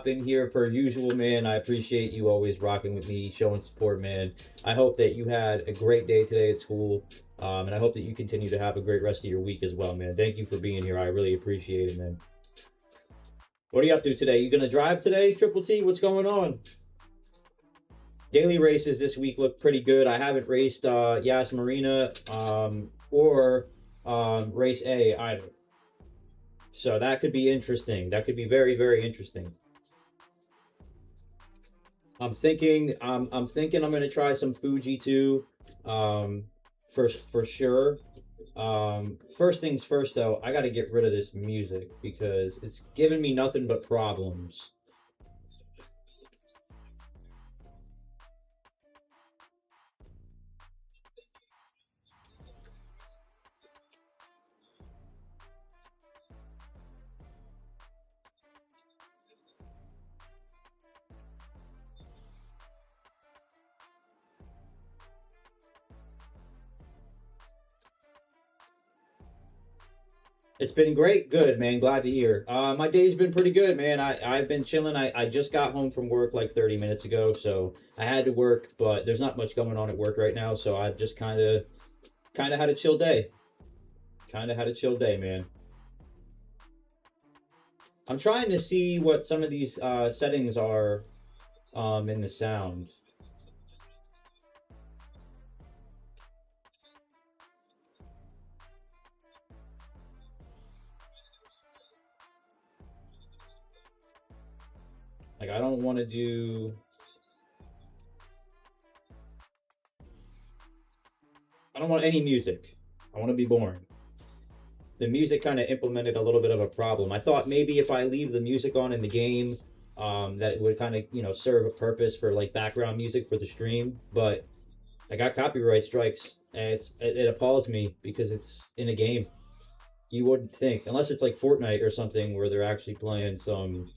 hop in here per usual, man. I appreciate you always rocking with me, showing support, man. I hope that you had a great day today at school, and I hope that you continue to have a great rest of your week as well, man. Thank you for being here. I really appreciate it, man. What are you up to today? You gonna drive today, Triple T? What's going on? Daily races this week look pretty good. I haven't raced Yas Marina or race A either. So that could be interesting. That could be very, very interesting. I'm thinking I'm gonna try some Fuji too. For sure. First things first though, I gotta get rid of this music because it's giving me nothing but problems. It's been great. Good, man. Glad to hear. My day's been pretty good, man. I've been chilling. I just got home from work like 30 minutes ago, so I had to work, but there's not much going on at work right now, so I've just kind of had a chill day. Kind of had a chill day, man. I'm trying to see what some of these settings are in the sound. Like, I don't want to do... I don't want any music. I want to be boring. The music kind of implemented a little bit of a problem. I thought maybe if I leave the music on in the game, that it would kind of, you know, serve a purpose for like background music for the stream. But I got copyright strikes, and it appalls me because it's in a game. You wouldn't think, unless it's like Fortnite or something where they're actually playing some,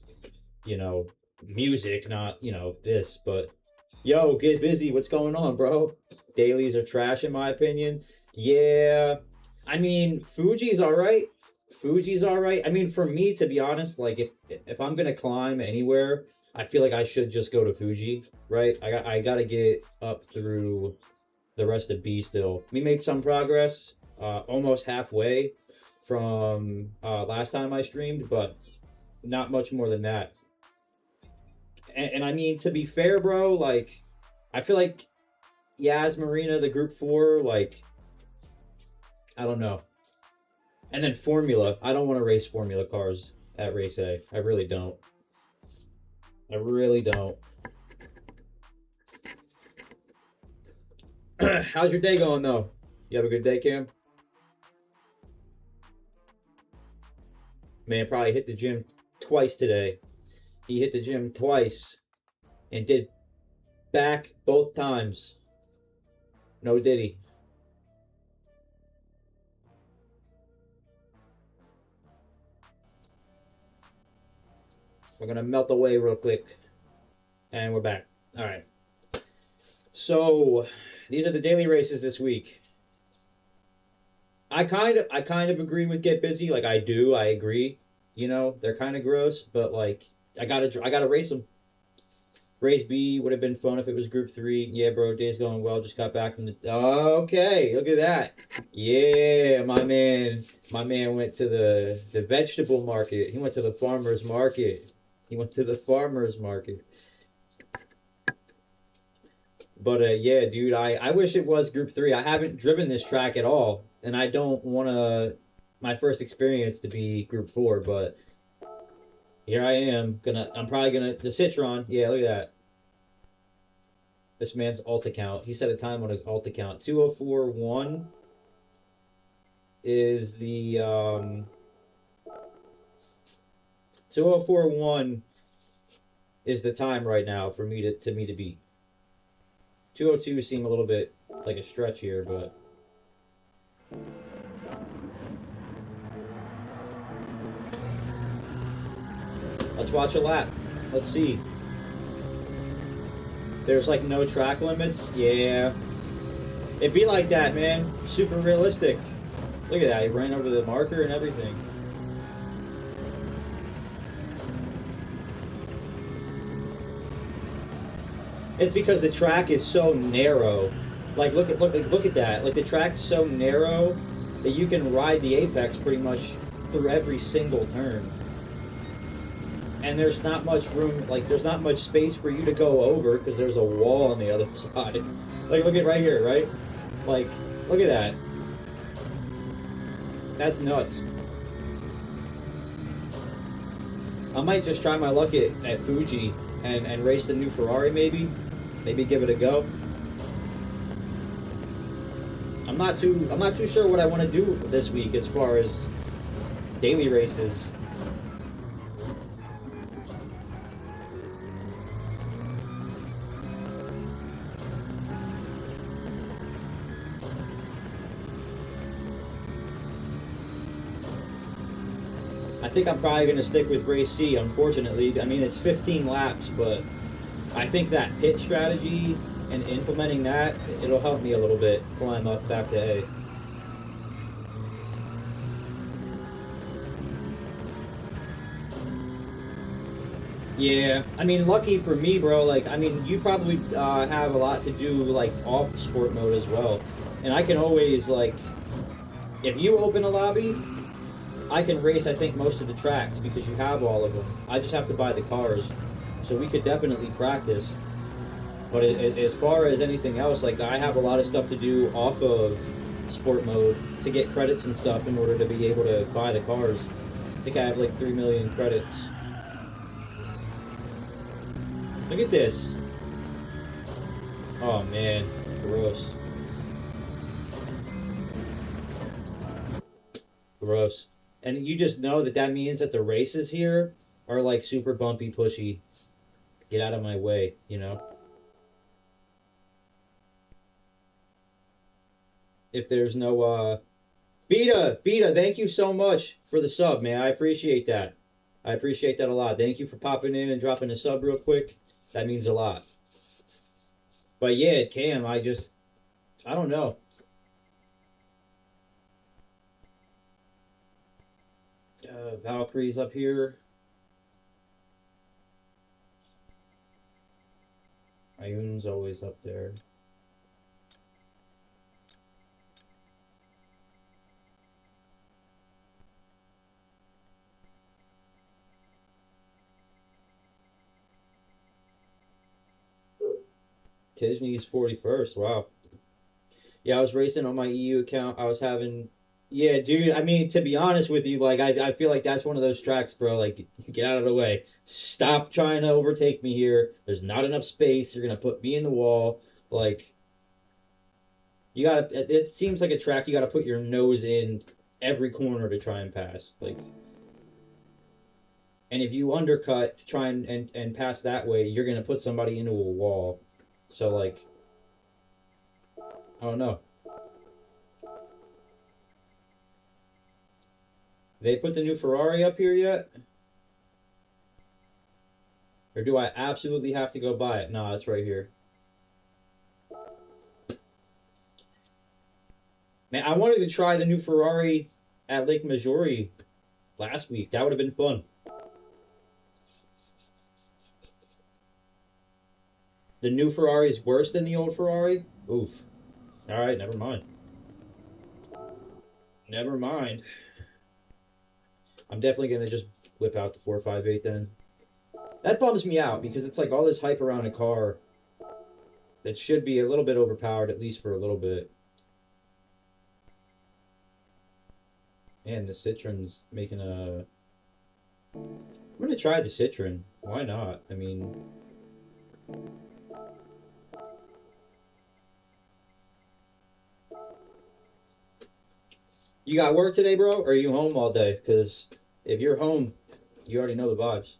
you know, music, not, you know, this. But yo, get busy. What's going on, bro? Dailies are trash in my opinion. Yeah, I mean, Fuji's all right. Fuji's all right. I mean, for me, to be honest, like if I'm gonna climb anywhere, I feel like I should just go to Fuji, right? I gotta get up through the rest of B still. We made some progress, almost halfway from last time I streamed, but not much more than that. And I mean, to be fair, bro, like I feel like Yas Marina, the group 4, like I don't know. And then Formula. I don't want to race Formula cars at Race A. I really don't. I really don't. How's your day going, though? You have a good day, Cam? Man, probably hit the gym twice today. He hit the gym twice and did back both times. No diddy. We're gonna melt away real quick, and we're back. All right. So these are the daily races this week. I kind of agree with Get Busy. Like I agree. You know, they're kind of gross, but like I gotta race them. Race B would have been fun if it was Group 3. Yeah, bro, day's going well. Just got back from the... Okay, look at that. Yeah, my man went to the vegetable market. He went to the farmer's market. But yeah, dude, I wish it was Group 3. I haven't driven this track at all, and I don't want my first experience to be Group 4, but here I am. I'm probably gonna... The Citron. Yeah, look at that. This man's alt account. He set a time on his alt account. 2:04.1 is the 2:04.1 is the time right now for me to beat. 2:02 seem a little bit like a stretch here, but let's watch a lap. Let's see. There's like no track limits. Yeah. It'd be like that, man. Super realistic. Look at that. He ran over the marker and everything. It's because the track is so narrow. Like look at that. Like the track's so narrow that you can ride the apex pretty much through every single turn. And there's not much room, like there's not much space for you to go over because there's a wall on the other side. Like look at right here, right? Like look at that. That's nuts. I might just try my luck at Fuji and race the new Ferrari maybe. Maybe give it a go. I'm not too sure what I want to do this week as far as daily races. I think I'm probably going to stick with race C, unfortunately. I mean, it's 15 laps, but I think that pit strategy and implementing that, it'll help me a little bit climb up back to A. Yeah, I mean, lucky for me, bro. Like, I mean, you probably have a lot to do, like, off sport mode as well. And I can always, like, if you open a lobby, I can race, I think, most of the tracks because you have all of them. I just have to buy the cars. So we could definitely practice. But as far as anything else, like, I have a lot of stuff to do off of sport mode to get credits and stuff in order to be able to buy the cars. I think I have, like, 3 million credits. Look at this. Oh, man. Gross. Gross. And you just know that means that the races here are, like, super bumpy, pushy. Get out of my way, you know? If there's no, Vita, thank you so much for the sub, man. I appreciate that. I appreciate that a lot. Thank you for popping in and dropping a sub real quick. That means a lot. But yeah, Cam, I don't know. Valkyrie's up here. Ayun's always up there. Tisney's 41st. Wow. Yeah, I was racing on my EU account. I was having... Yeah, dude, I mean, to be honest with you, like, I feel like that's one of those tracks, bro. Like, get out of the way. Stop trying to overtake me here. There's not enough space. You're going to put me in the wall. Like, you got to... It seems like a track you got to put your nose in every corner to try and pass. Like... And if you undercut to try and pass that way, you're going to put somebody into a wall. So, like, I don't know. They put the new Ferrari up here yet? Or do I absolutely have to go buy it? No, it's right here. Man, I wanted to try the new Ferrari at Lake Maggiore last week. That would have been fun. The new Ferrari is worse than the old Ferrari? Oof. Alright, never mind. Never mind. I'm definitely going to just whip out the 458 then. That bums me out because it's like all this hype around a car that should be a little bit overpowered, at least for a little bit. And the Citroen's making a... I'm going to try the Citroen. Why not? I mean... You got work today, bro? Or are you home all day? Because if you're home, you already know the vibes.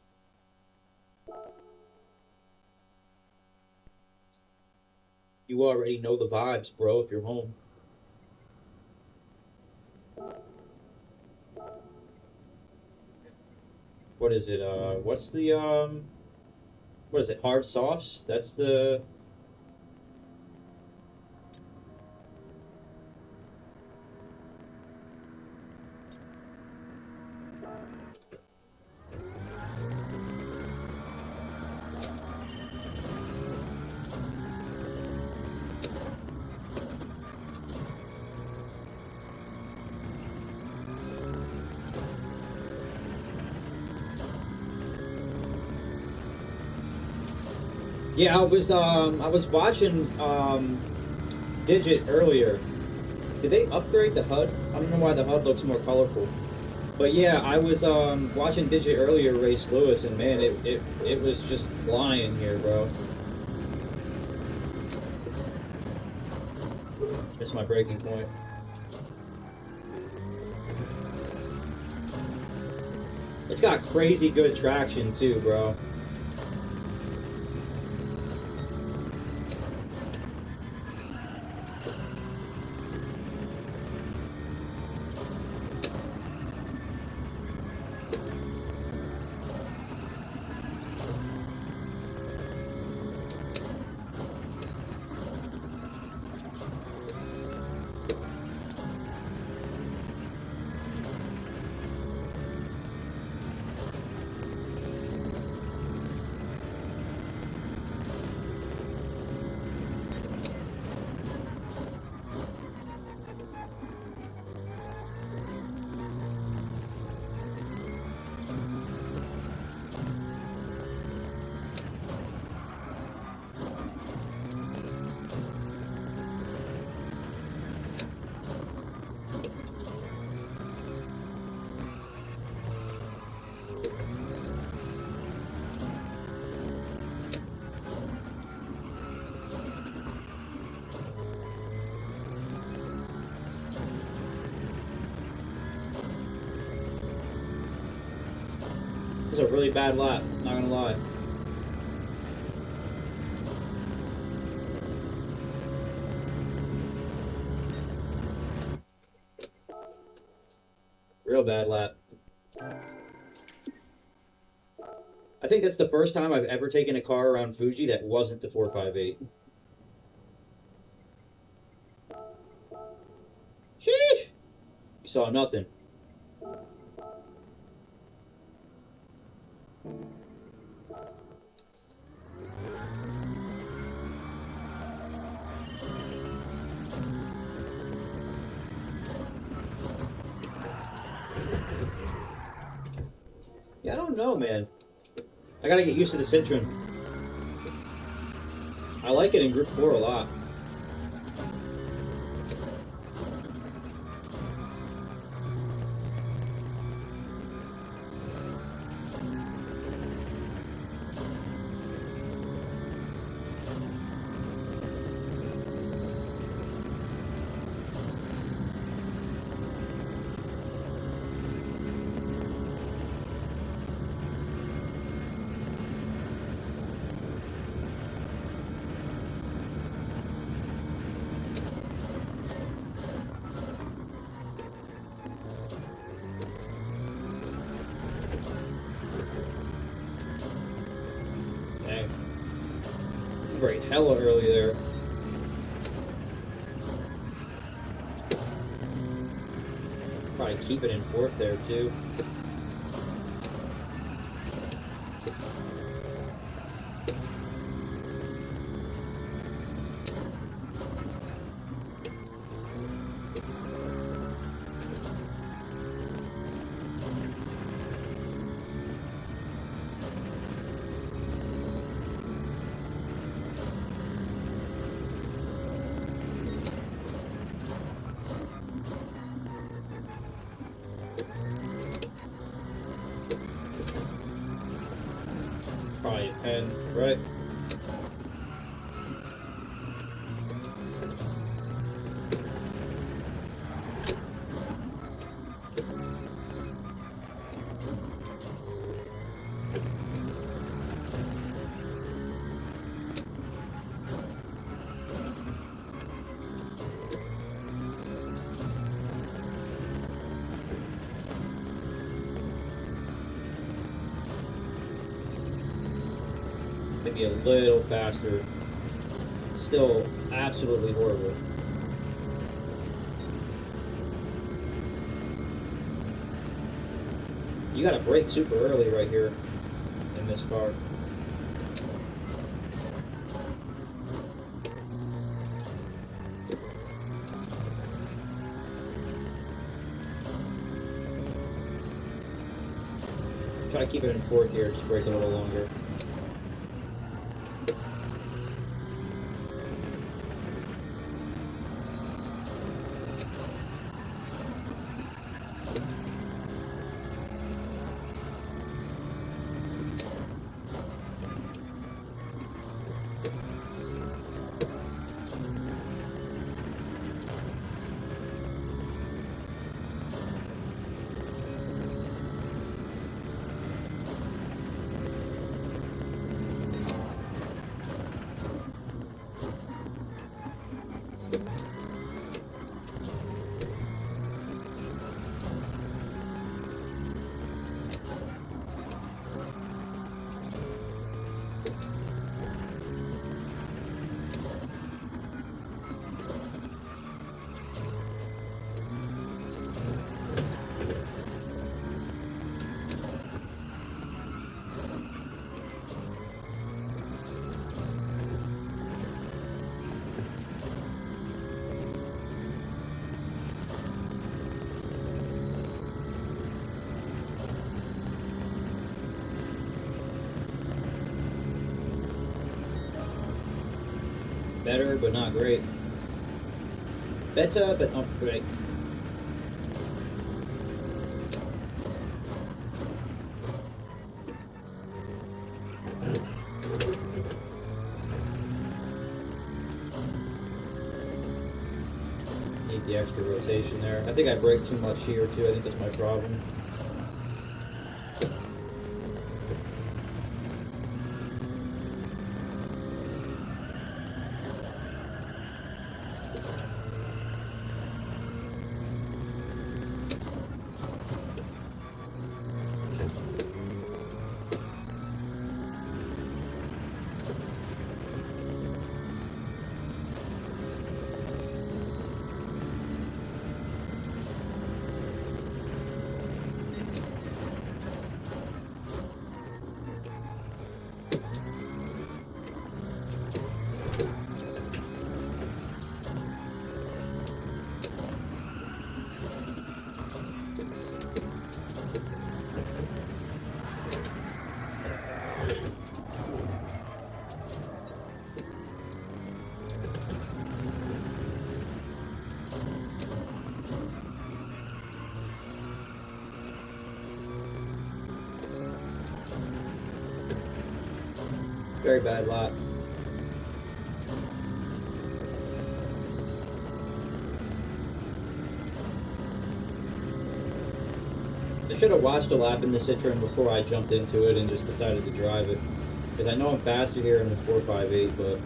You already know the vibes, bro, if you're home. What is it? What's the, what is it? Hard softs? That's the... Yeah, I was watching Digit earlier. Did they upgrade the HUD? I don't know why the HUD looks more colorful. But yeah, I was watching Digit earlier race Lewis, and man, it was just flying here, bro. Missed my braking point. It's got crazy good traction too, bro. This is a really bad lap, not gonna lie. Real bad lap. I think that's the first time I've ever taken a car around Fuji that wasn't the 458. Sheesh! You saw nothing. Yeah, I don't know, man. I gotta get used to the Citroen. I like it in Group 4 a lot. Right, hella early there. Probably keep it in fourth there too. Probably 10, right? Maybe a little faster. Still absolutely horrible. You gotta brake super early right here in this car. Try to keep it in fourth here, just brake a little longer. Better, but not great. Better, but not great. Need the extra rotation there. I think I brake too much here too. I think that's my problem. Very bad lot. I should have watched a lap in the Citroen before I jumped into it and just decided to drive it. Because I know I'm faster here in the 458, but...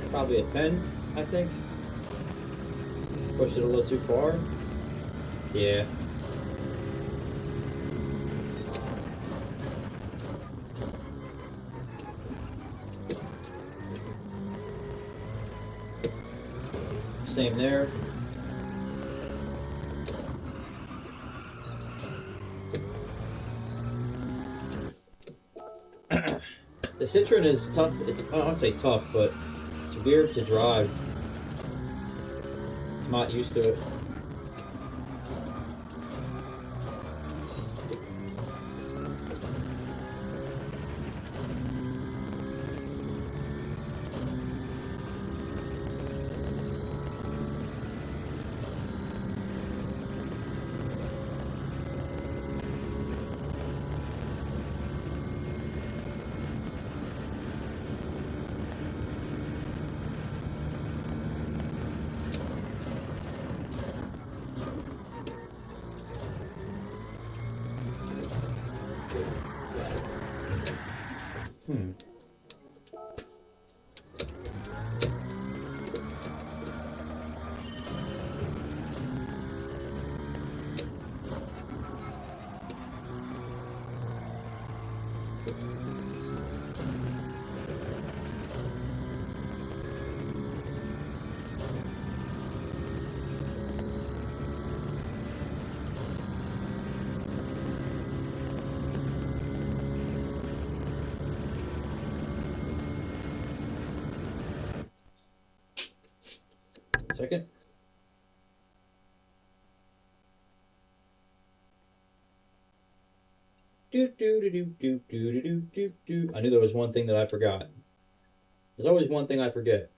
probably a 10, I think. Pushed it a little too far. Yeah. Same there. The Citroen is tough. It's, I don't want to say tough, but it's weird to drive. I'm not used to it. Second. I knew there was one thing that I forgot. There's always one thing I forget.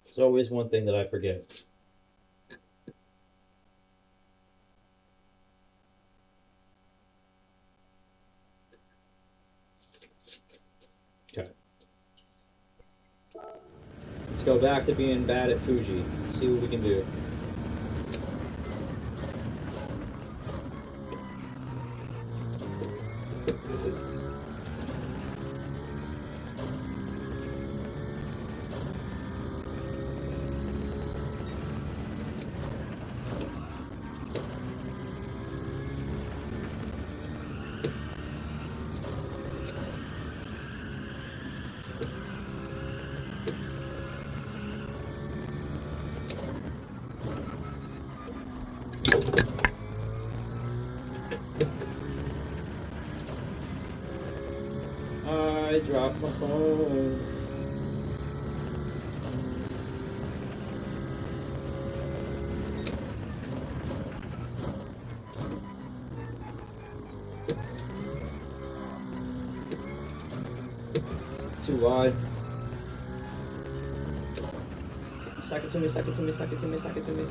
There's always one thing that I forget. Okay. Let's go back to being bad at Fuji. Let's see what we can do. drop my phone. Too wide. Sack it to me, sack it to me, sack it to me, sack it to me.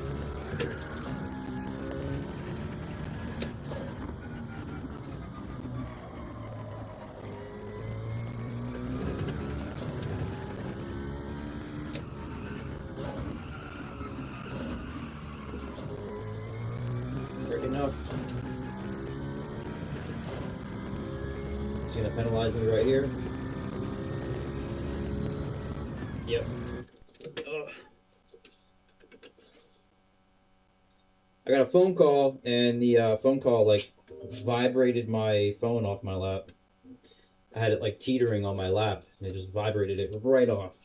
Quick enough. He's gonna penalize me right here. Yep. Ugh. I got a phone call, and the phone call like vibrated my phone off my lap. I had it like teetering on my lap, and it just vibrated it right off.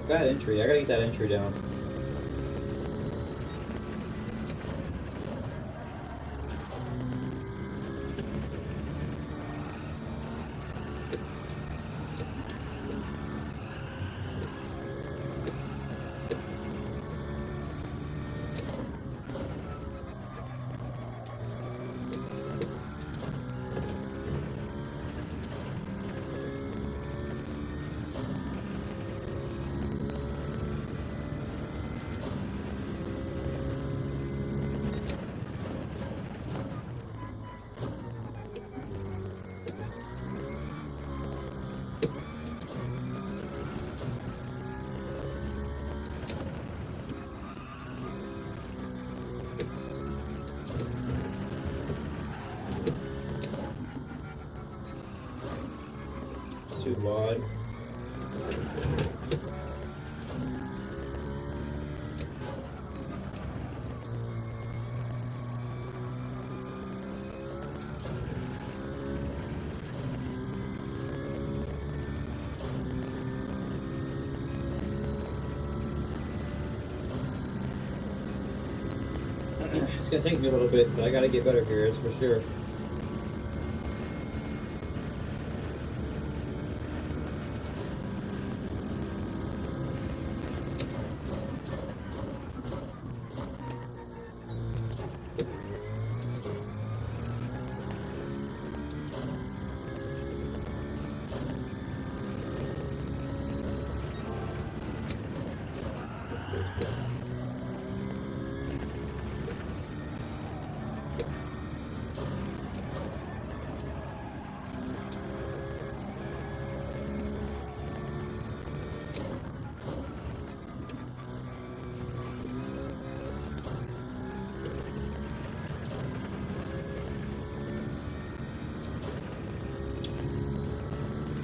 Bad entry. I gotta get that entry down. Too wide. It's gonna take me a little bit, but I gotta get better here, that's for sure.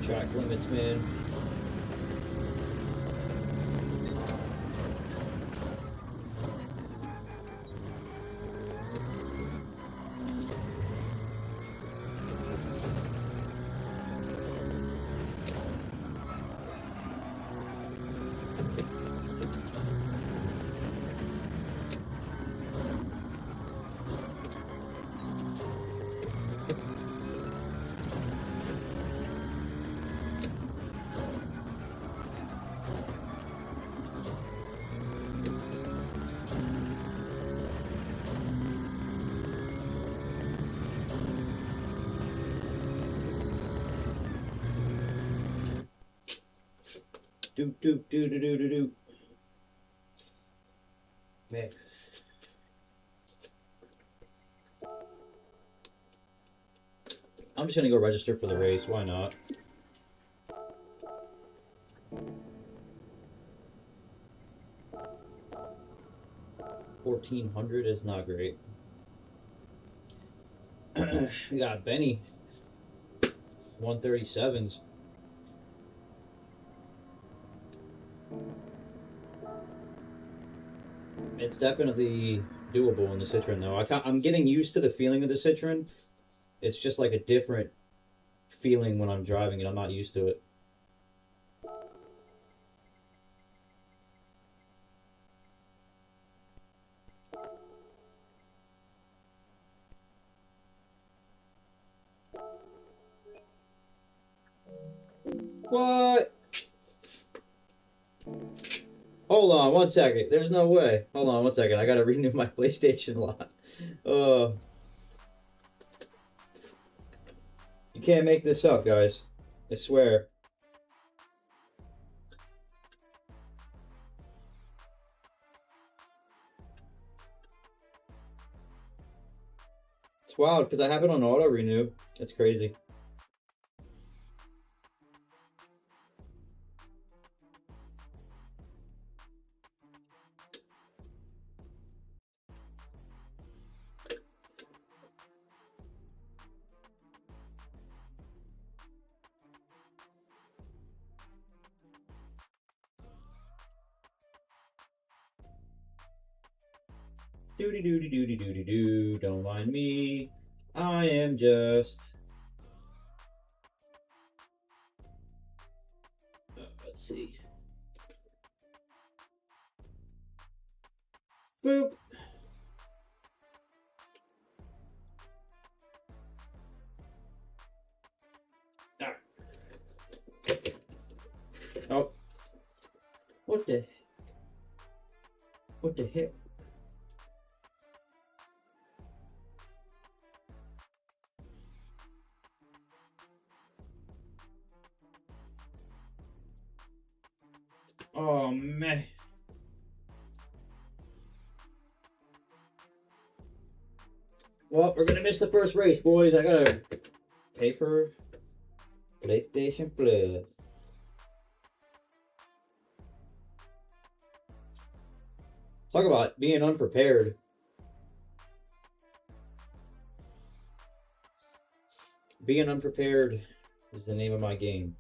Track limits, man. Do. Man. I'm just gonna go register for the race. Why not? $1,400 is not great. We got Benny. 137s. It's definitely doable in the Citroen, though. I'm getting used to the feeling of the Citroen. It's just like a different feeling when I'm driving it. I'm not used to it. What? Hold on one second. There's no way. Hold on one second. I gotta renew my PlayStation lot. You can't make this up, guys. I swear. It's wild because I have it on auto renew. It's crazy. Doody doody doody doody doo. Don't mind me. I am just. Let's see. Boop. Ah. Oh. What the? What the heck? Oh man. Well, we're gonna miss the first race, boys. I gotta pay for PlayStation Plus. Talk about being unprepared. Being unprepared is the name of my game.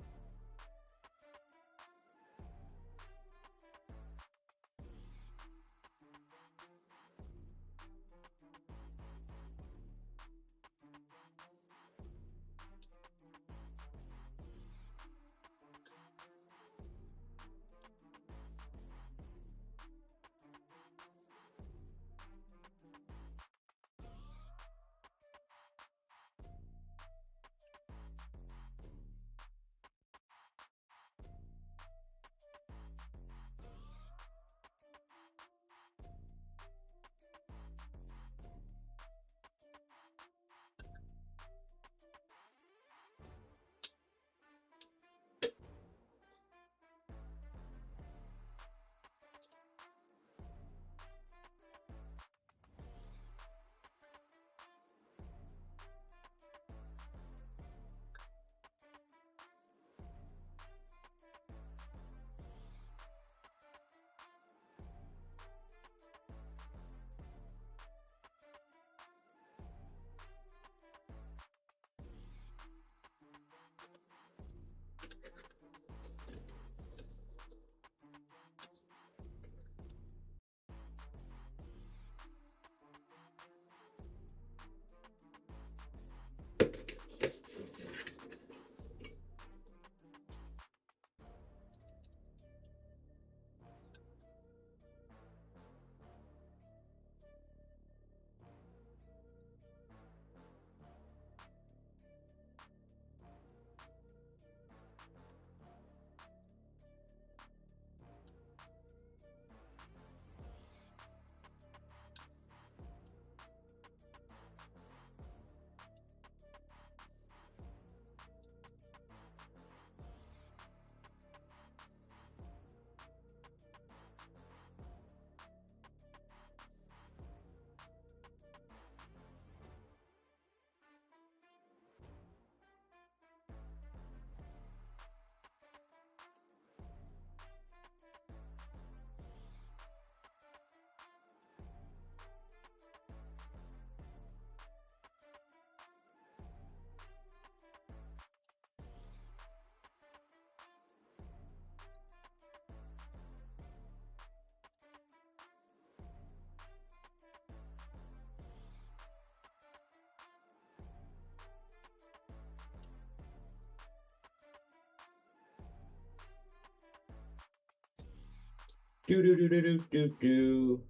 Do do do do do do do.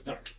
All right.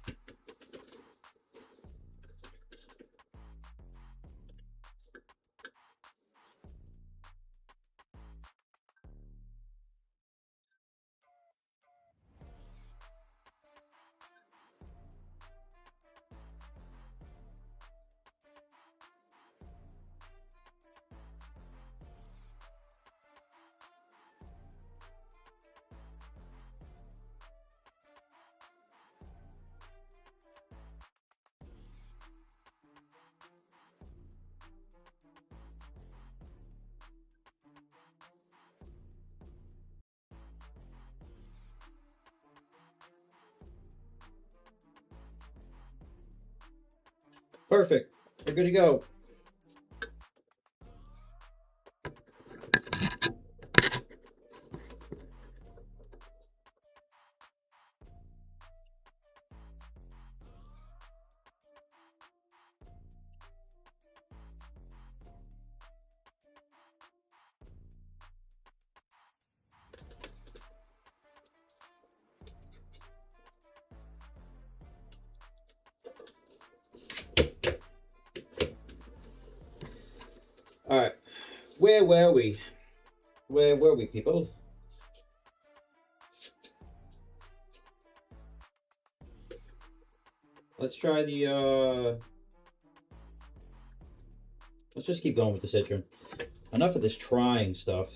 Perfect. We're good to go. All right. Where were we? Where were we, people? Let's try the, let's just keep going with the Citron. Enough of this trying stuff.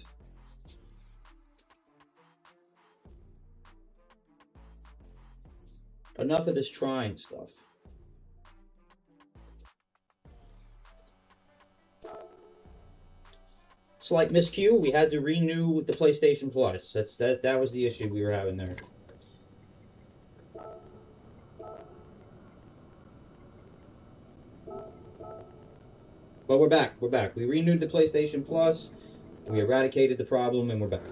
Enough of this trying stuff. Slight miscue. We had to renew with the PlayStation Plus. That was the issue we were having there. But we're back. We're back. We renewed the PlayStation Plus. We eradicated the problem, and we're back.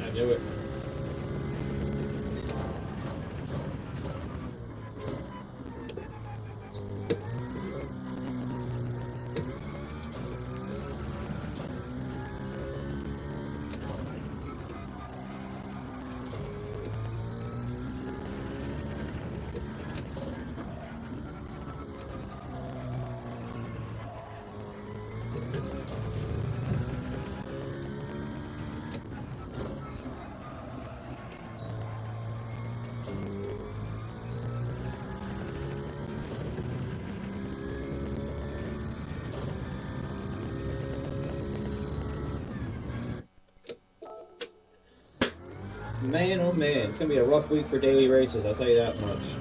I knew it. Man, oh man, it's gonna be a rough week for daily races, I'll tell you that much.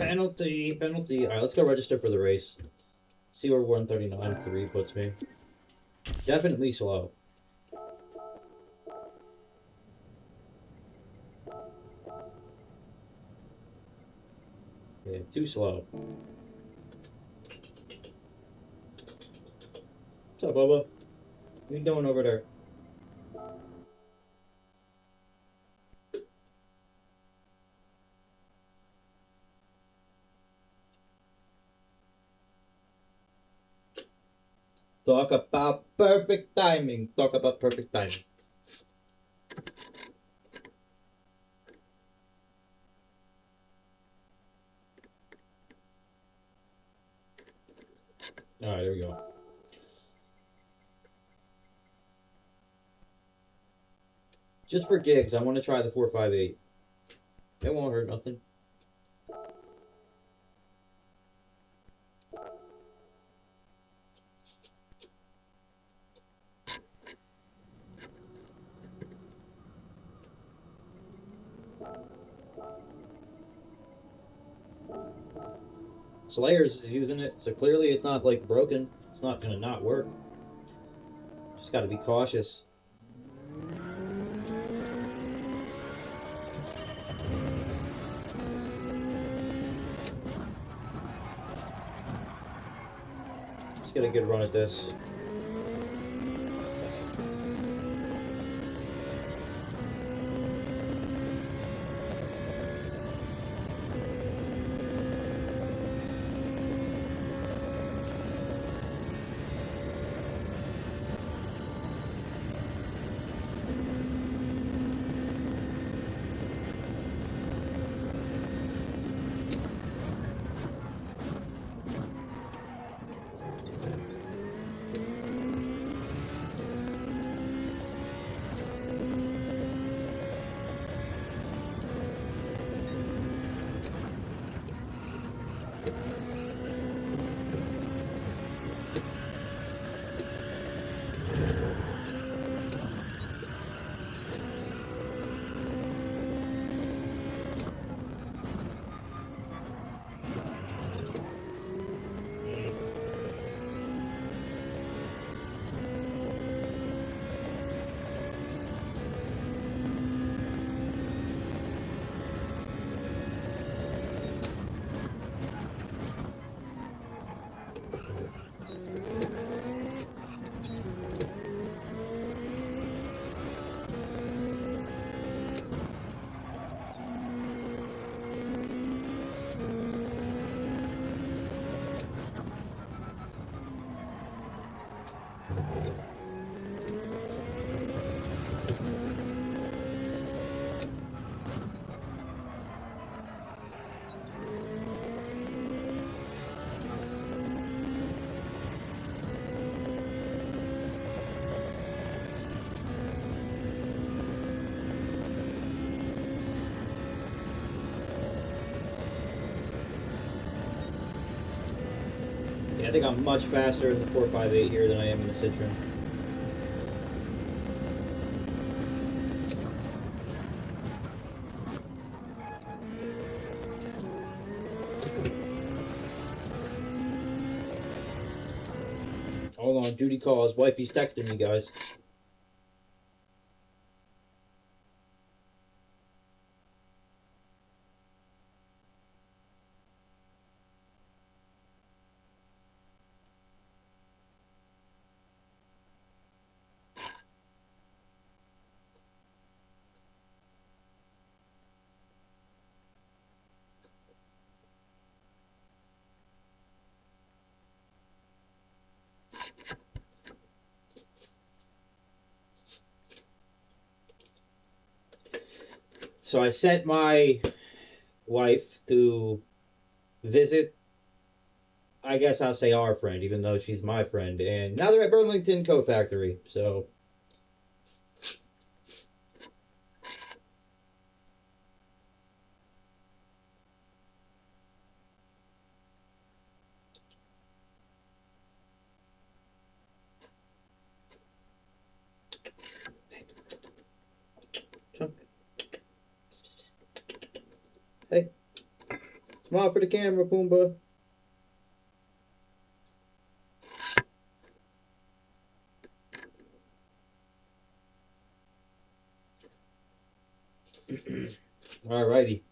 Penalty, penalty. All right, let's go register for the race. See where 139.3 puts me. Definitely slow. Yeah, too slow. What's up, Bubba? What are you doing over there? Talk about perfect timing. Talk about perfect timing. All right, there we go. Just for gigs, I want to try the 458. It won't hurt nothing. Slayer's is using it, so clearly it's not like broken. It's not gonna not work. Just got to be cautious. Just get a good run at this. Yeah, I think I'm much faster in the 458 here than I am in the Citroen. Hold on, duty calls. Wifey's texting me, guys. So I sent my wife to visit, I guess I'll say our friend, even though she's my friend. And now they're at Burlington Coat Factory, so... Hey. Smile for the camera, Pumbaa. Alrighty.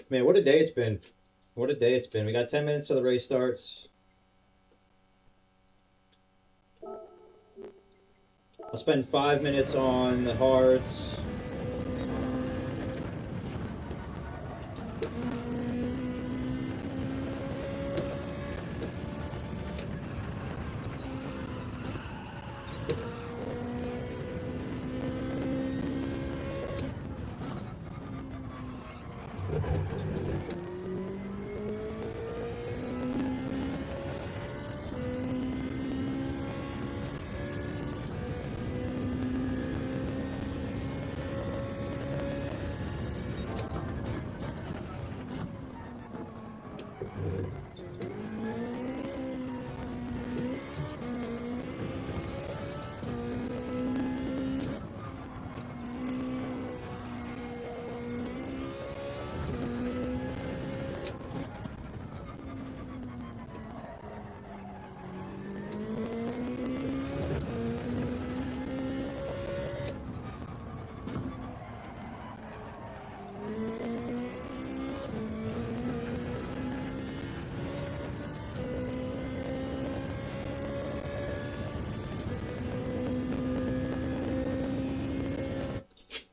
Man, what a day it's been. What a day it's been. We got 10 minutes till the race starts. I'll spend 5 minutes on the hards.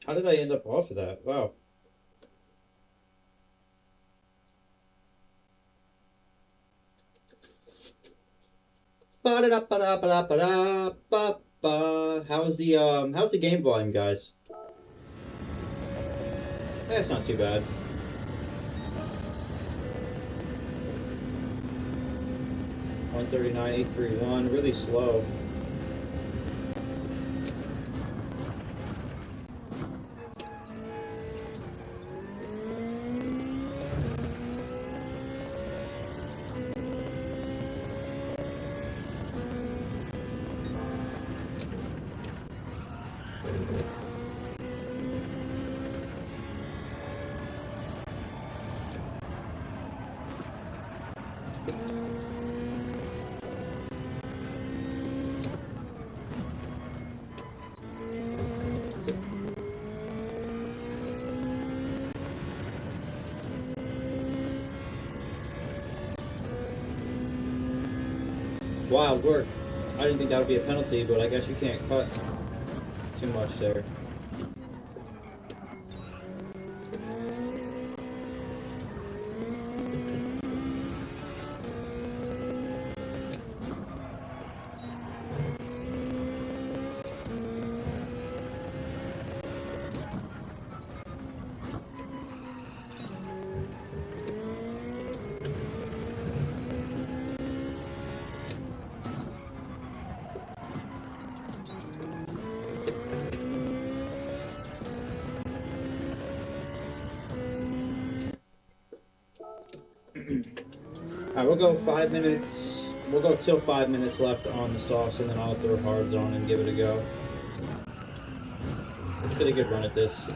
How did I end up off of that? Wow. How's the game volume, guys? That's not too bad. $139,831, really slow. Wild work. I didn't think that would be a penalty, but I guess you can't cut too much there. Alright, we'll go 5 minutes. We'll go till 5 minutes left on the softs, and then I'll throw hards on and give it a go. Let's get a good run at this.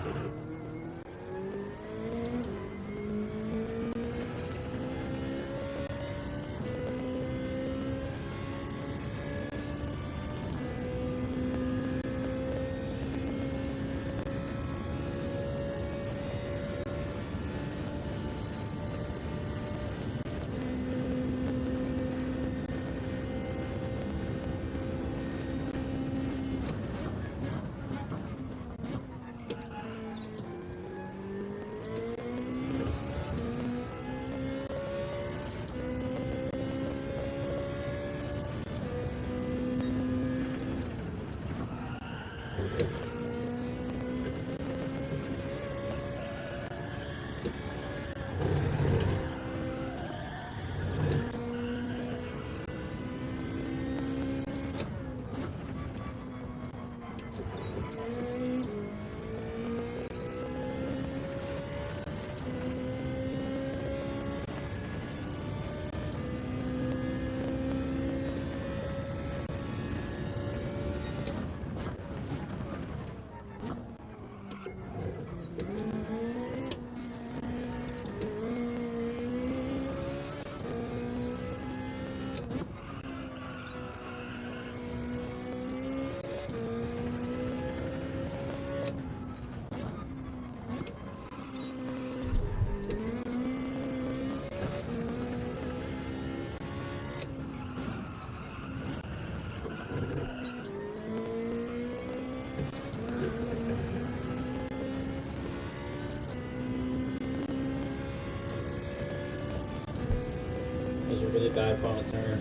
was a really bad final turn,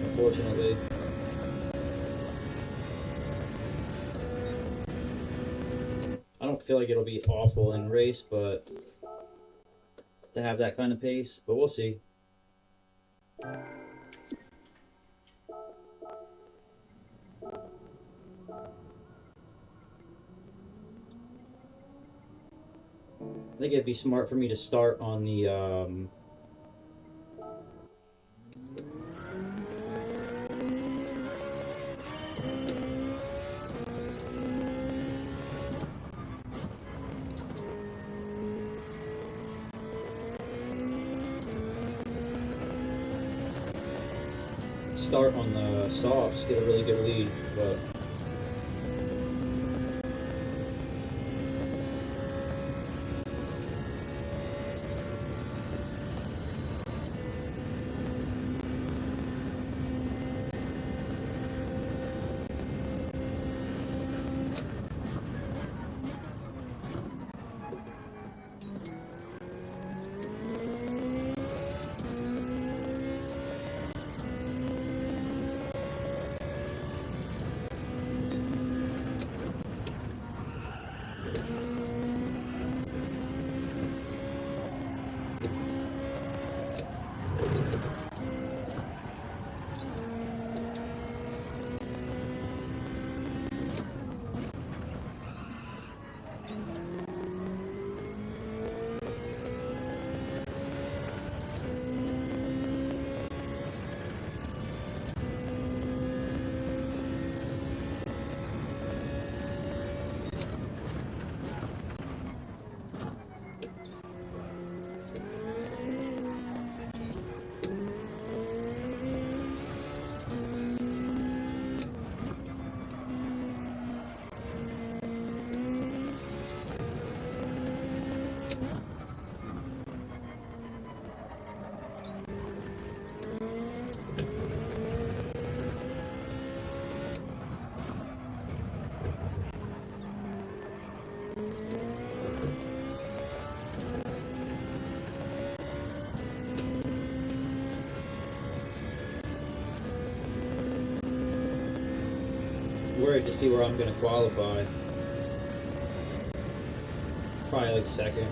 unfortunately. I don't feel like it'll be awful in race, but to have that kind of pace, but we'll see. I think it'd be smart for me to start on the softs, get a really good lead, but worried to see where I'm going to qualify. Probably like second.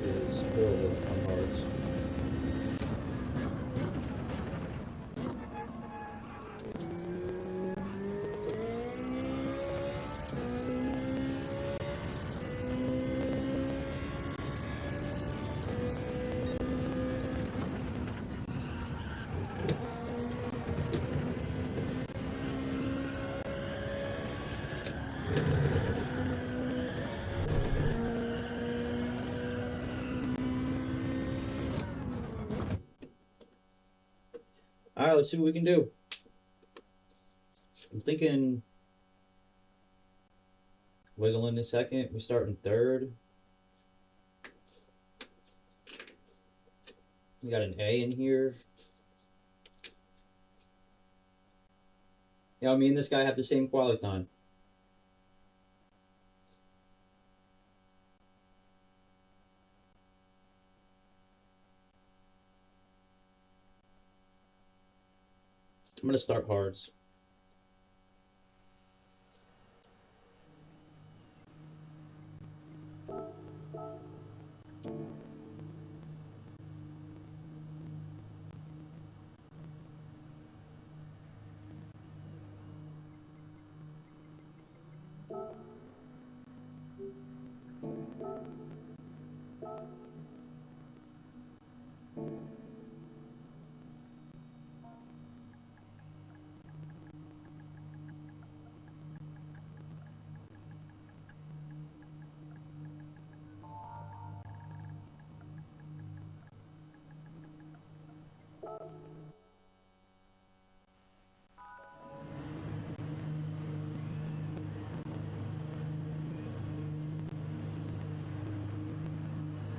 Is horrible on hards. All right, let's see what we can do. I'm thinking wiggle in a second. We start in third. We got an A in here. Yeah, me and this guy have the same quality time. I'm going to start hards.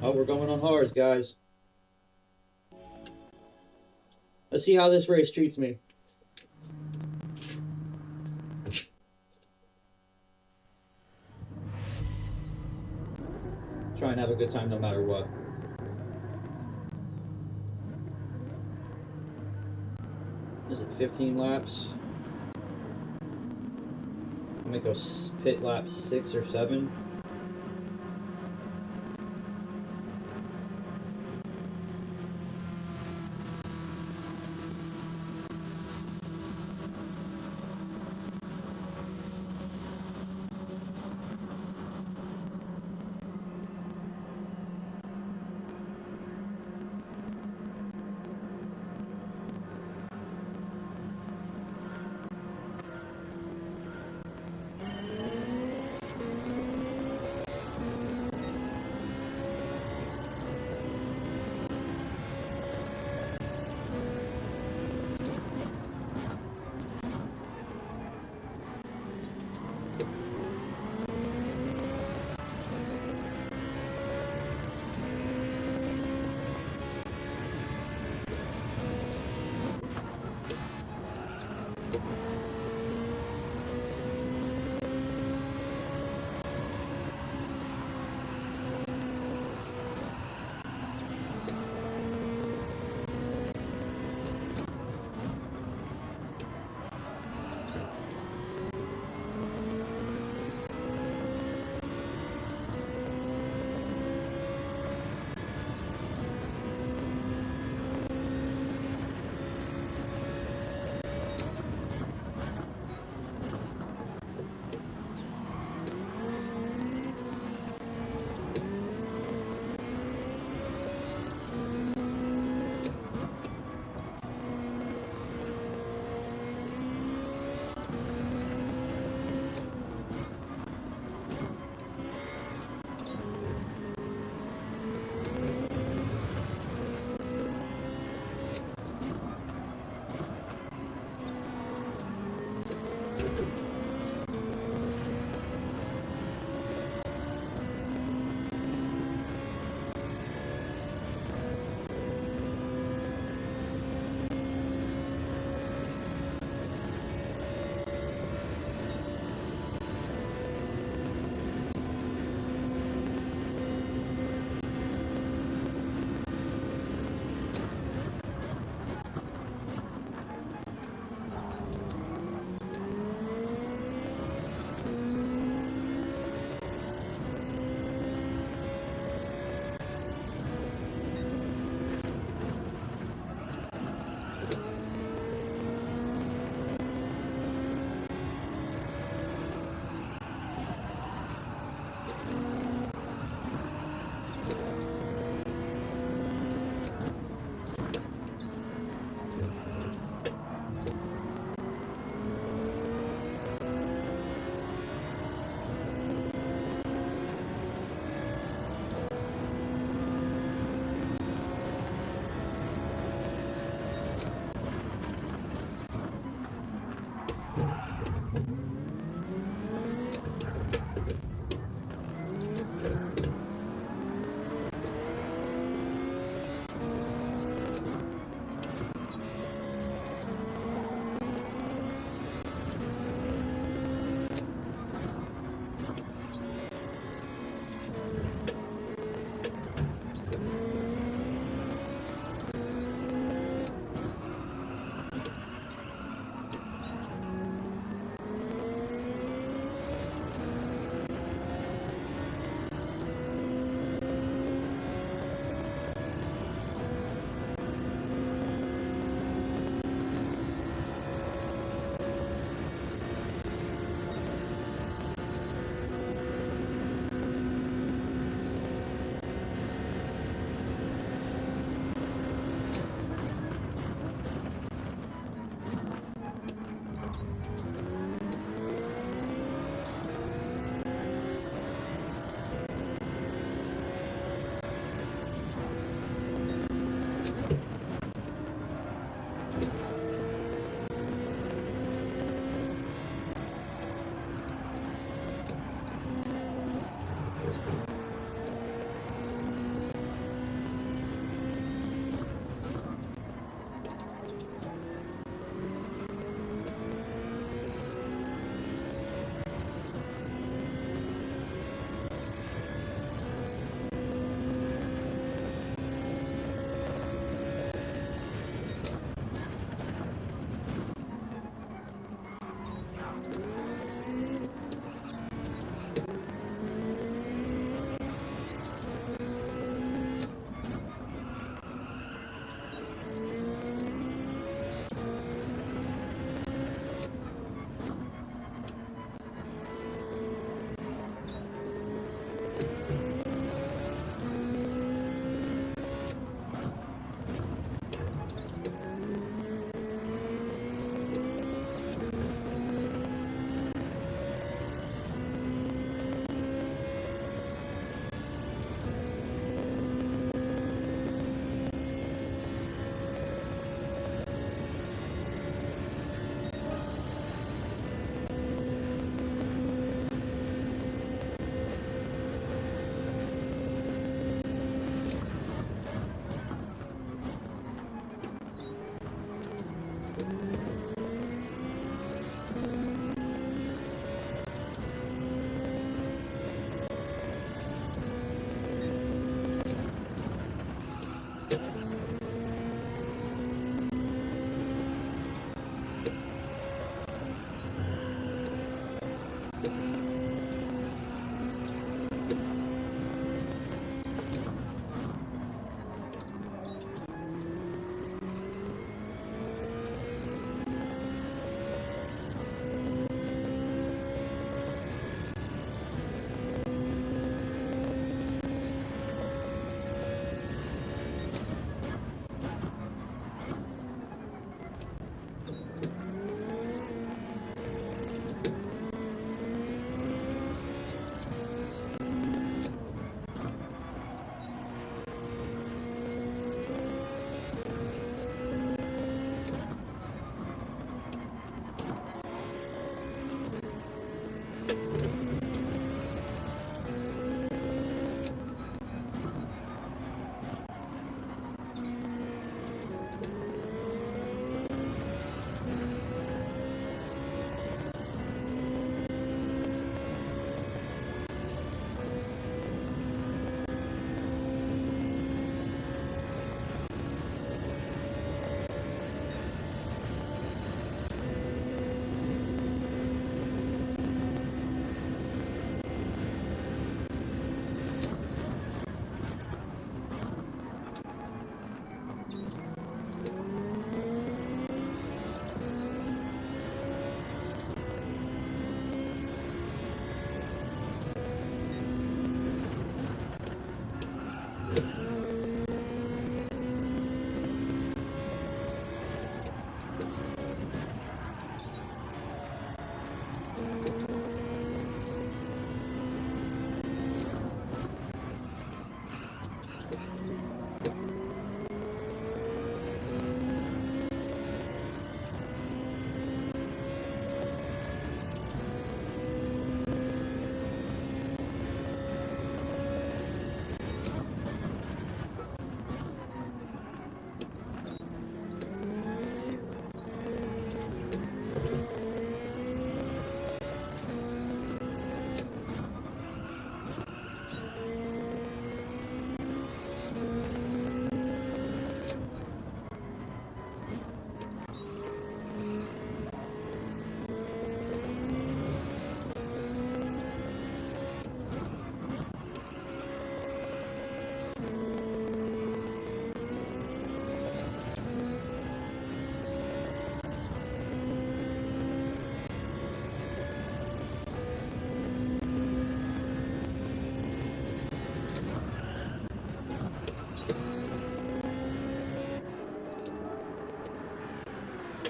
Oh, we're going on hards, guys. Let's see how this race treats me. Try and have a good time no matter what. Is it 15 laps? I'm gonna go pit lap 6 or 7.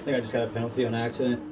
think I just got a penalty on accident.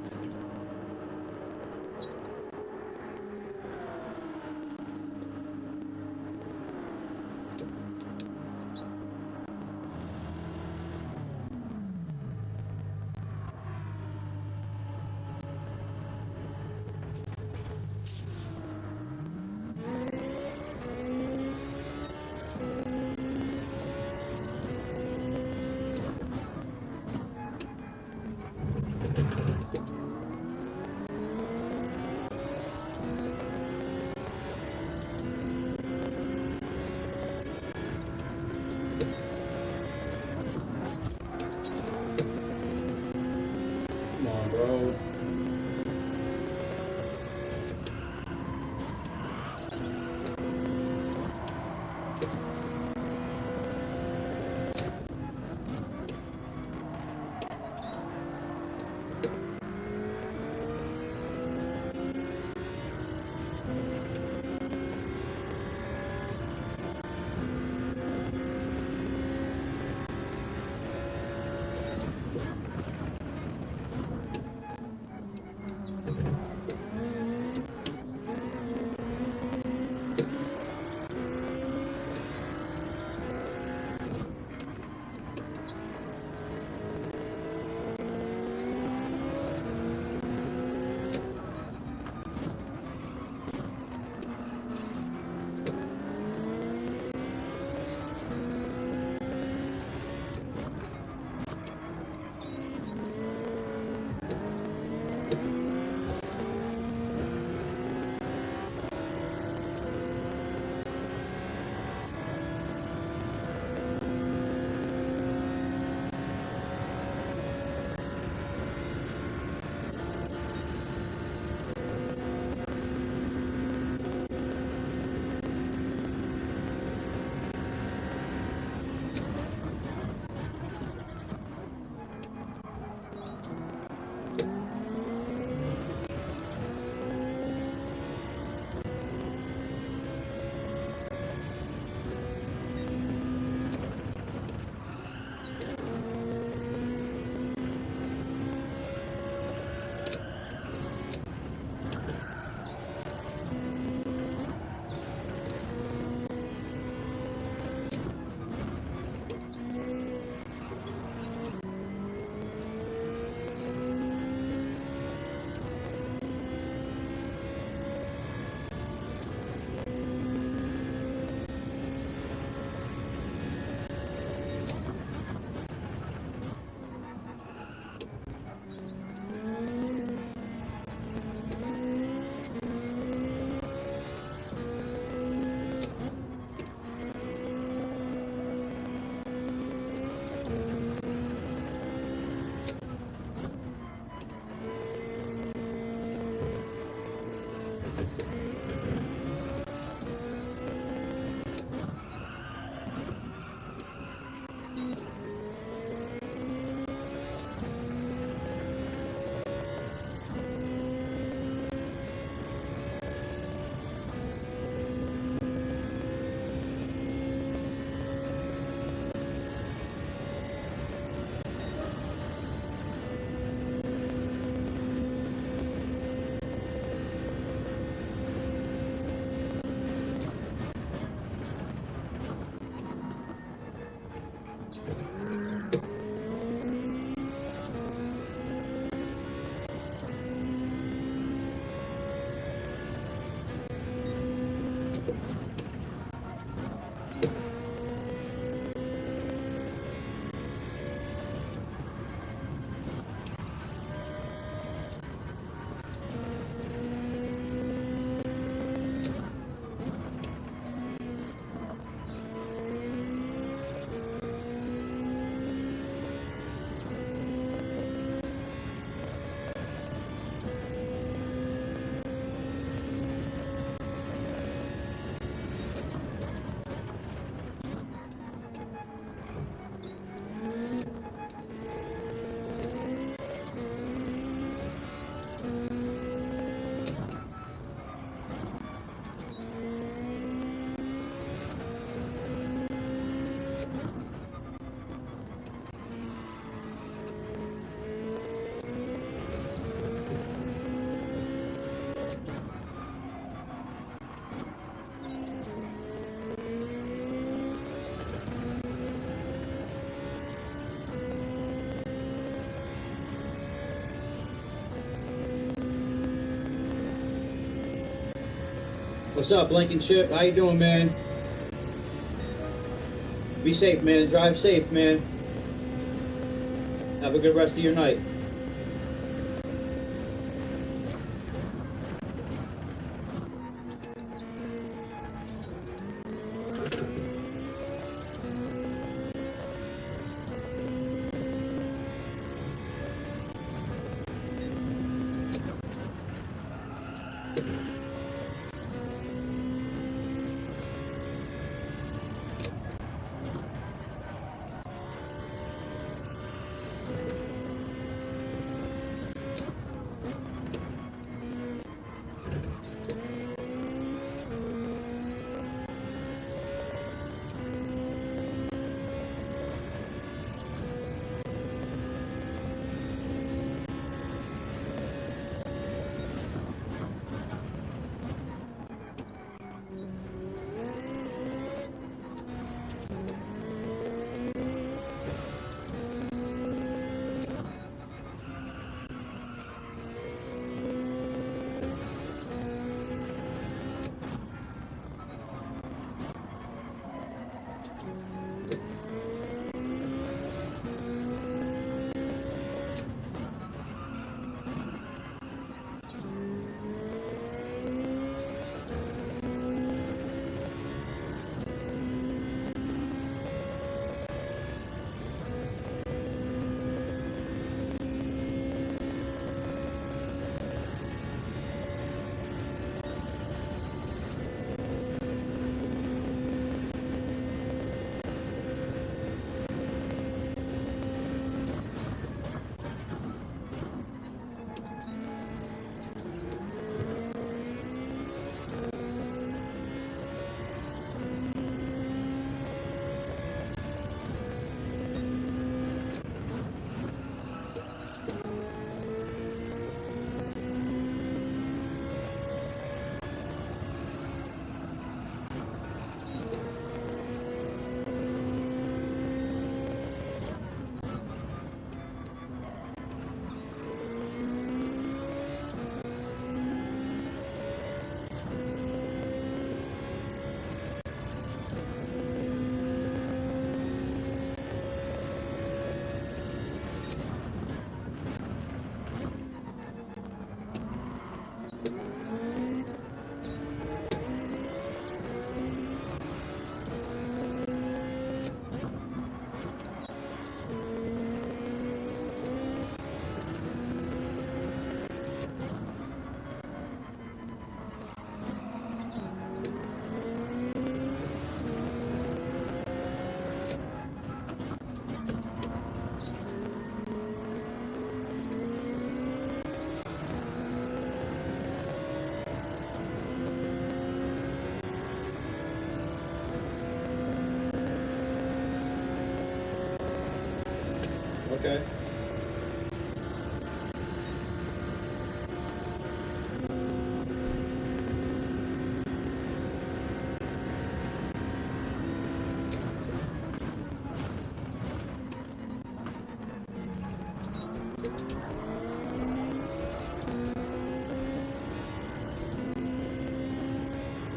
Come on, bro. What's up, Blankenship? How you doing, man? Be safe, man. Drive safe, man. Have a good rest of your night. Okay.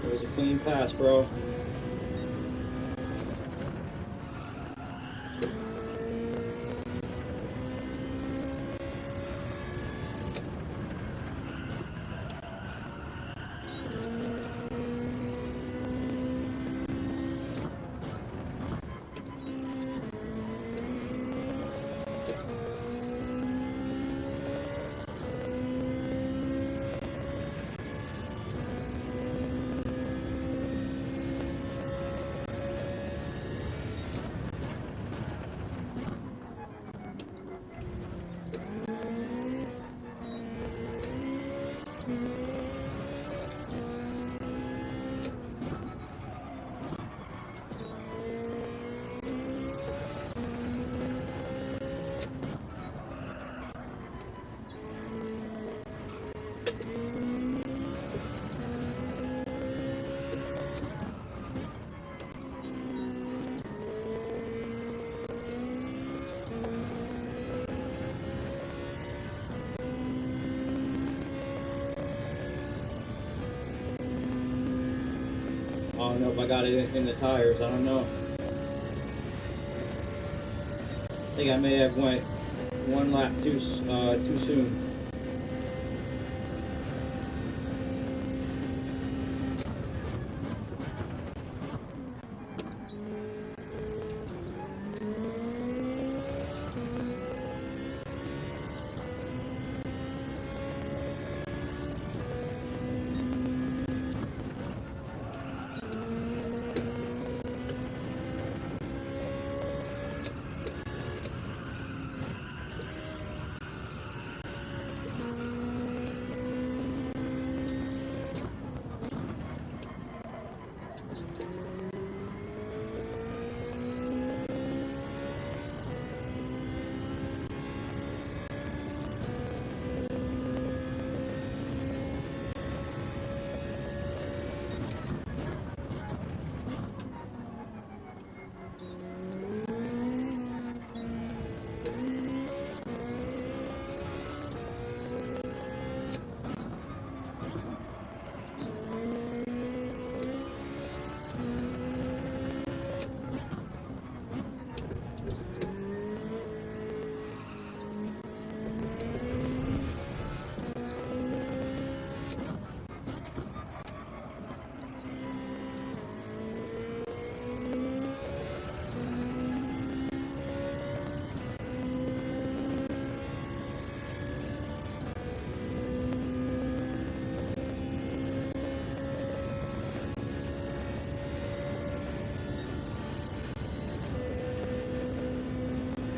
It was a clean pass, bro. don't know if I got it in the tires. I don't know. I think I may have went one lap too soon.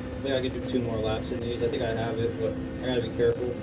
I think I can do 2 more laps in these. I think I have it, but I gotta be careful.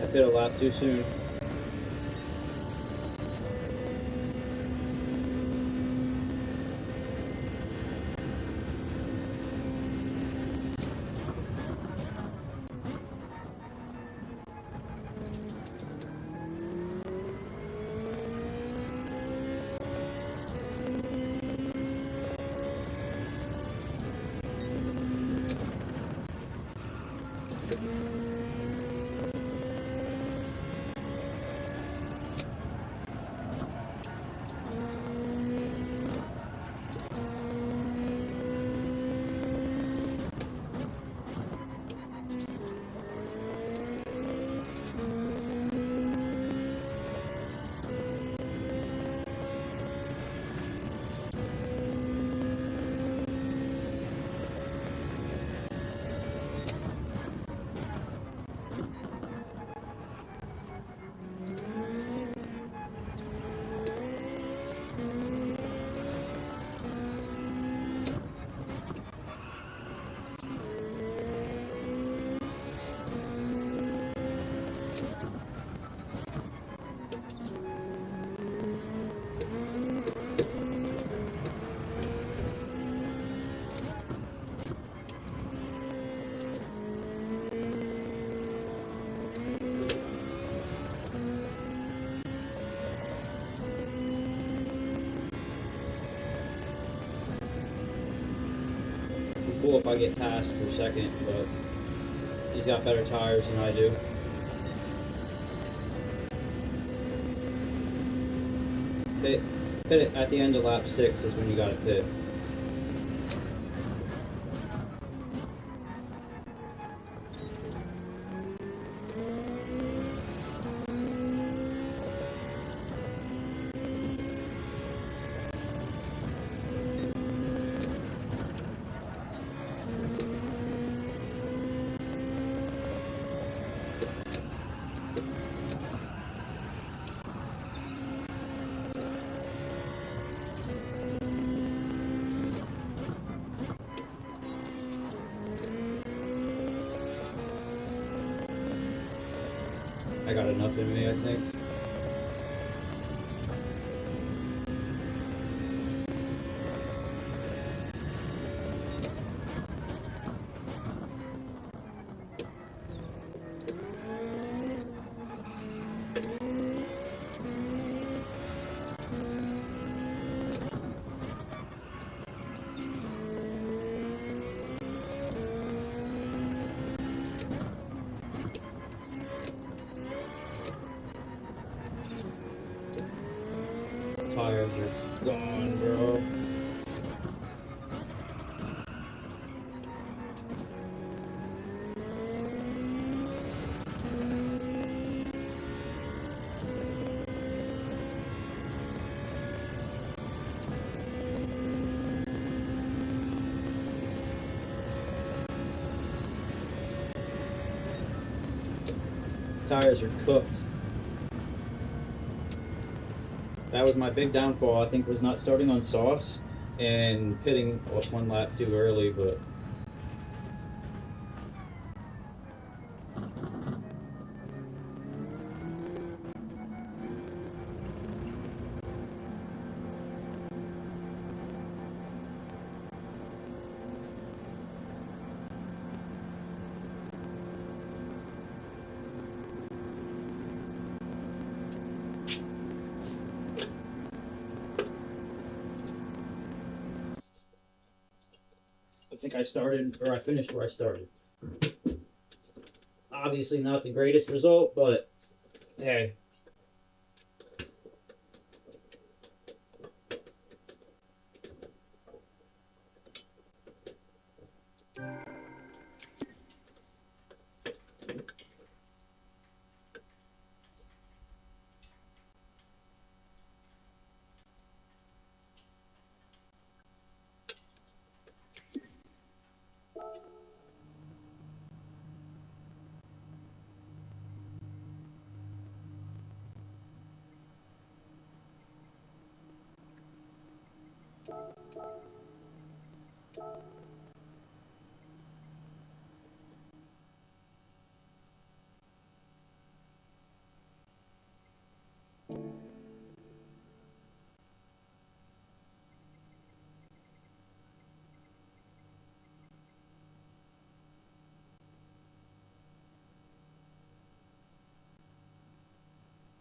I did a lap too soon. cool if I get past for second, but he's got better tires than I do. Pit it at the end of lap 6 is when you gotta pit. I got enough in me, I think. Tires are gone, bro. Tires are cooked. That was my big downfall, I think, was not starting on softs and pitting one lap too early, but I think I finished where I started. Obviously not the greatest result, but hey.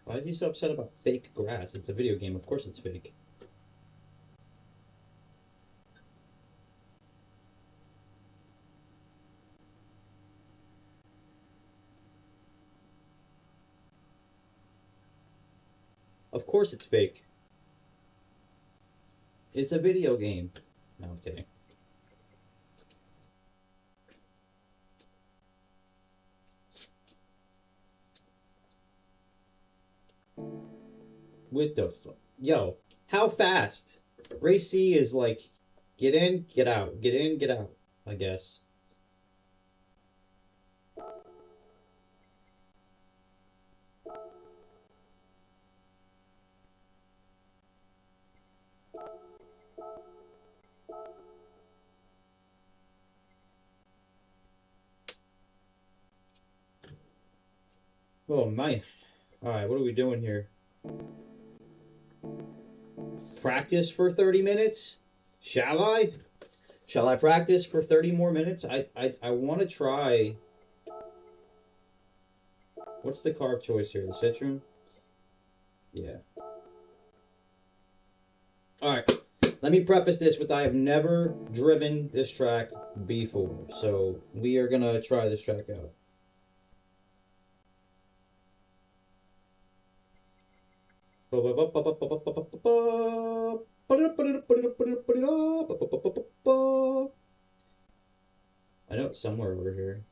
Why is he so upset about fake grass? It's a video game, of course it's fake. Of course it's fake. It's a video game. No, I'm kidding. What the fuck? Yo, how fast? Race C is like, get in, get out. Get in, get out, I guess. Oh my. Alright, what are we doing here? Practice for 30 minutes? Shall I? Shall I practice for 30 more minutes? I want to try. What's the carb choice here? The citron? Yeah. Alright. Let me preface this with I have never driven this track before, so we are gonna try this track out. I know it's somewhere over here.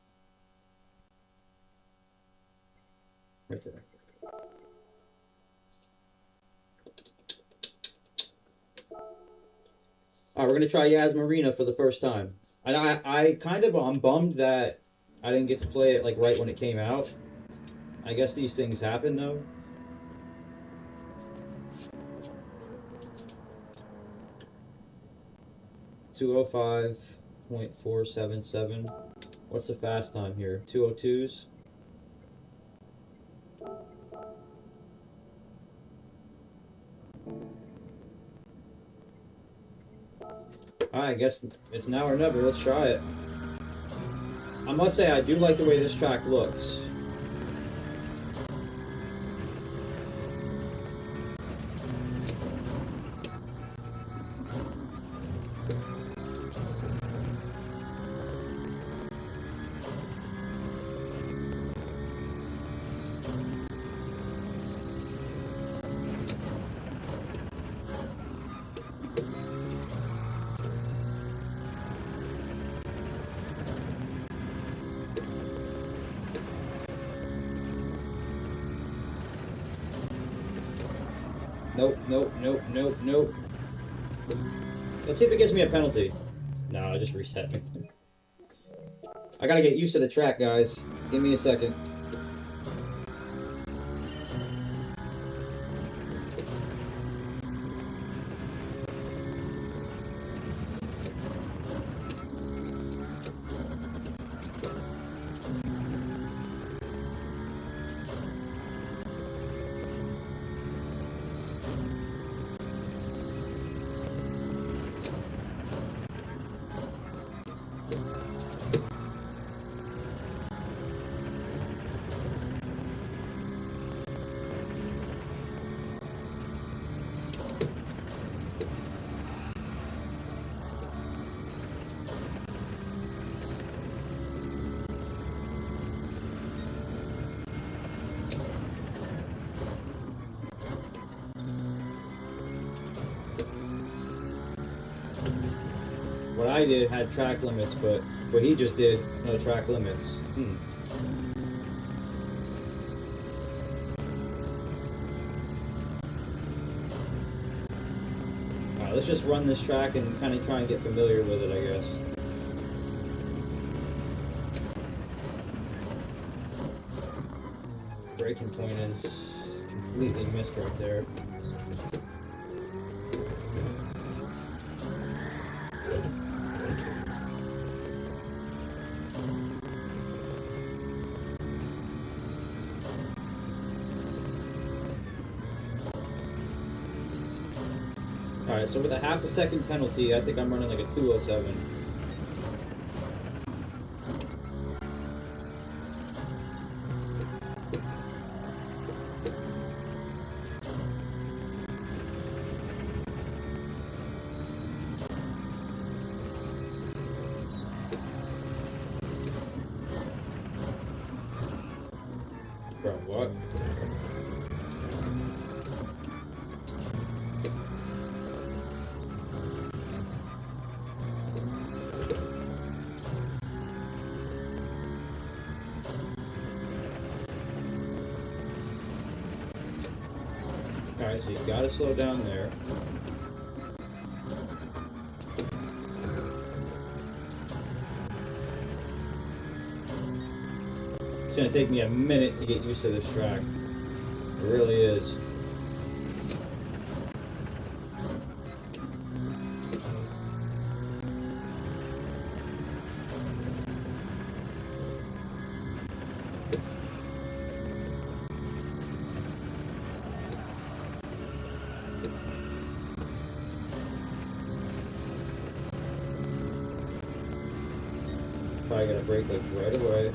Right there. All right, we're gonna try Yaz Marina for the first time, and I'm bummed that I didn't get to play it like right when it came out. I guess these things happen though. .477. What's the fast time here? 202s. I guess it's now or never. Let's try it. I must say, I do like the way this track looks. Nope. Let's see if it gives me a penalty. No, I just reset it. I gotta get used to the track, guys. Give me a second. What I did had track limits, but what he just did, no track limits. Alright, let's just run this track and kind of try and get familiar with it, I guess. Braking point is completely missed right there. Alright, so with a half a second penalty, I think I'm running like a 207. Bro, what? Alright, so you gotta slow down there. It's gonna take me a minute to get used to this track. It really is. Probably gotta brake like right away.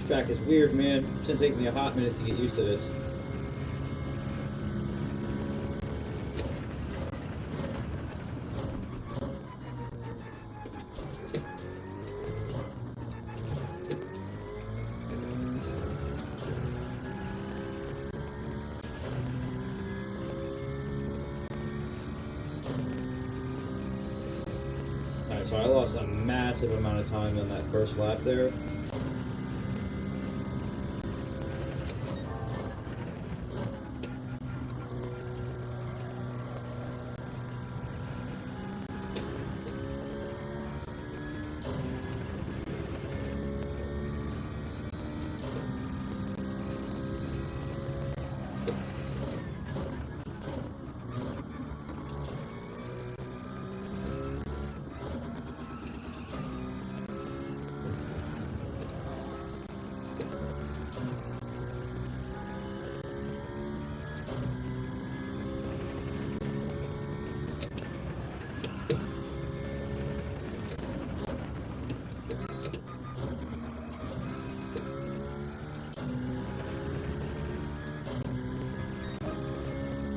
track is weird, man. It's gonna take me a hot minute to get used to this. Alright, so I lost a massive amount of time on that first lap there.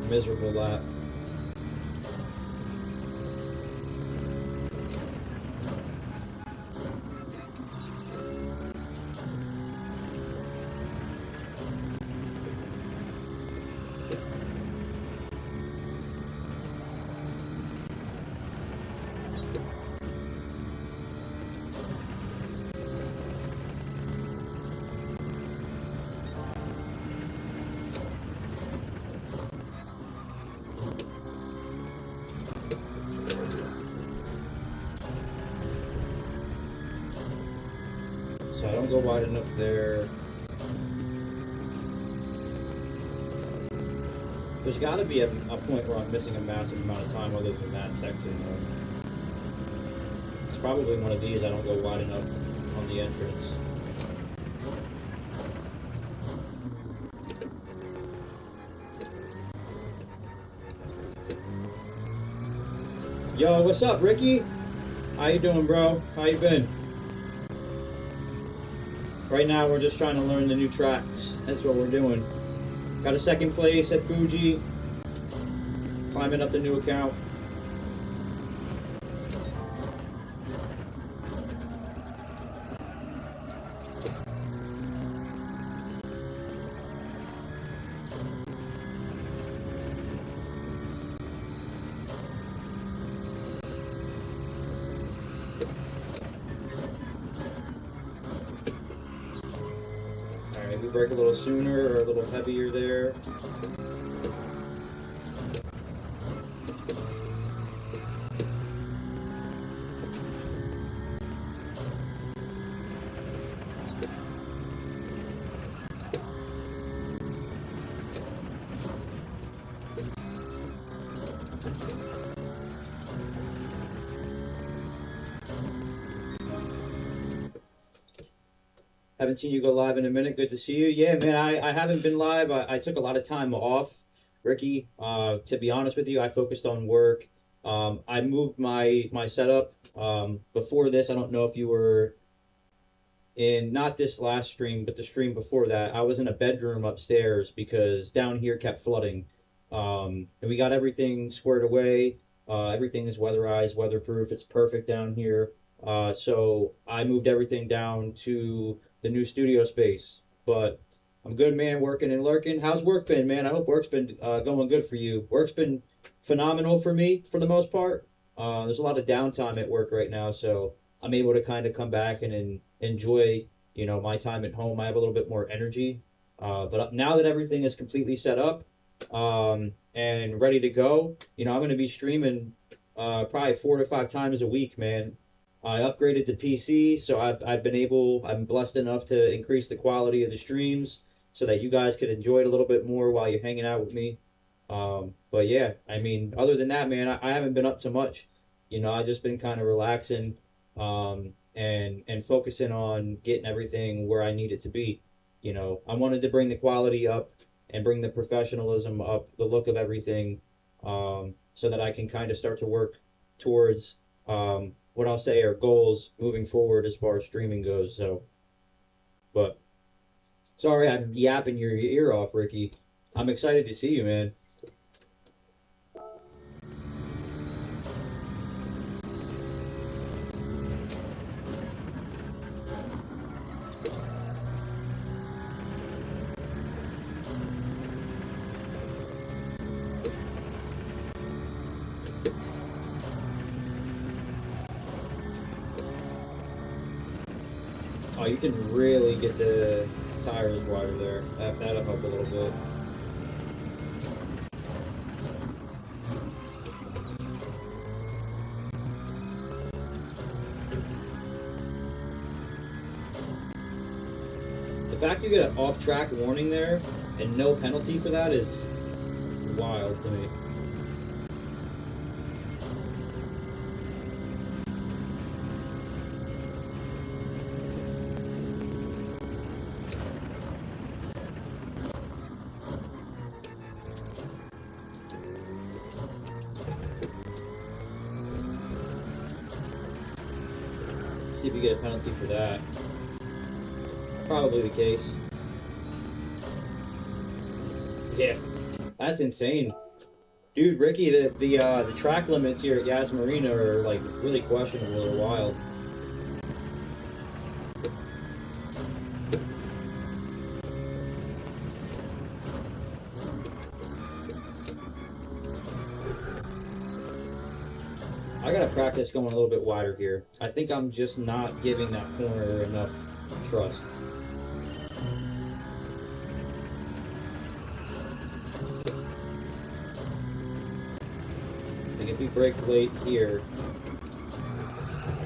Miserable lap. So I don't go wide enough there. There's got to be a point where I'm missing a massive amount of time other than that section, though. It's probably one of these I don't go wide enough on the entrance. Yo, what's up, Ricky? How you doing, bro? How you been? Right now, we're just trying to learn the new tracks. That's what we're doing. Got a second place at Fuji. Climbing up the new account. Maybe break a little sooner or a little heavier there. Haven't seen you go live in a minute. Good to see you. Yeah, man, I haven't been live. I took a lot of time off, Ricky. To be honest with you, I focused on work. I moved my setup. Before this, I don't know if you were in, not this last stream, but the stream before that. I was in a bedroom upstairs because down here kept flooding. And we got everything squared away. Everything is weatherized, weatherproof. It's perfect down here. So I moved everything down to the new studio space. But I'm good, man, working and lurking. How's work been, man? I hope work's been going good for you. Work's been phenomenal for me for the most part. There's a lot of downtime at work right now, so I'm able to kind of come back and enjoy, you know, my time at home. I have a little bit more energy. But now that everything is completely set up and ready to go, you know, I'm going to be streaming probably 4 to 5 times a week, man. I upgraded the PC, so I'm blessed enough to increase the quality of the streams so that you guys could enjoy it a little bit more while you're hanging out with me. But yeah, I mean, other than that, man, I haven't been up to much. You know, I just been kind of relaxing, and focusing on getting everything where I need it to be. You know, I wanted to bring the quality up and bring the professionalism up, the look of everything, so that I can kind of start to work towards, what I'll say are goals moving forward as far as streaming goes. So, but Sorry, I'm yapping your ear off, Ricky. I'm excited to see you, man. Oh, you can really get the tires wider there. That'll help a little bit. The fact you get an off-track warning there and no penalty for that is wild to me. See if we get a penalty for that. Probably the case. Yeah, that's insane, dude. Ricky, the track limits here at Yas Marina are like really questionable or wild. I gotta practice going a little bit wider here. I think I'm just not giving that corner enough trust. Like if we brake late here,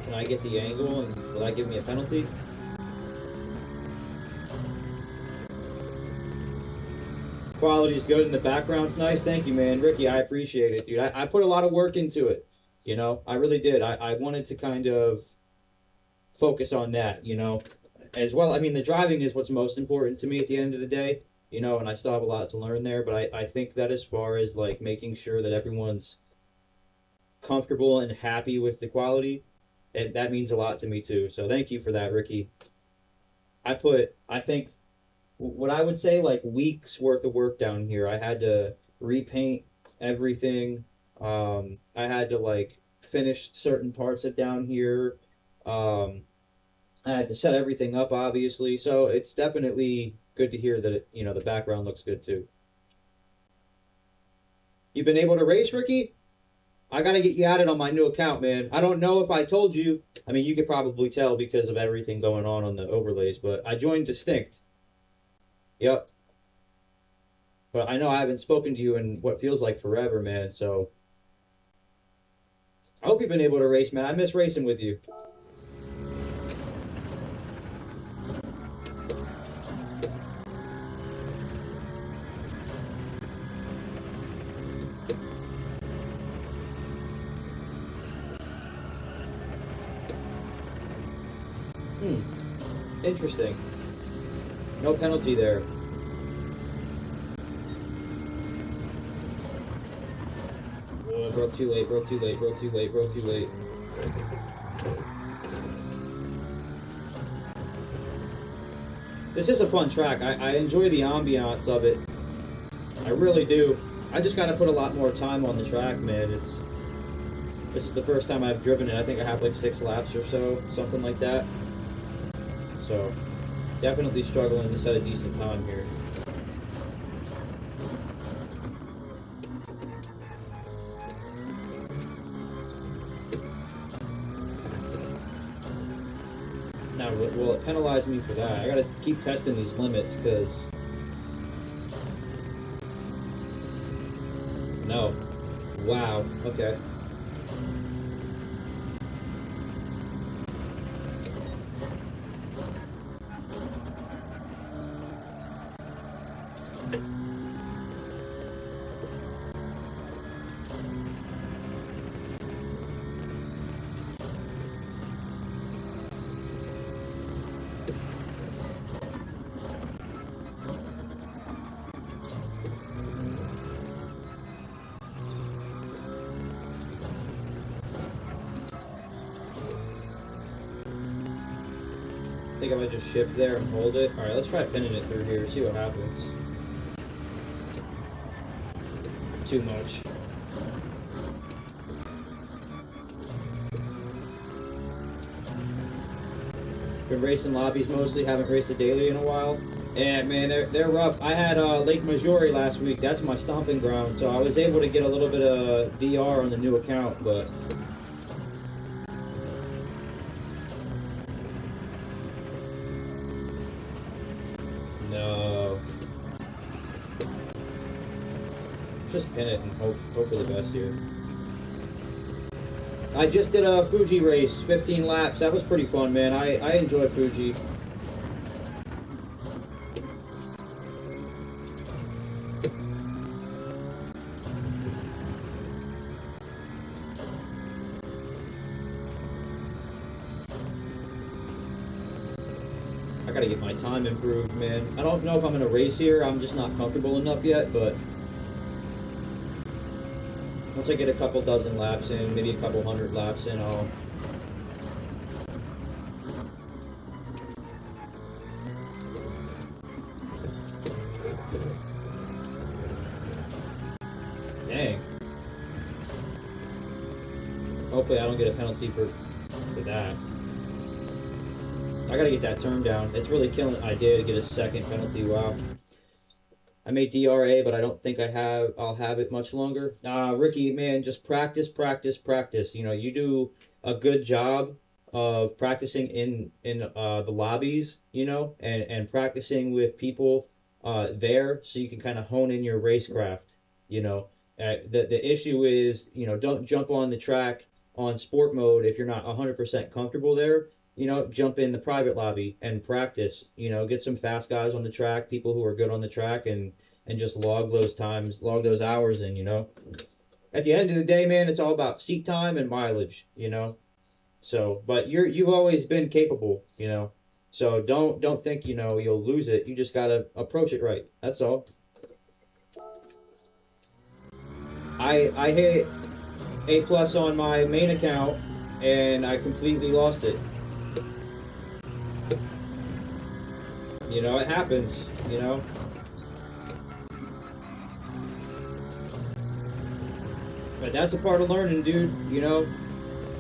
can I get the angle and will that give me a penalty? Quality's good and the background's nice. Thank you, man. Ricky, I appreciate it, dude. I put a lot of work into it. You know, I really did. I wanted to kind of focus on that, you know, as well. I mean, the driving is what's most important to me at the end of the day, you know, and I still have a lot to learn there. But I think that as far as like making sure that everyone's comfortable and happy with the quality, that means a lot to me too. So thank you for that, Ricky. I think, what I would say, like weeks worth of work down here. I had to repaint everything. I had to like finish certain parts of down here. I had to set everything up, obviously. So it's definitely good to hear that it, you know, the background looks good too. You've been able to race, Ricky? I gotta get you added on my new account, man. I don't know if I told you. I mean, you could probably tell because of everything going on the overlays, but I joined Distinct. Yep. But I know I haven't spoken to you in what feels like forever, man, so I hope you've been able to race, man. I miss racing with you. Interesting. No penalty there. Oh, broke too late, broke too late, broke too late, broke too late. This is a fun track. I enjoy the ambiance of it. I really do. I just gotta put a lot more time on the track, man. This is the first time I've driven it. I think I have like 6 laps or so, something like that. So, definitely struggling to set a decent time here. Now, will it penalize me for that? I gotta keep testing these limits, because... No. Wow, okay. think if I just shift there and hold it. Alright, let's try pinning it through here, see what happens. Too much. Been racing lobbies mostly, haven't raced a daily in a while. And man, they're rough. I had Lake Maggiore last week, that's my stomping ground, so I was able to get a little bit of DR on the new account, but... No. Just pin it and hope for the best here. I just did a Fuji race, 15 laps. That was pretty fun, man. I enjoy Fuji. I gotta get my time improved, man. I don't know if I'm gonna race here. I'm just not comfortable enough yet, but once I get a couple dozen laps in, maybe a couple hundred laps in, I'll... Dang. Hopefully I don't get a penalty for that. I gotta get that turn down. It's really killing the idea to get a second penalty. Wow. I made DRA, but I don't think I'll have it much longer. Ricky, man, just practice, practice, practice. You know, you do a good job of practicing in the lobbies, you know, and practicing with people there, so you can kind of hone in your racecraft. You know, the issue is, you know, don't jump on the track on sport mode if you're not 100% comfortable there. You know, jump in the private lobby and practice, you know, get some fast guys on the track, people who are good on the track, and just log those times, log those hours in, you know. At the end of the day, man, it's all about seat time and mileage, you know. So, but you've always been capable, you know. So don't think, you know, you'll lose it. You just got to approach it right. That's all. I hit A+ on my main account and I completely lost it. You know, it happens, you know. But that's a part of learning, dude, you know.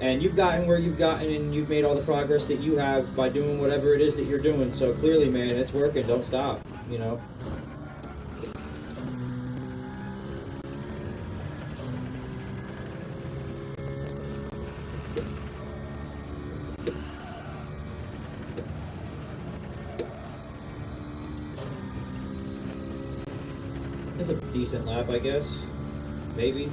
And you've gotten where you've gotten, and you've made all the progress that you have by doing whatever it is that you're doing. So clearly, man, it's working. Don't stop, you know. That's a decent lap, I guess. Maybe.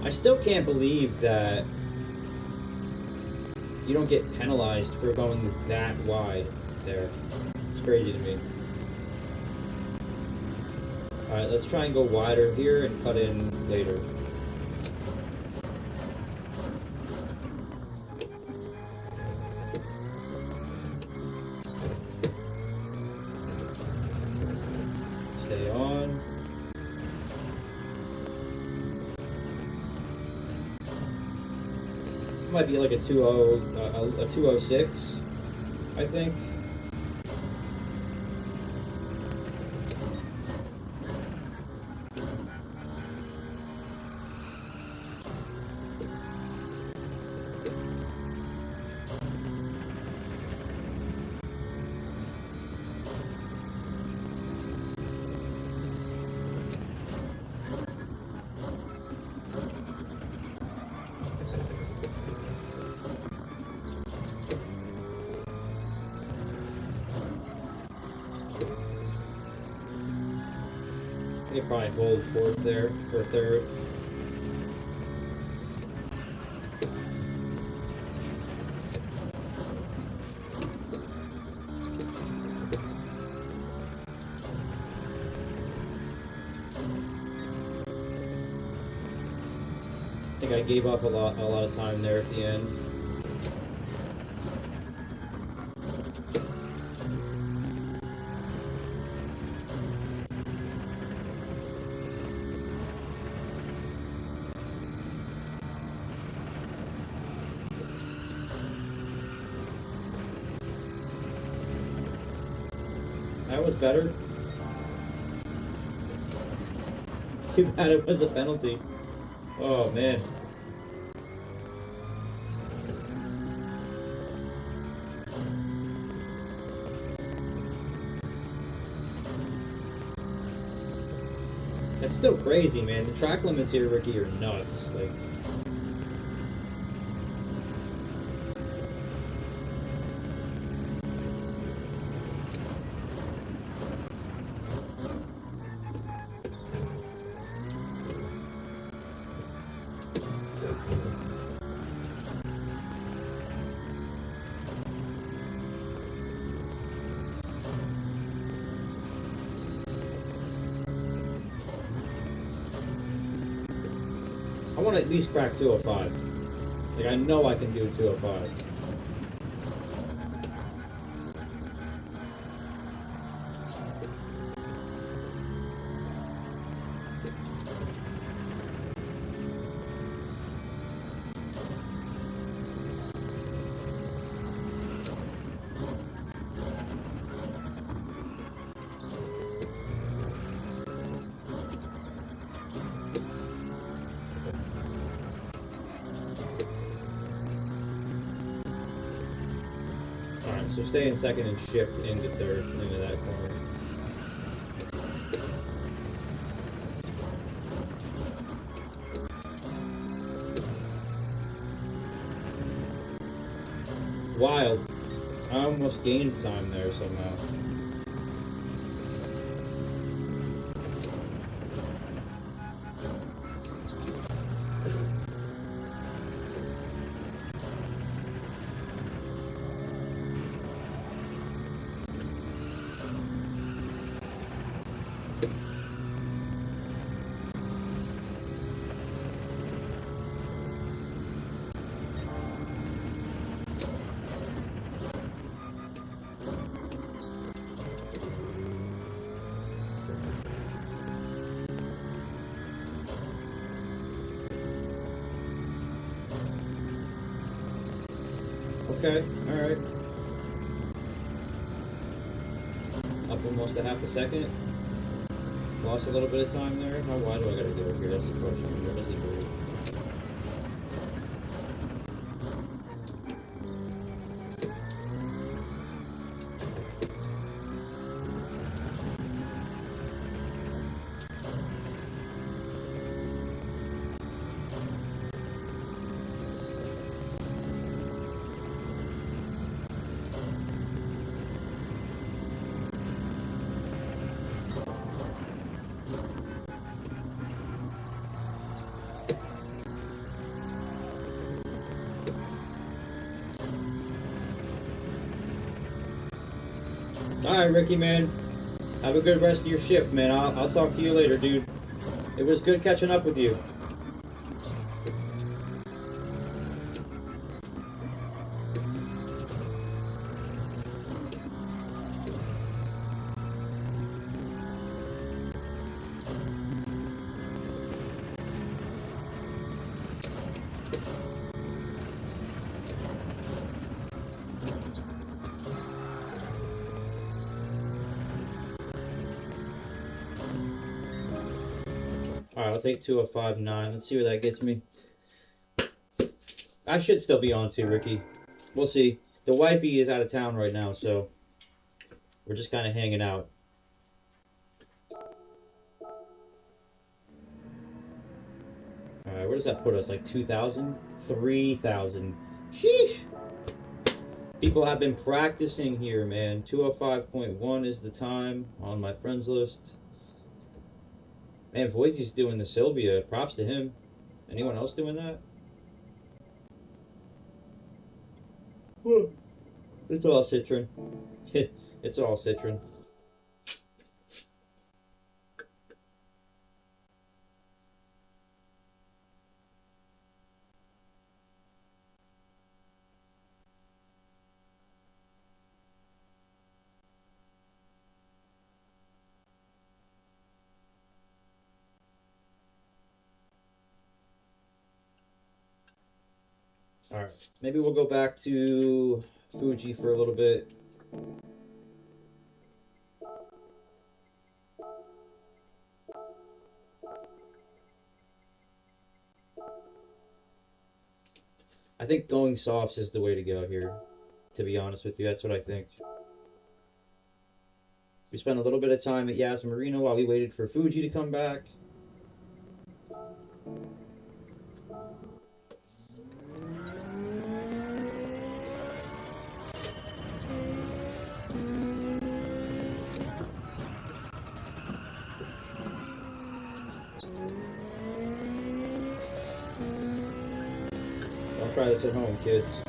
I still can't believe that you don't get penalized for going that wide there. It's crazy to me. Alright, let's try and go wider here and cut in later. Stay on. Might be like a 206, I think. They probably hold fourth there, or third. I think I gave up a lot of time there at the end. That was better. Too bad it was a penalty. Oh, man. That's still crazy, man. The track limits here, Ricky, are nuts. Like... I want to at least crack 205. Like, I know I can do 205. Alright, so stay in second and shift into third, into that corner. Wild. I almost gained time there somehow. Okay, alright. Up almost a half a second. Lost a little bit of time there. How wide do I gotta go here? That's the question. Where does he go? Alright, Ricky, man. Have a good rest of your shift, man. I'll talk to you later, dude. It was good catching up with you. Alright, I'll take 205.9. Let's see where that gets me. I should still be on too, Ricky. We'll see. The wifey is out of town right now, so we're just kind of hanging out. Alright, where does that put us? Like 2,000? 3,000. Sheesh! People have been practicing here, man. 205.1 is the time on my friends list. Man, Voisy's doing the Sylvia. Props to him. Anyone else doing that? It's all Citron. It's all Citron. Alright, maybe we'll go back to Fuji for a little bit. I think going softs is the way to go here, to be honest with you. That's what I think. We spent a little bit of time at Yas Marina while we waited for Fuji to come back. Don't try this at home, kids.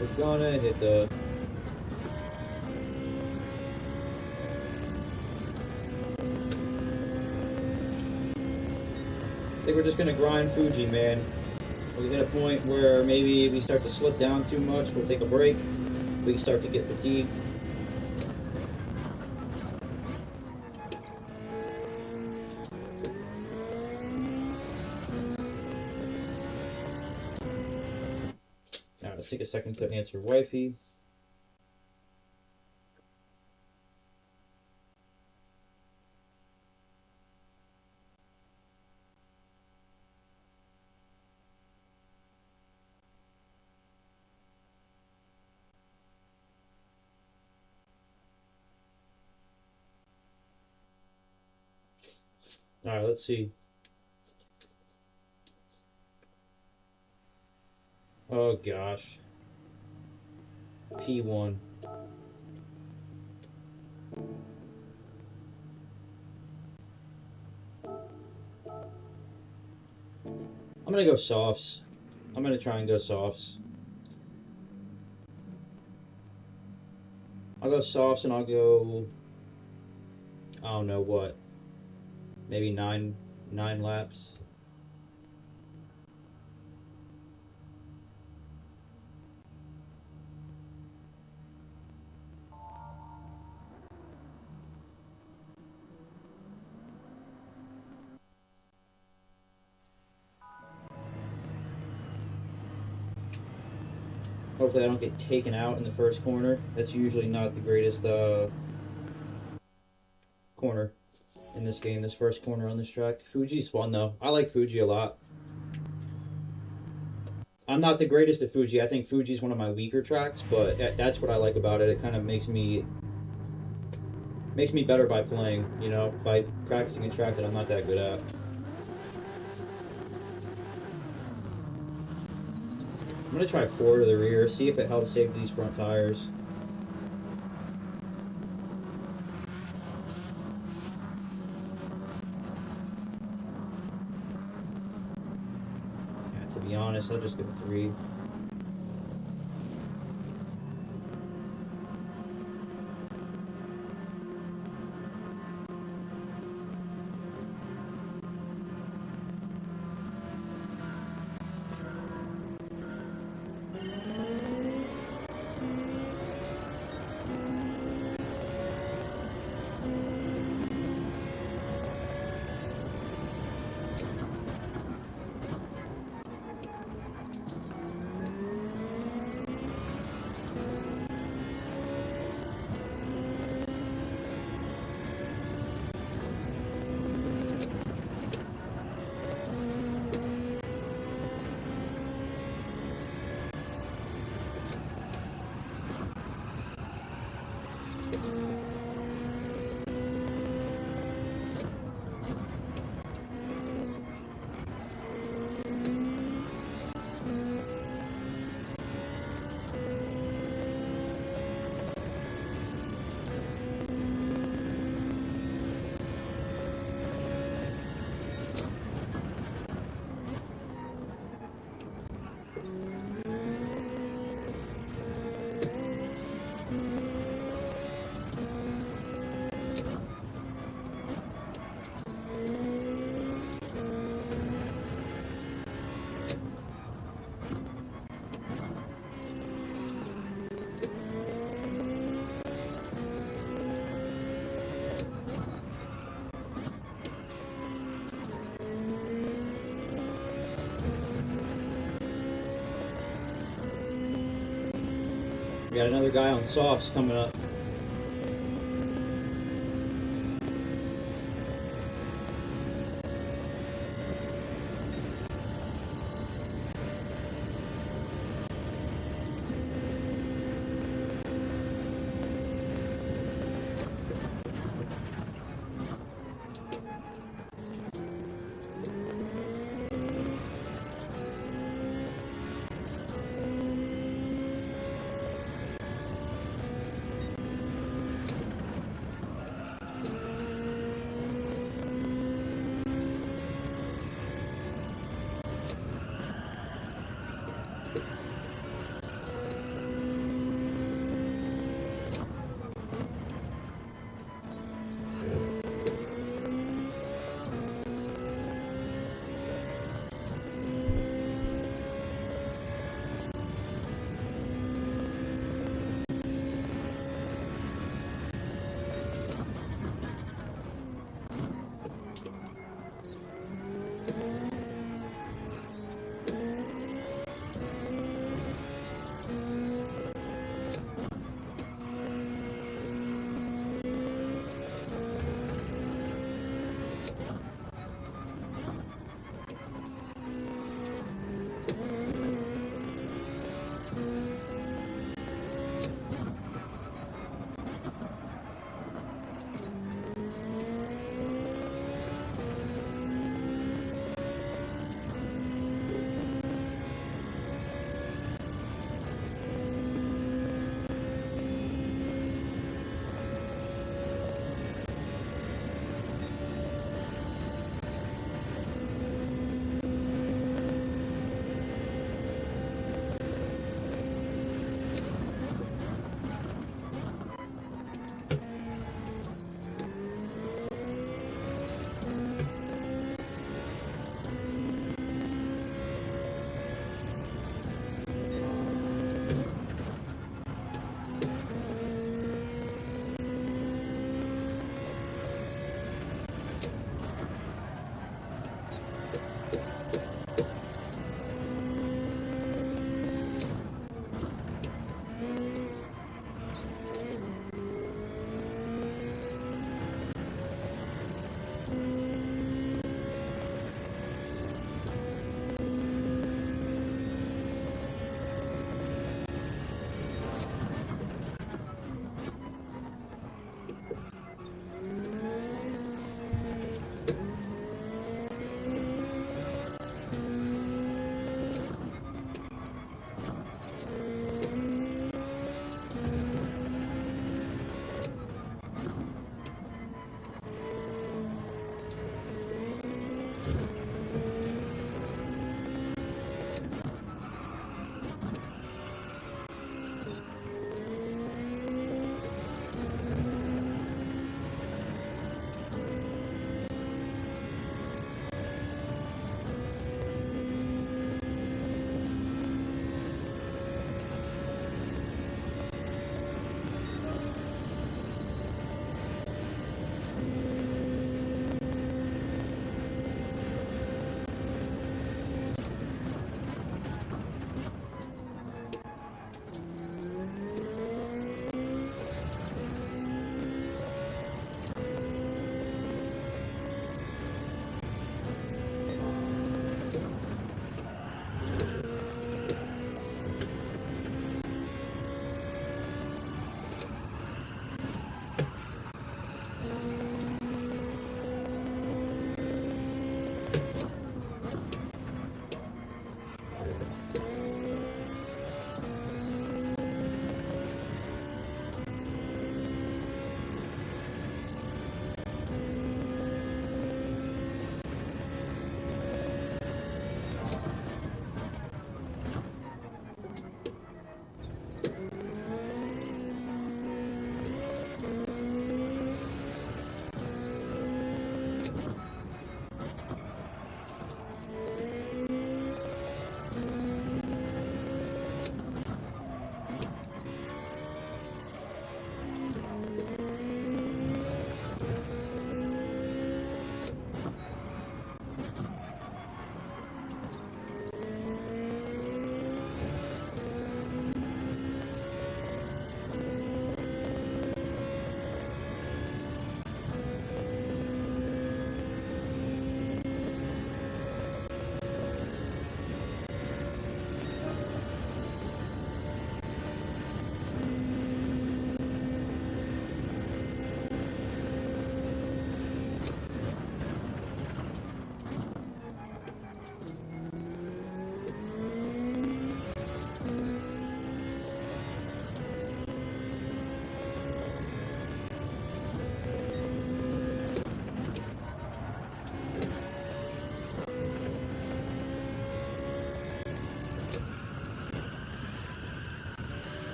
We're gonna hit the... I think we're just gonna grind Fuji, man. We hit a point where maybe we start to slip down too much, we'll take a break. We start to get fatigued. Alright, let's take a second to answer wifey. Alright, let's see. Oh gosh. P1. I'm gonna go softs. I'm gonna try and go softs. I'll go softs and I'll go... I don't know what. Maybe nine laps. Hopefully I don't get taken out in the first corner. That's usually not the greatest corner in this game, this first corner on this track. Fuji's fun though. I like Fuji a lot. I'm not the greatest at Fuji. I think Fuji's one of my weaker tracks, but that's what I like about it. It kind of makes me better by playing, you know, by practicing a track that I'm not that good at. I'm gonna try 4 to the rear, see if it helps save these front tires. Yeah, to be honest, I'll just go 3. We got another guy on softs coming up.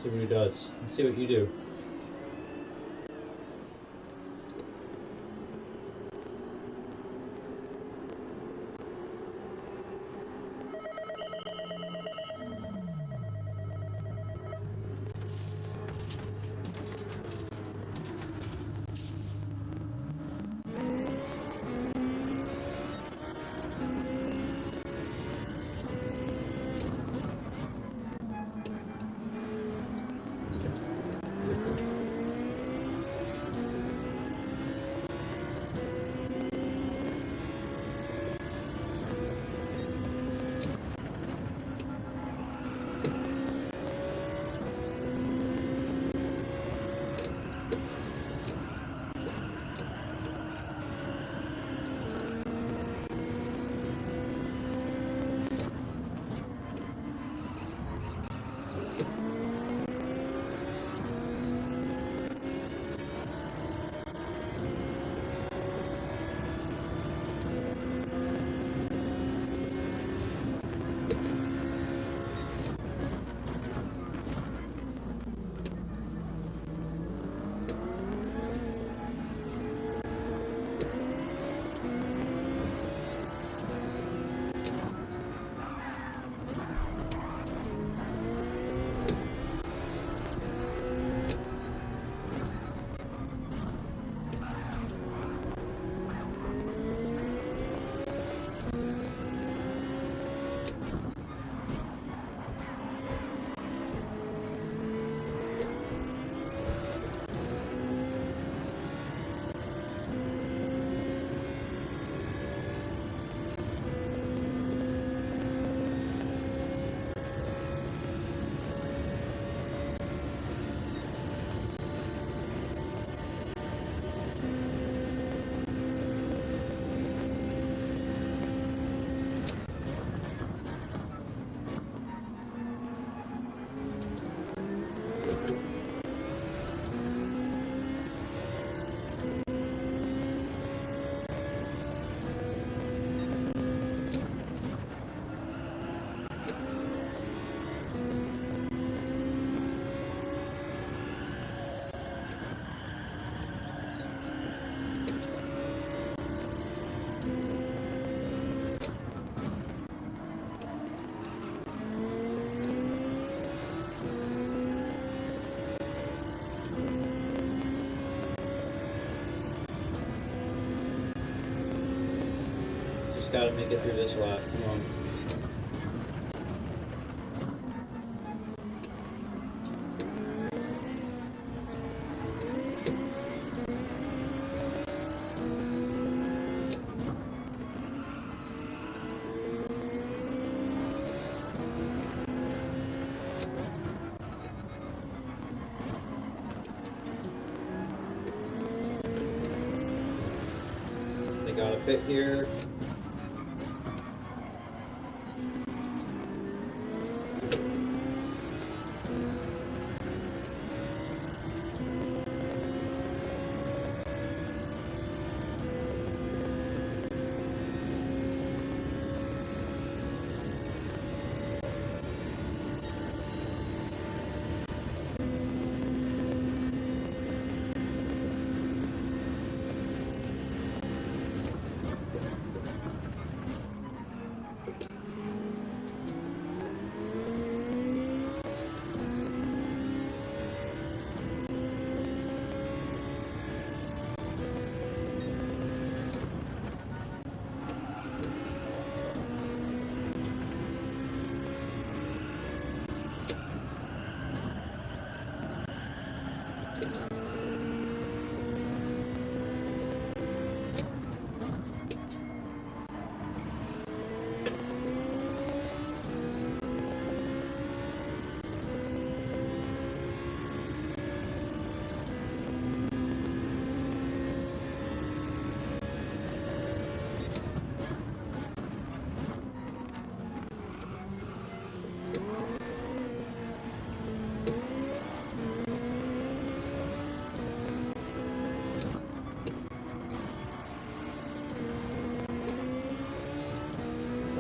See what he does. Let's see what you do. Gotta make it through this lap. Come on. They got a pit here.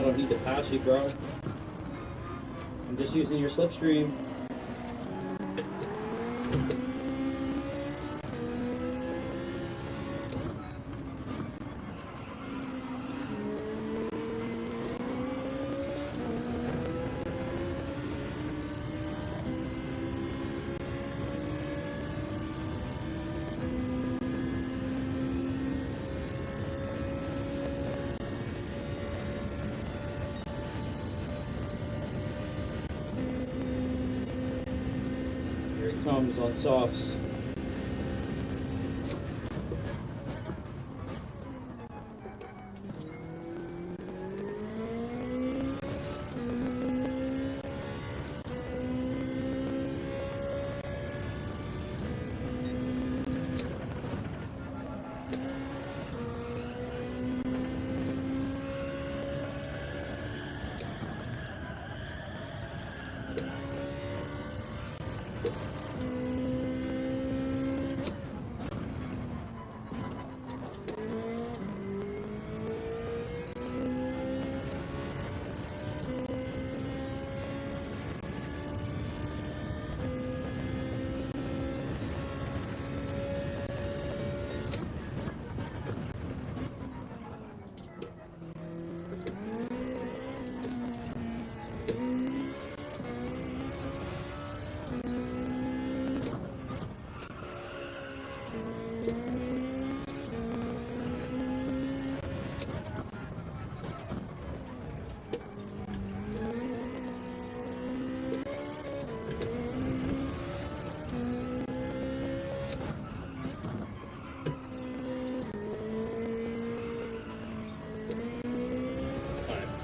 I don't need to pass you, bro. I'm just using your slipstream. comes on softs.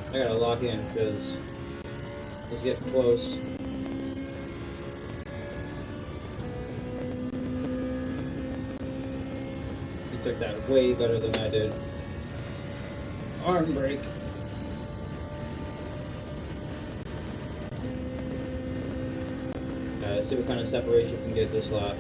I gotta lock in because it's getting close. He took that way better than I did. Arm break. Let's see what kind of separation we can get this lap.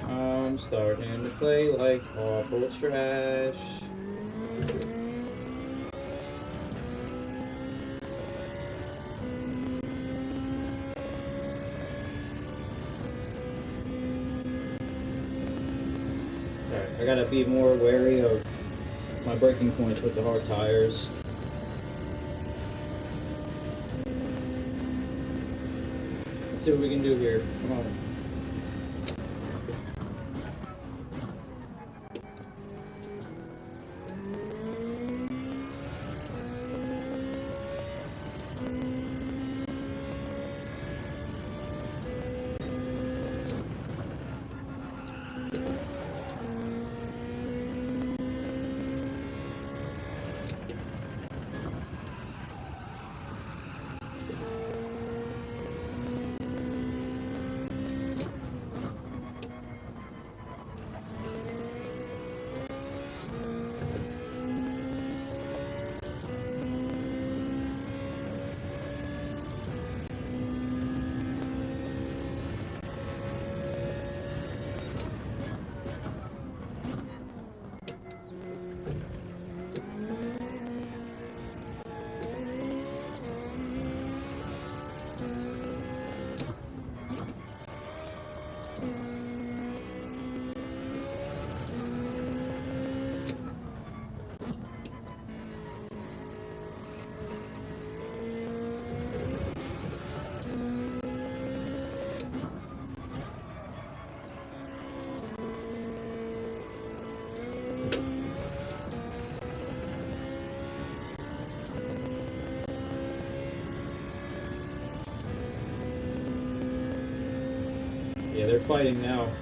I'm starting to play like awful trash. Alright, I gotta be more wary of my braking points with the hard tires. Let's see what we can do here. Come on. Yeah, they're fighting now.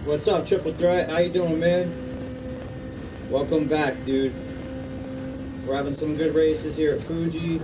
What's up, Triple Threat? How you doing, man? Welcome back, dude. We're having some good races here at Fuji.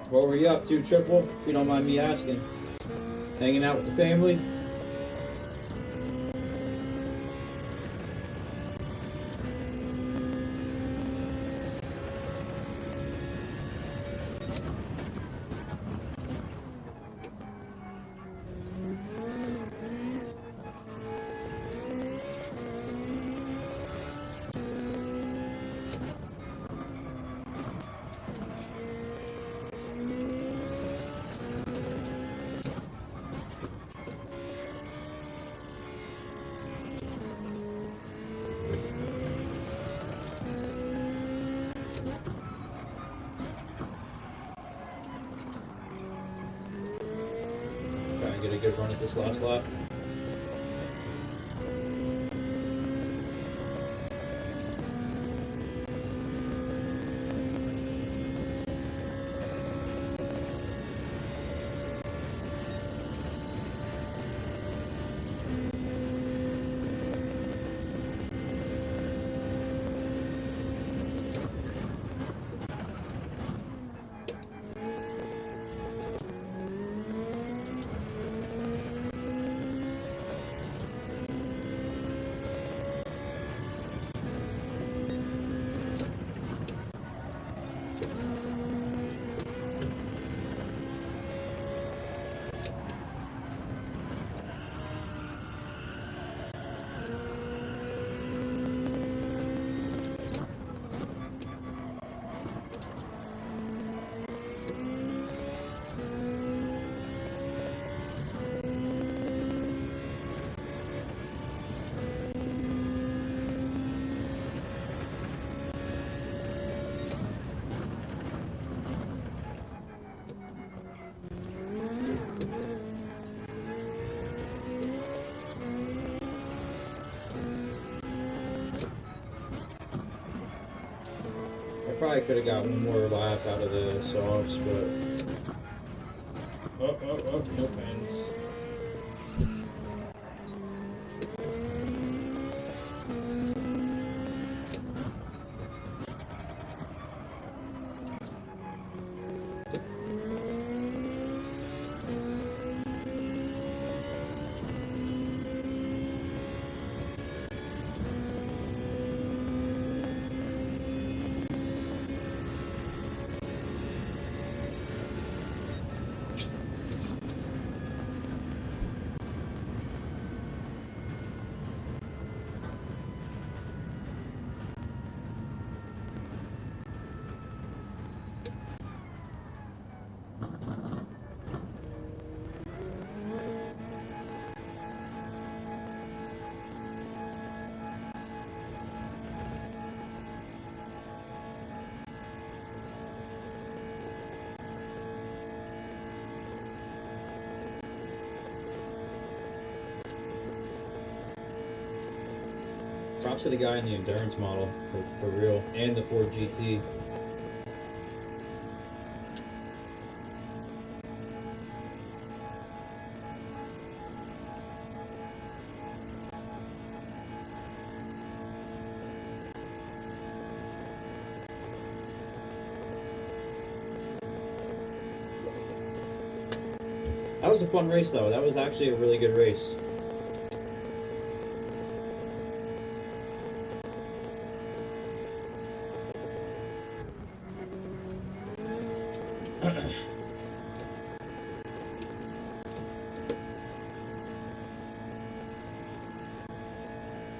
What were you up to, Triple? If you don't mind me asking. Hanging out with the family? Get a good run at this last lap. Probably could have got one more lap out of the softs, but no pens. Props to the guy in the endurance model, for real, and the Ford GT. That was a fun race, though. That was actually a really good race.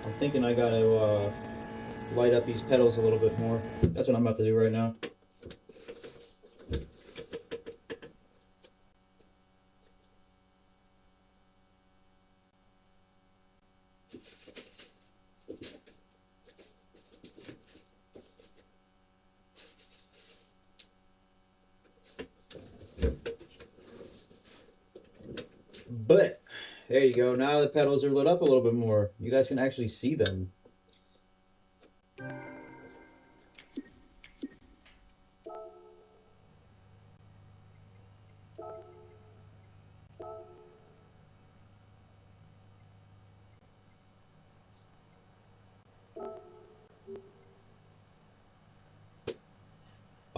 I'm thinking I gotta light up these pedals a little bit more. That's what I'm about to do right now. But there you go. Now the pedals are lit up a little bit more. You guys can actually see them.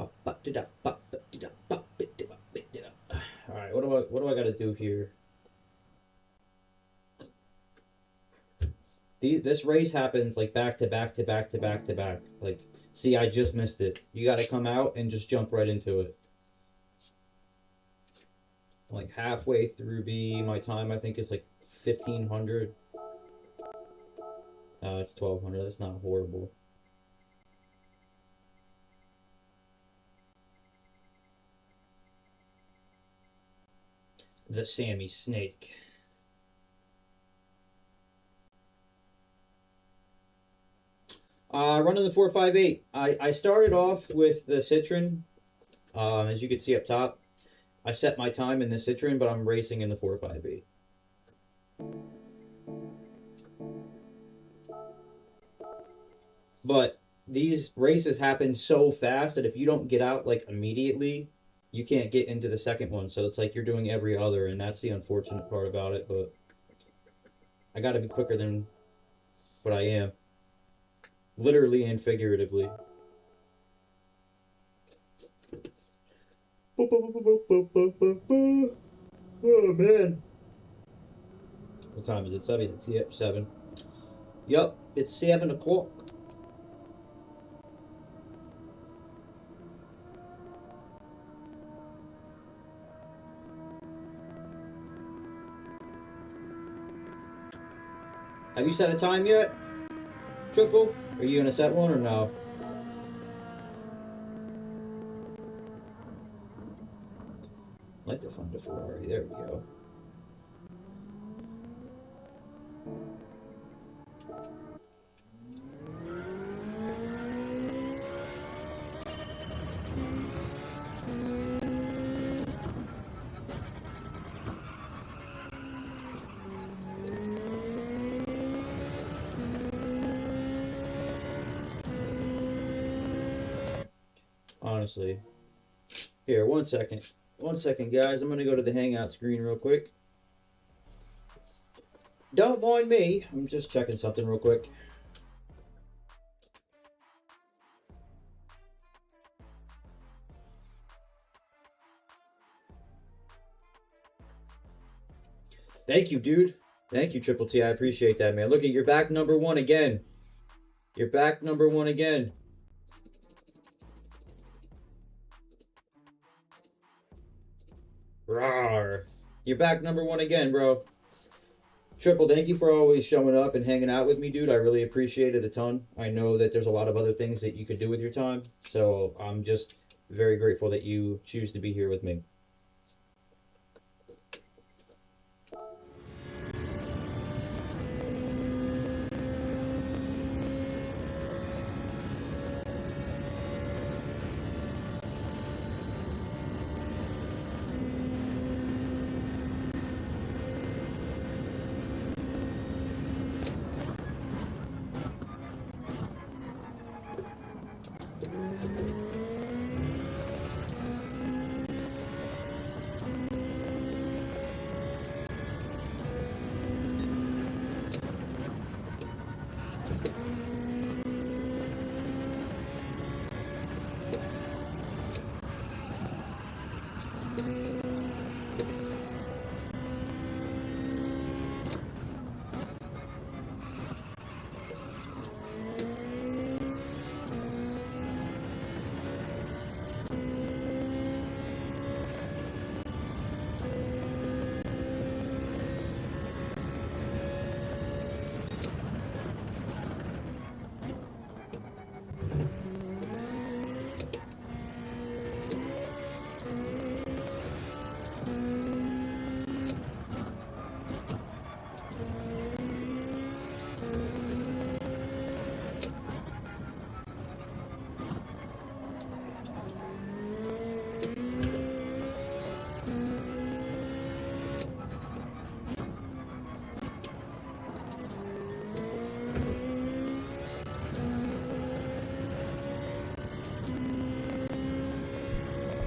All right, what do I got to do here? This race happens like back to back to back to back to back. Like, see, I just missed it. You got to come out and just jump right into it. Like halfway through B, my time I think is like 1500. It's 1200. That's not horrible. The Sammy Snake. Running the 458. I started off with the Citroen. As you can see up top, I set my time in the Citroen, but I'm racing in the 458. But these races happen so fast that if you don't get out like immediately, you can't get into the second one. So it's like you're doing every other, and that's the unfortunate part about it. But I got to be quicker than what I am, literally and figuratively. Oh man, what time is it? 7. Yep, 7. Yep, it's 7 o'clock. Have you set a time yet, Triple? Are you gonna set one or no? I like to find a Ferrari. There we go. Honestly. Here, 1 second. 1 second, guys. I'm going to go to the Hangout screen real quick. Don't mind me. I'm just checking something real quick. Thank you, dude. Thank you, Triple T. I appreciate that, man. Look at, you're back #1 again. You're back #1 again. Rawr. You're back #1 again, bro. Triple, thank you for always showing up and hanging out with me, dude. I really appreciate it a ton. I know that there's a lot of other things that you could do with your time, so I'm just very grateful that you choose to be here with me.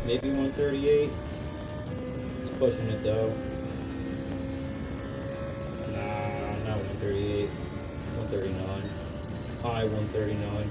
Maybe 138. It's pushing it though. Nah, not 138. 139. High 139.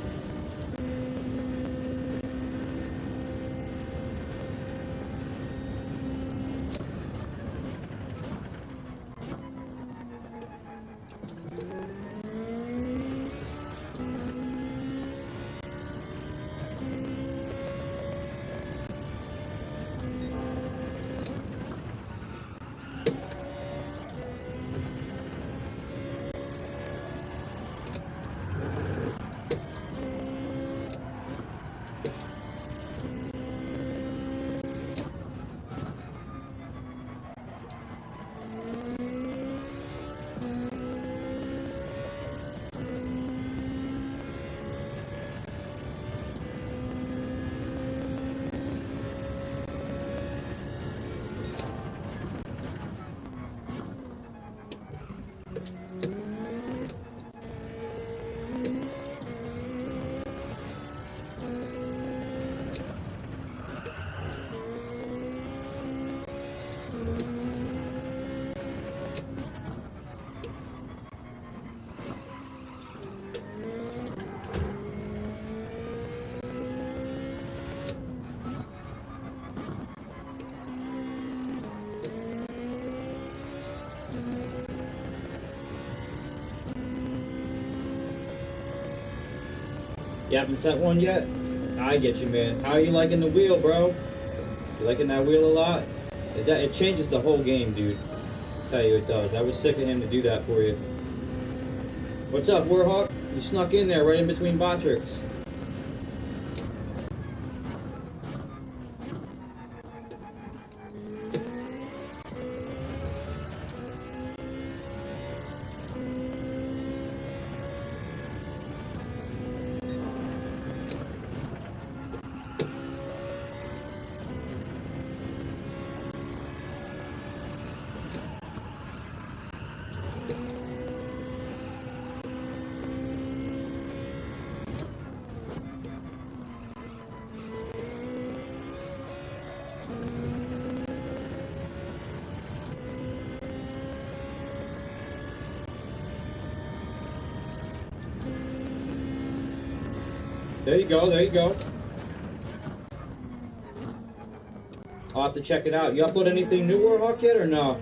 You haven't set one yet? I get you, man. How are you liking the wheel, bro? You liking that wheel a lot? It changes the whole game, dude. I'll tell you it does. I was sick of him to do that for you. What's up, Warhawk? You snuck in there right in between bot tricks. There you go, there you go. I'll have to check it out. You upload anything new, Warhawk, yet or no?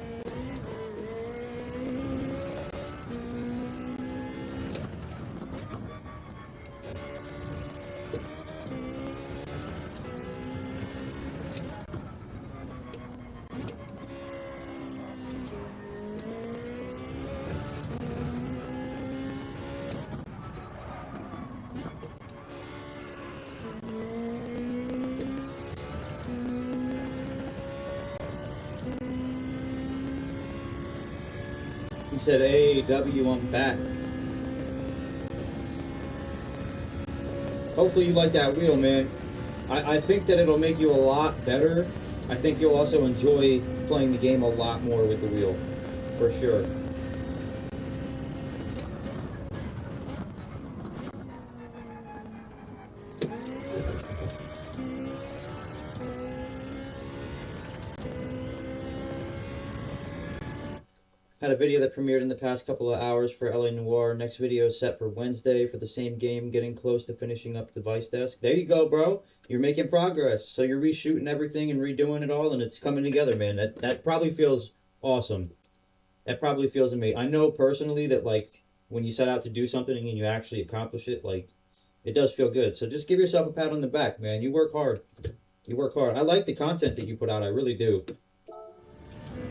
He said, "Hey, W, I'm back." Hopefully you like that wheel, man. I think that it'll make you a lot better. I think you'll also enjoy playing the game a lot more with the wheel, for sure. Had a video that premiered in the past couple of hours for LA Noire. Next video is set for Wednesday for the same game, getting close to finishing up the Vice desk. There you go, bro. You're making progress. So you're reshooting everything and redoing it all, and it's coming together, man. That probably feels awesome. That probably feels amazing. I know personally that, like, when you set out to do something and you actually accomplish it, like, it does feel good. So just give yourself a pat on the back, man. You work hard. You work hard. I like the content that you put out. I really do.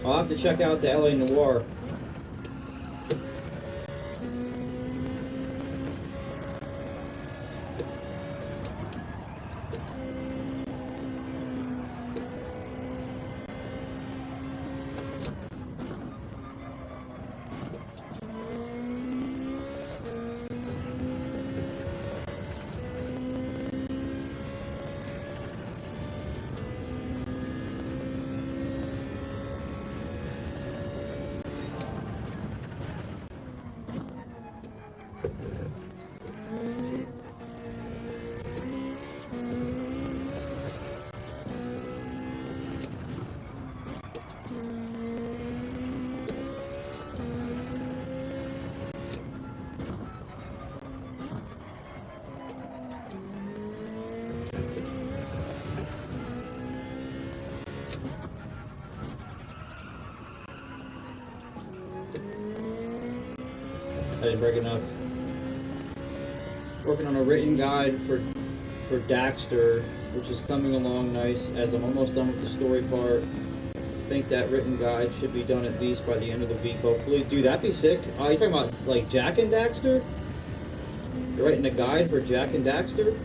I'll have to check out the LA Noire. I didn't break enough. Working on a written guide for Daxter, which is coming along nice as I'm almost done with the story part. I think that written guide should be done at least by the end of the week, hopefully. Dude, that'd be sick. Oh, you're talking about, like, Jak and Daxter? You're writing a guide for Jak and Daxter?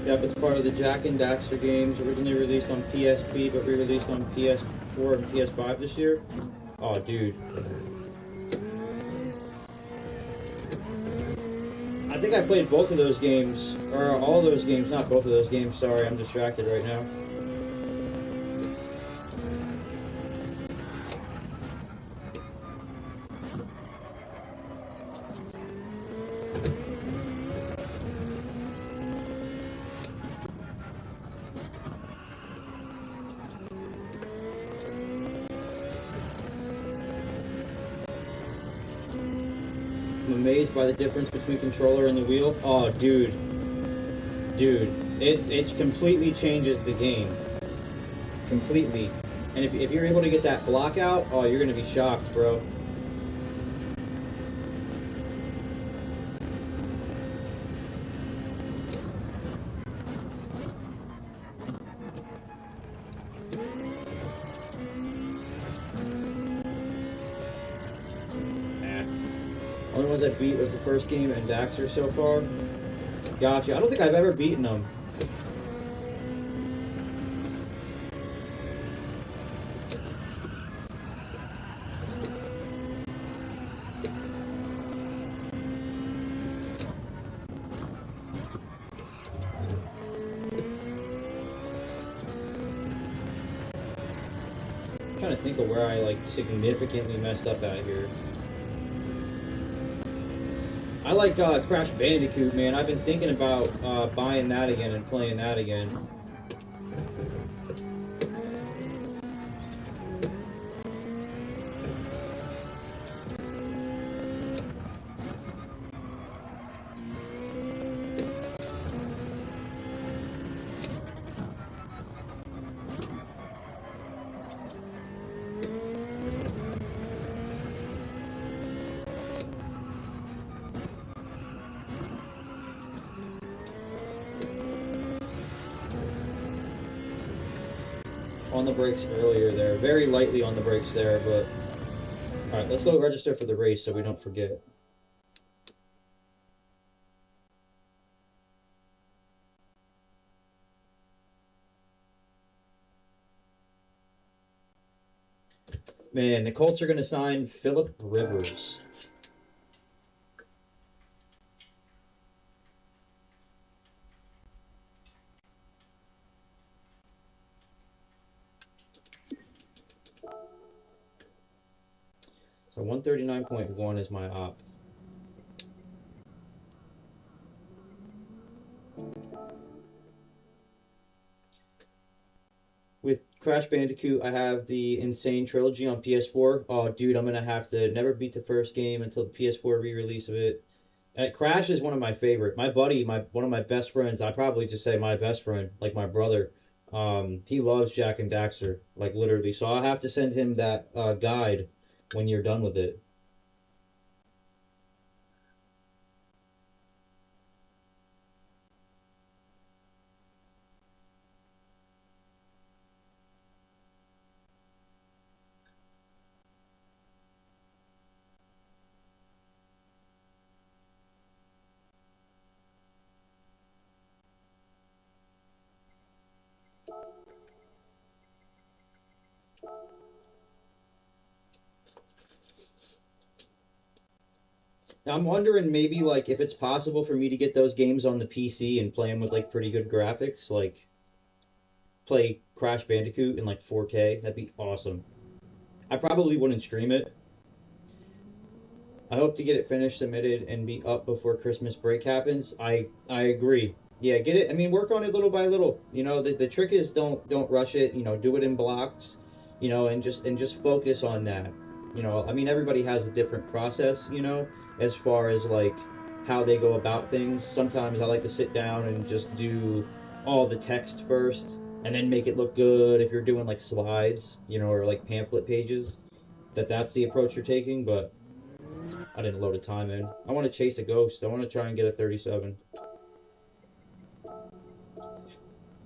Yep, it's part of the Jak and Daxter games, originally released on PSP, but re-released on PS4 and PS5 this year. Oh, dude. I think I played both of those games, or all those games, not both of those games, sorry, I'm distracted right now. I'm amazed by the difference between controller and the wheel. Oh, dude. Dude, it completely changes the game. Completely. And if you're able to get that block out, oh, you're going to be shocked, bro. Only ones I beat was the first game and Daxter so far. Gotcha. I don't think I've ever beaten them. I'm trying to think of where I, like, significantly messed up out here. I like Crash Bandicoot, man. I've been thinking about buying that again and playing that again. On the brakes earlier there. Very lightly on the brakes there, but... Alright, let's go register for the race so we don't forget. Man, the Colts are going to sign Phillip Rivers. So 139.1 is my op. With Crash Bandicoot, I have the Insane Trilogy on PS4. Oh, dude, I'm going to have to never beat the first game until the PS4 re-release of it. Crash is one of my favorite. My buddy, one of my best friends, I probably just say my best friend, like my brother, he loves Jak and Daxter, like literally. So I'll have to send him that guide when you're done with it. Now, I'm wondering maybe like if it's possible for me to get those games on the PC and play them with like pretty good graphics, like play Crash Bandicoot in like 4K. That'd be awesome. I probably wouldn't stream it. I hope to get it finished, submitted, and be up before Christmas break happens. I agree. Yeah, get it. I mean, work on it little by little. You know, the trick is don't rush it. You know, do it in blocks. You know, and just focus on that. You know, I mean, everybody has a different process. You know, as far as like how they go about things. Sometimes I like to sit down and just do all the text first, and then make it look good. If you're doing like slides, you know, or like pamphlet pages, that's the approach you're taking. But I didn't load a time in. I want to chase a ghost. I want to try and get a 37.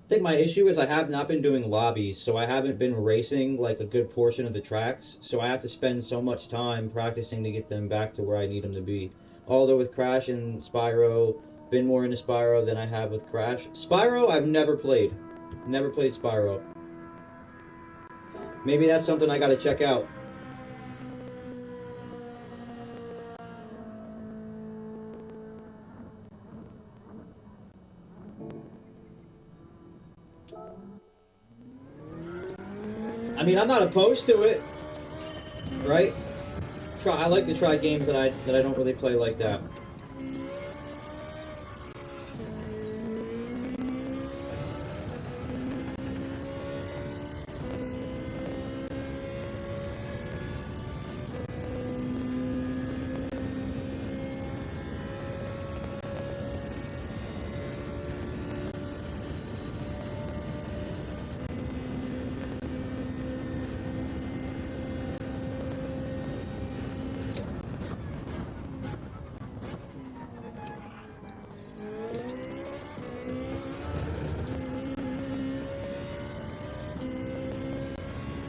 I think my issue is I have not been doing lobbies, so I haven't been racing like a good portion of the tracks, so I have to spend so much time practicing to get them back to where I need them to be. Although with Crash and Spyro, been more into Spyro than I have with Crash. Spyro, I've never played. Never played Spyro. Maybe that's something I gotta check out. I mean, I'm not opposed to it, right? I like to try games that I don't really play like that.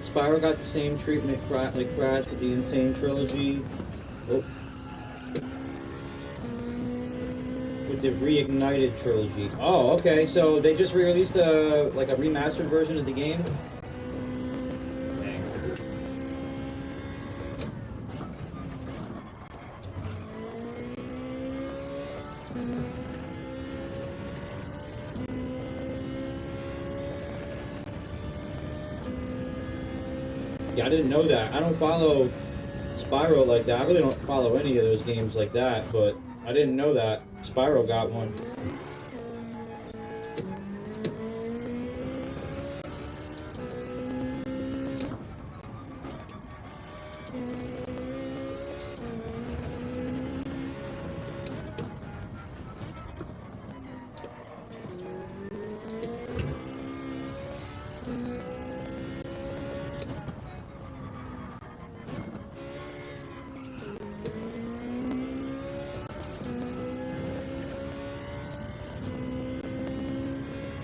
Spyro got the same treatment like Crash with the Insane Trilogy. Oh. With the Reignited Trilogy. Oh, okay, so they just re-released a remastered version of the game? Yeah, I didn't know that. I don't follow Spyro like that. I really don't follow any of those games like that, but I didn't know that Spyro got one.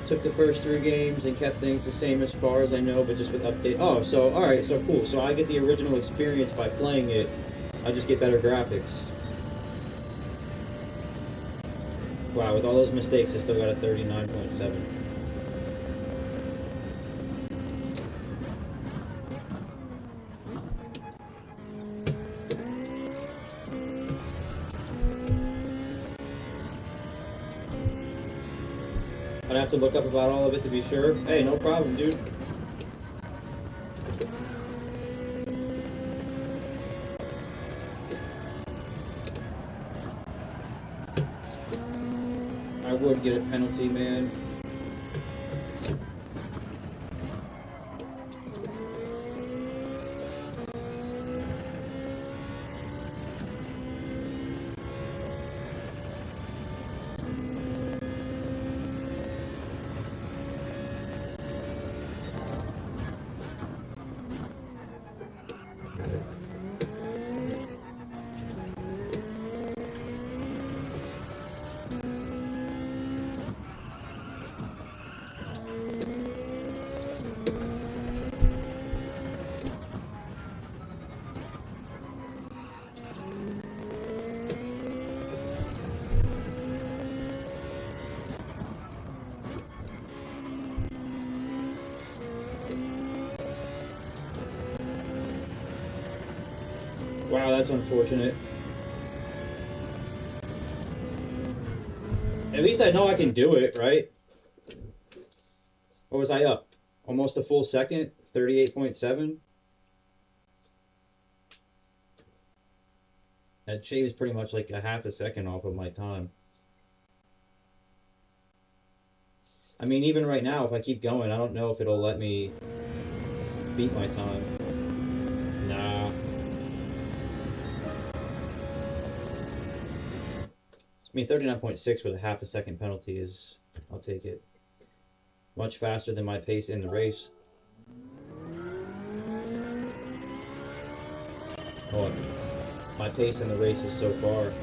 took the first 3 games and kept things the same as far as I know, but just with update. Oh, so alright, so cool. So I get the original experience by playing it. I just get better graphics. Wow, with all those mistakes, I still got a 39.7. I'd have to look up about all of it to be sure. Hey, no problem, dude. I would get a penalty, man. Wow, that's unfortunate. At least I know I can do it, right? What was I up? Almost a full second? 38.7? That shaves pretty much like a half a second off of my time. I mean, even right now, if I keep going, I don't know if it'll let me beat my time. Nah. I mean, 39.6 with a half a second penalty is, I'll take it. Much faster than my pace in the race. Oh, my pace in the race is so far.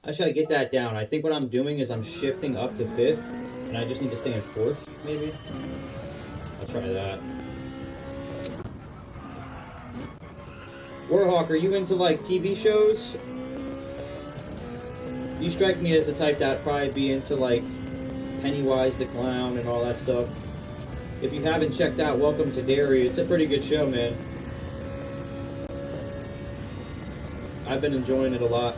I just gotta get that down. I think what I'm doing is I'm shifting up to 5th, and I just need to stay in 4th, maybe? I'll try that. Warhawk, are you into, like, TV shows? You strike me as the type that'd probably be into, like, Pennywise the Clown and all that stuff. If you haven't checked out Welcome to Derry, it's a pretty good show, man. I've been enjoying it a lot.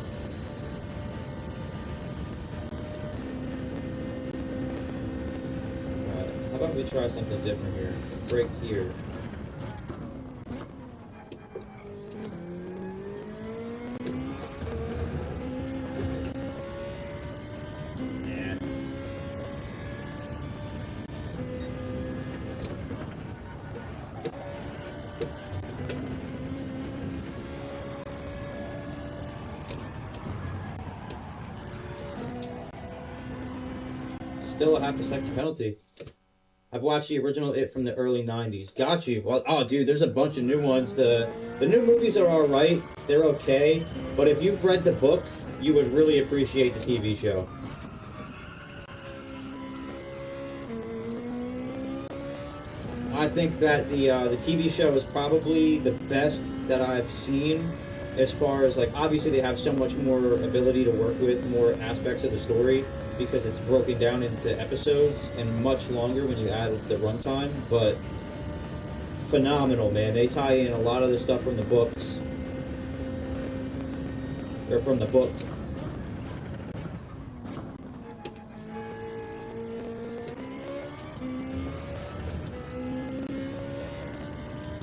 How about we try something different here? Break here. Still a half a second penalty. I've watched the original It from the early 90s. Got you. Well, oh, dude, there's a bunch of new ones. The new movies are alright. They're okay. But if you've read the book, you would really appreciate the TV show. I think that the TV show is probably the best that I've seen, as far as, like, obviously they have so much more ability to work with more aspects of the story because it's broken down into episodes and much longer when you add the runtime. But phenomenal, man. They tie in a lot of the stuff from the books. Or from the book.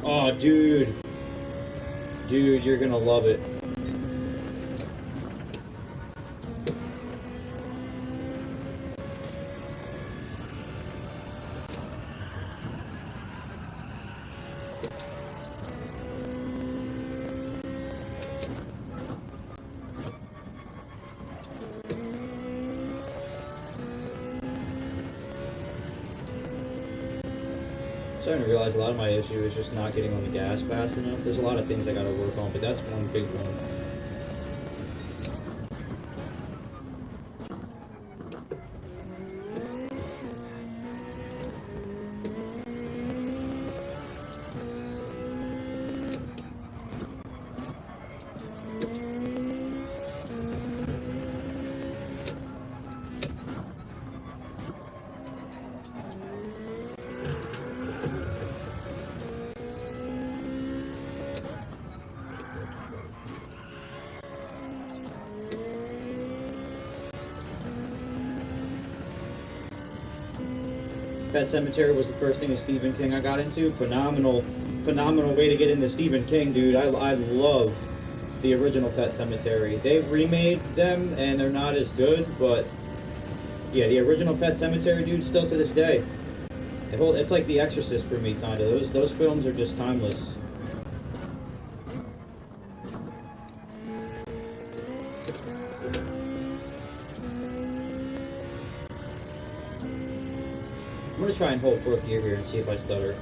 Oh, dude. Dude, you're gonna love it. I'm starting to realize a lot of my issue is just not getting on the gas fast enough. There's a lot of things I gotta work on, but that's one big one. Pet Cemetery was the first thing of Stephen King I got into. Phenomenal way to get into Stephen King, dude. I love the original Pet Cemetery. They've remade them, and they're not as good, but yeah, the original Pet Cemetery, dude, still to this day. It's like The Exorcist for me, kind of. Those films are just timeless. I'm gonna try and hold fourth gear here and see if I stutter.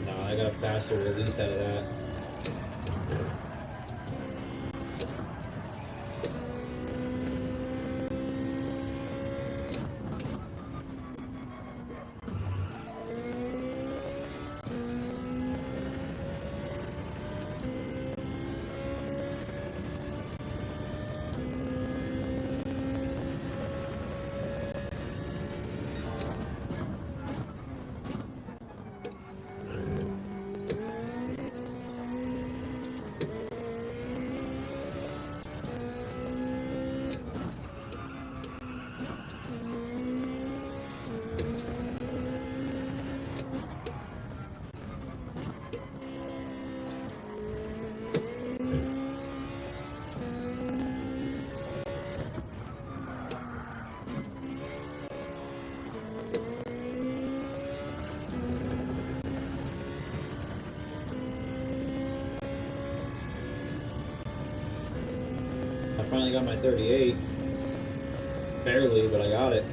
No, I got a faster release out of that. I finally got my 38. Barely, but I got it.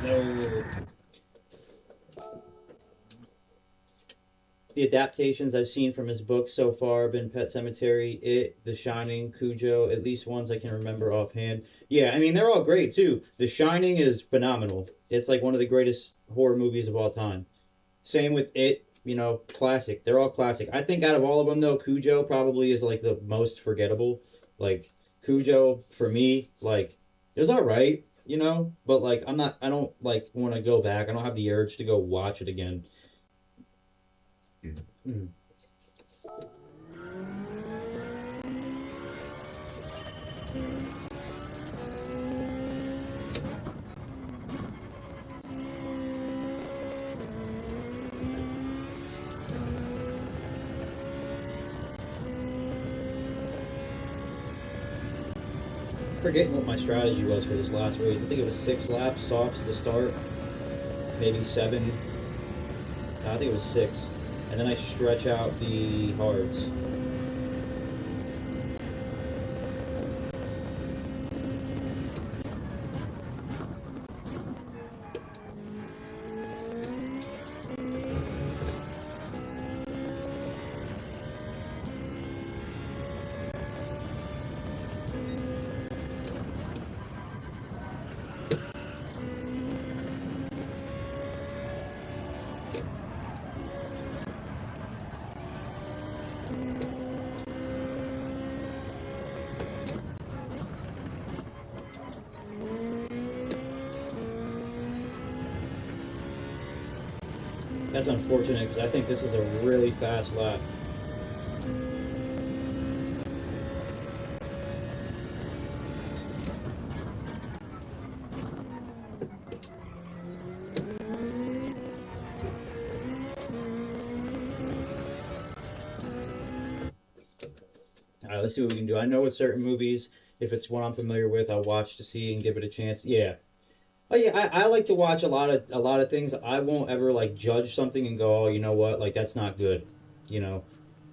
No. The adaptations I've seen from his books so far have been Pet Sematary, It, The Shining, Cujo, at least ones I can remember offhand. Yeah, I mean, they're all great, too. The Shining is phenomenal. It's like one of the greatest horror movies of all time. Same with It, you know, classic. They're all classic. I think out of all of them, though, Cujo probably is like the most forgettable. Like, Cujo, for me, like, it was all right, you know, but like I don't like want to go back. I don't have the urge to go watch it again. Mm. Forgetting what my strategy was for this last race. I think it was 6 laps, softs to start, maybe 7. No, I think it was 6, and then I stretch out the hards. That's unfortunate because I think this is a really fast lap. All right, let's see what we can do. I know with certain movies, if it's one I'm familiar with, I'll watch to see and give it a chance. Yeah. Oh yeah, I like to watch a lot of things. I won't ever like judge something and go, oh, you know what, like that's not good. You know,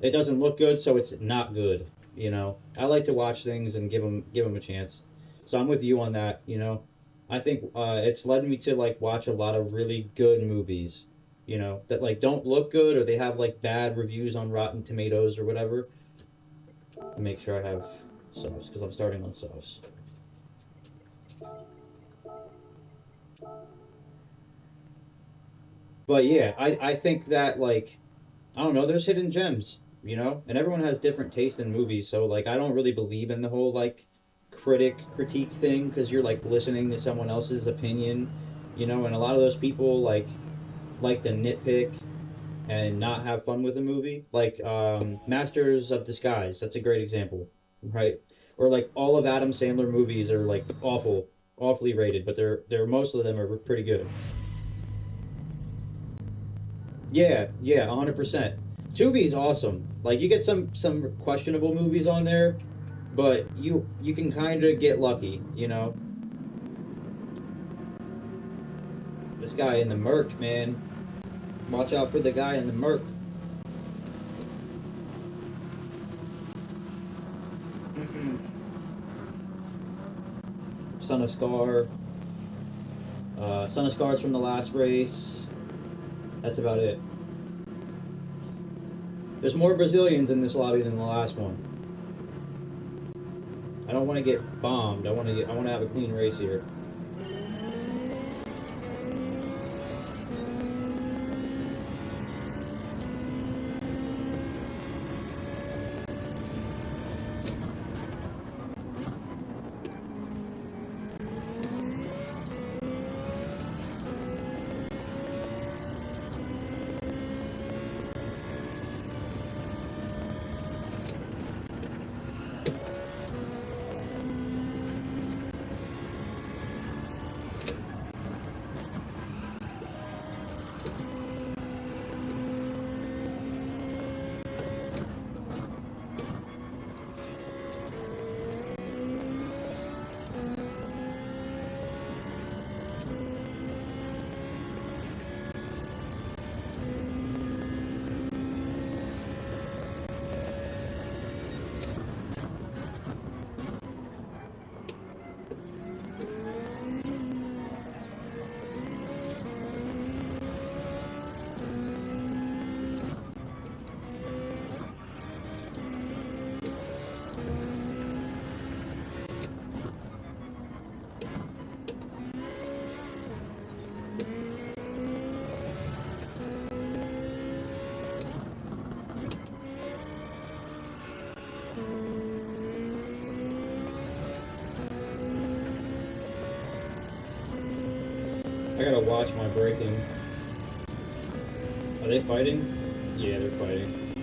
it doesn't look good, so it's not good. You know, I like to watch things and give them a chance. So I'm with you on that. You know, I think it's led me to like watch a lot of really good movies. You know, that like don't look good or they have like bad reviews on Rotten Tomatoes or whatever. Make sure I have subs because I'm starting on subs. But yeah, I think that like I don't know, there's hidden gems, you know, and everyone has different taste in movies. So like I don't really believe in the whole like critique thing because you're like listening to someone else's opinion, you know, and a lot of those people like to nitpick and not have fun with a movie. Like Masters of Disguise, that's a great example, right? Or like all of Adam Sandler movies are like awfully rated, but they're most of them are pretty good. Yeah, 100%. Tubi's awesome. Like you get some questionable movies on there, but you can kind of get lucky, you know. This guy in the Merc, man. Watch out for the guy in the Merc. Son of Scar. Son of Scar's from the last race. That's about it. There's more Brazilians in this lobby than the last one. I don't want to get bombed. I want to have a clean race here. I gotta watch my braking. Are they fighting? Yeah, they're fighting.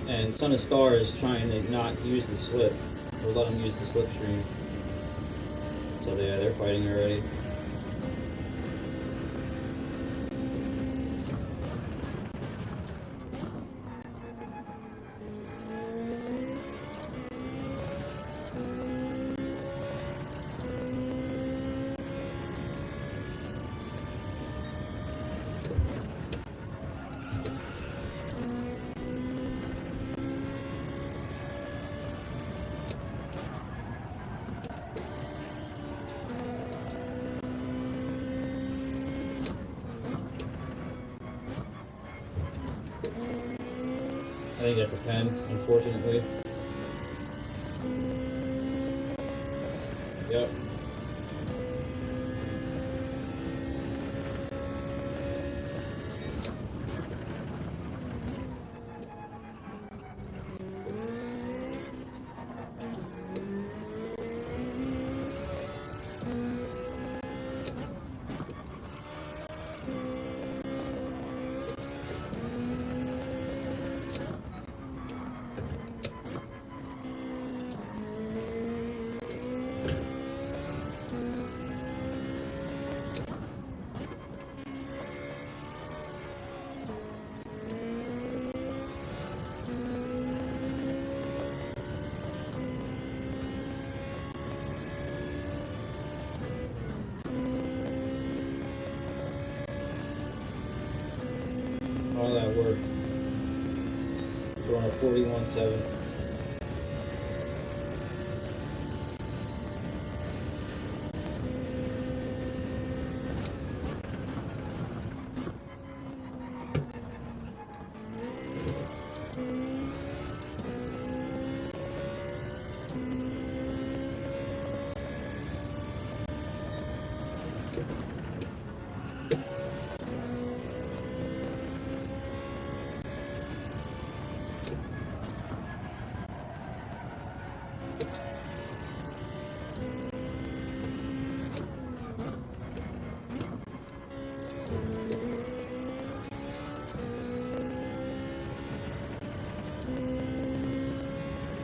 And Son of Scar is trying to not use the slip, or let him use the slipstream. So yeah, they're fighting already. I think that's a pen, unfortunately. Yep. All that work. Throwing a 41-7.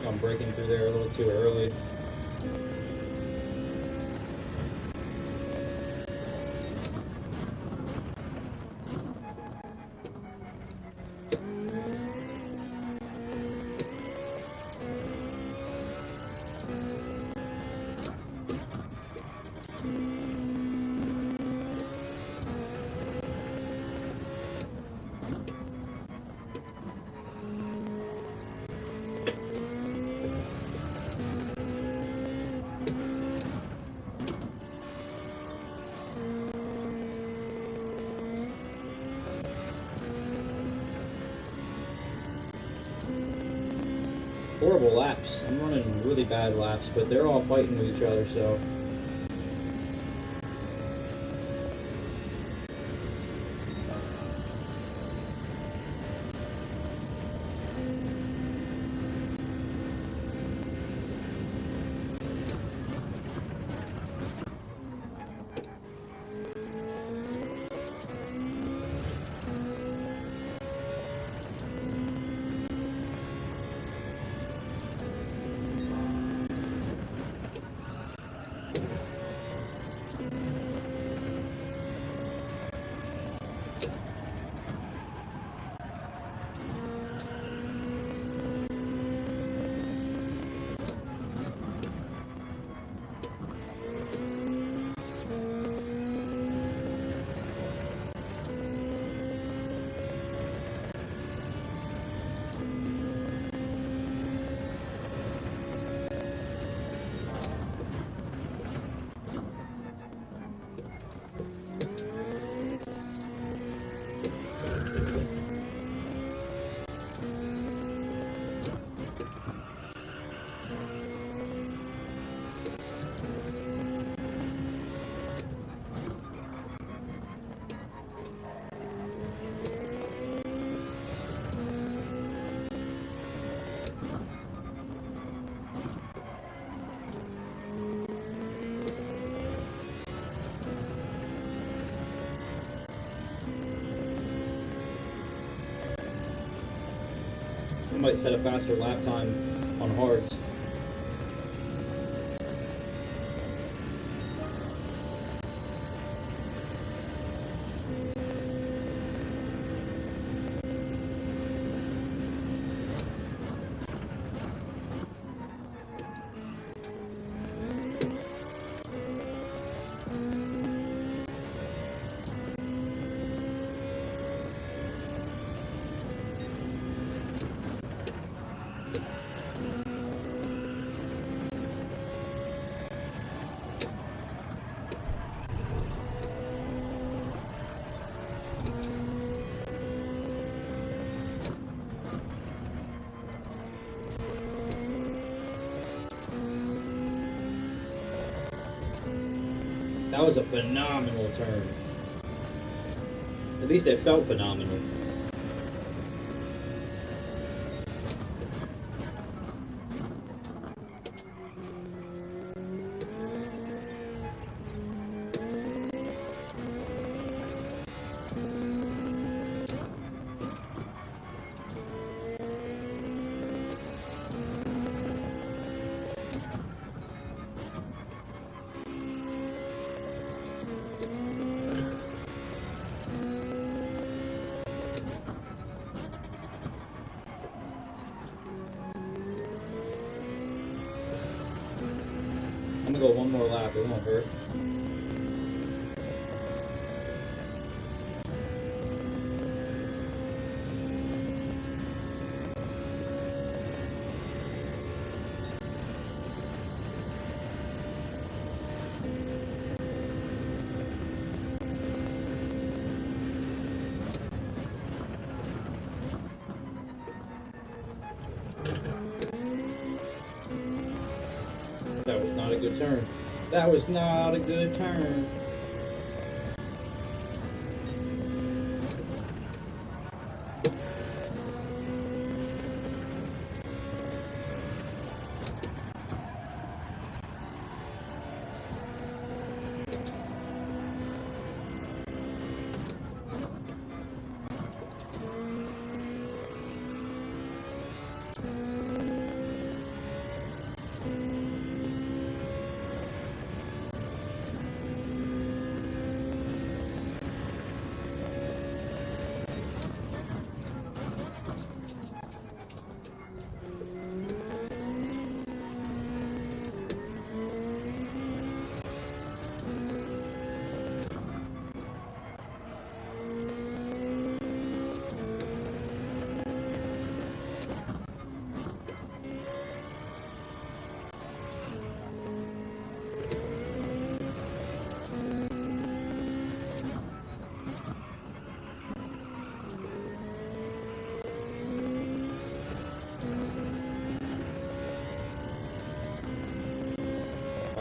I'm breaking through there a little too early. Horrible laps. I'm running really bad laps, but they're all fighting with each other, so. might set a faster lap time on hards. That was a phenomenal turn. At least it felt phenomenal. I'm gonna go one more lap, it won't hurt. That was not a good turn. That was not a good turn.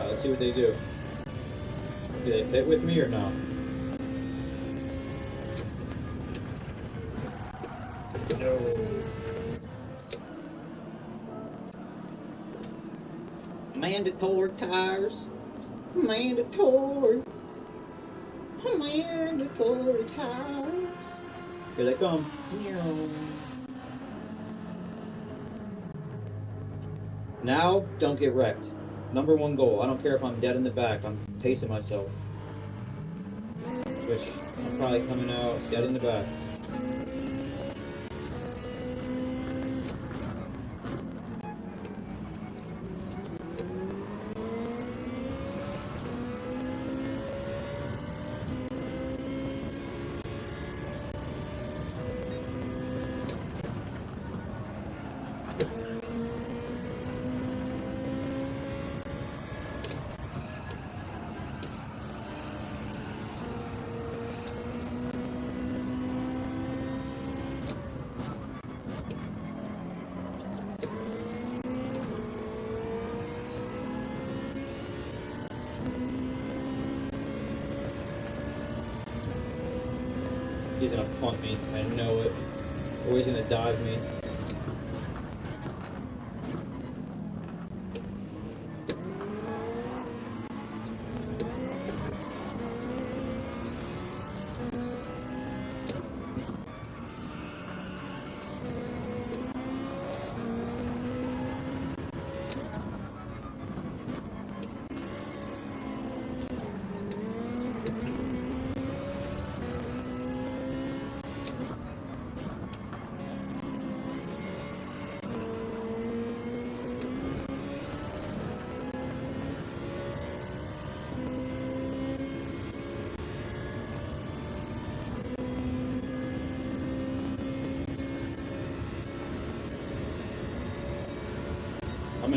Let's see what they do. Do they pit with me or not? No. Mandatory tires. Mandatory. Mandatory tires. Here they come. Now, don't get wrecked. Number one goal. I don't care if I'm dead in the back. I'm pacing myself. Which I'm probably coming out dead in the back. He's gonna punt me. I know it. Or he's gonna dive me.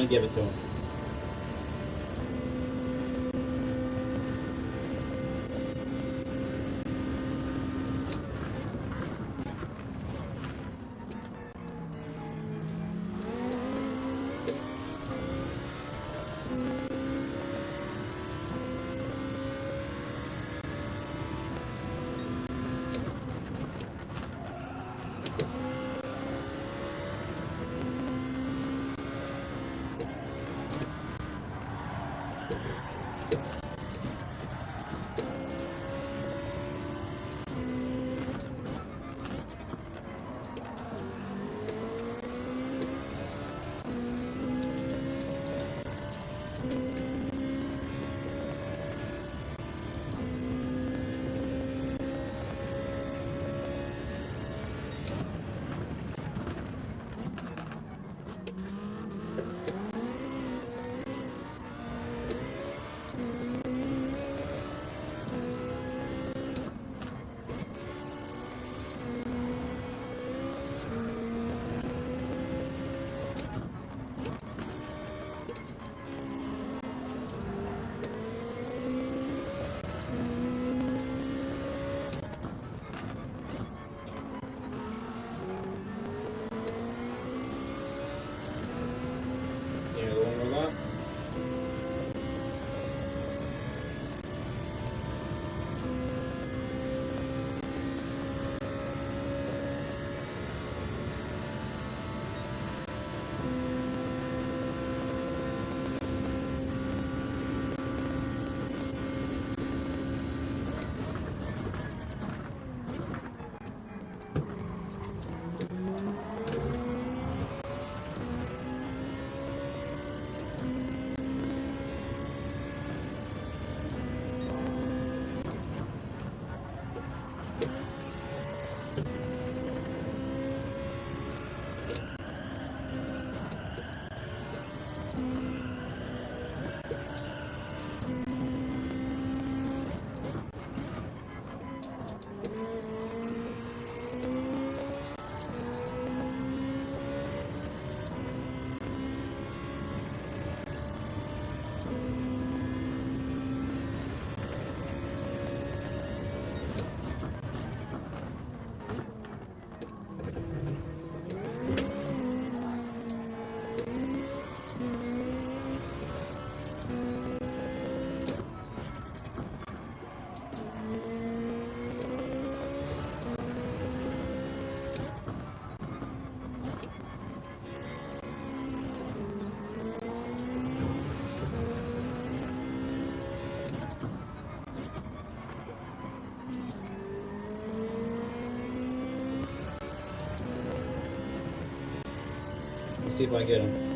gonna give it to him. Let's see if I get him.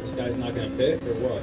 This guy's not gonna pick or what?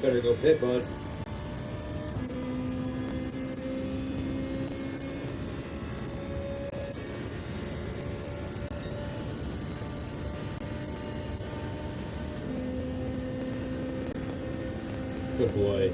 Better go pit, bud. Good boy.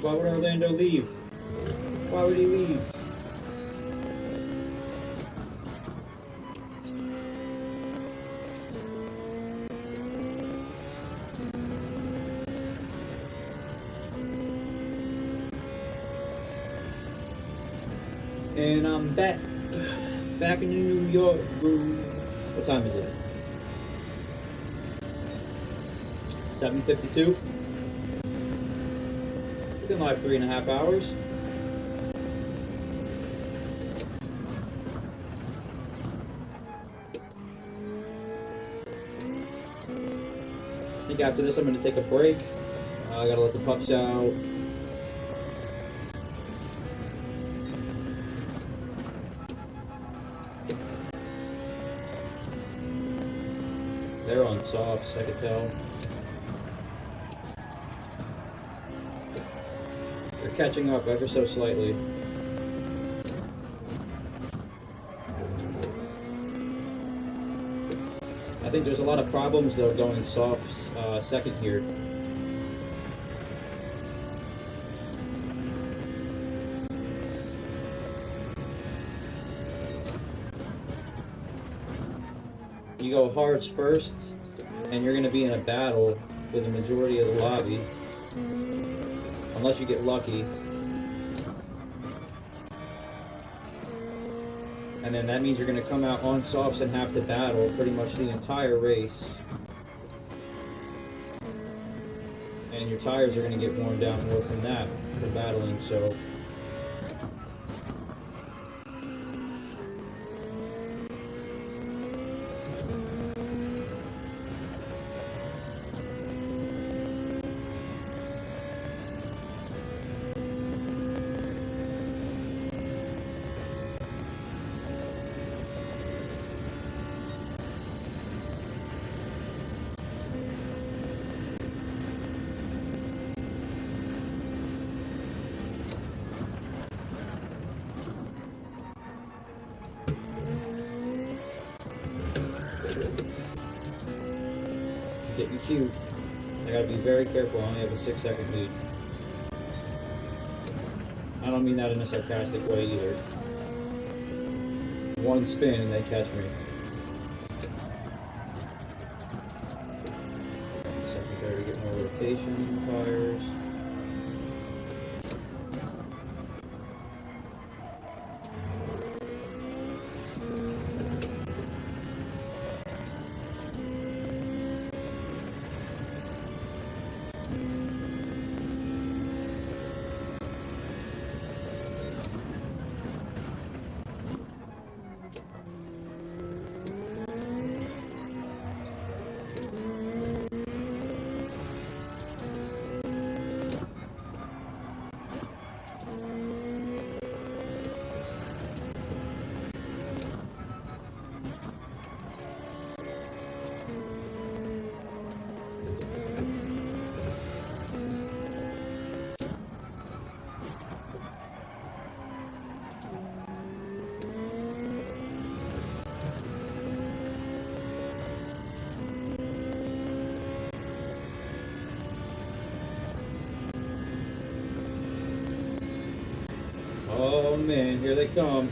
Why would Orlando leave? Why would he leave? And I'm back in New York. What time is it? 7:52. We've been live 3.5 hours. I think after this I'm going to take a break. I gotta let the pups out. They're on softs, I could tell. They're catching up ever so slightly. I think there's a lot of problems though going softs second here. You go hards first, and you're going to be in a battle with the majority of the lobby, unless you get lucky. And then that means you're going to come out on softs and have to battle pretty much the entire race. And your tires are going to get worn down more from that, from battling, so... cute. I gotta be very careful. I only have a 6-second lead. I don't mean that in a sarcastic way either. One spin and they catch me. Secondary, get more rotation, tires. Oh man, here they come.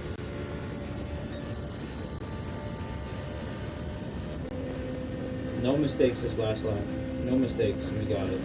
No mistakes this last lap. No mistakes, we got it.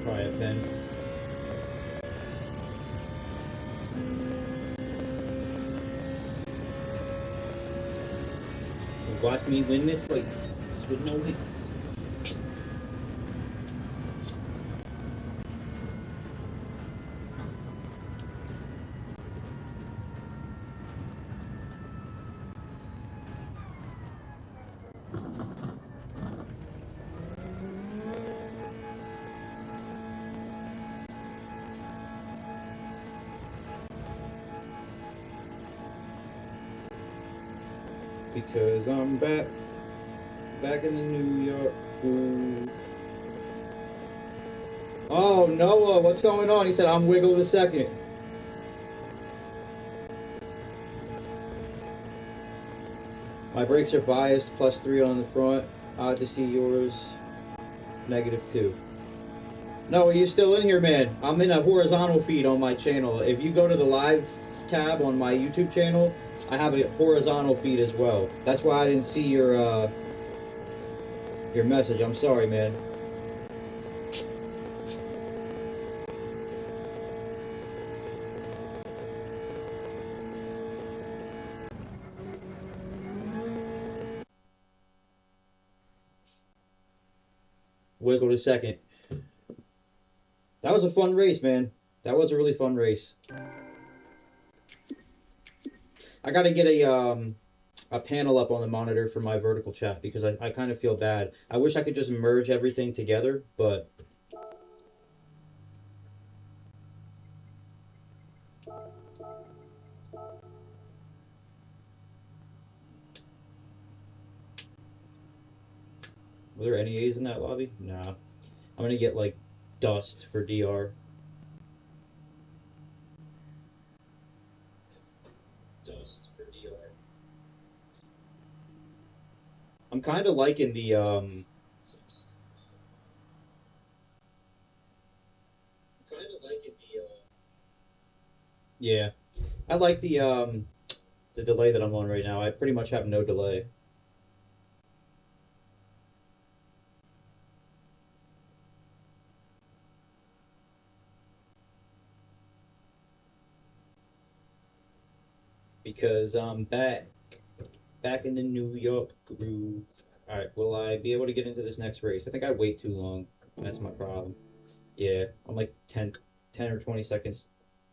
Probably a pen. Watch me win this race with no hits. Because I'm back in the New York groove. Oh, Noah, what's going on? He said, I'm Wiggle the Second. My brakes are biased, +3 on the front. Odd to see yours, -2. No, are you still in here, man? I'm in a horizontal feed on my channel. If you go to the live tab on my YouTube channel, I have a horizontal feed as well. That's why I didn't see your message. I'm sorry, man. Wiggle the Second. That was a fun race, man. That was a really fun race. I gotta get a panel up on the monitor for my vertical chat because I kind of feel bad. I wish I could just merge everything together, but were there any A's in that lobby? Nah. I'm gonna get like dust for DR. I'm kind of liking the yeah. I like the delay that I'm on right now. I pretty much have no delay. Because I'm back in the New York groove. All right, will I be able to get into this next race? I think I wait too long. That's my problem. Yeah, I'm like 10 or 20 seconds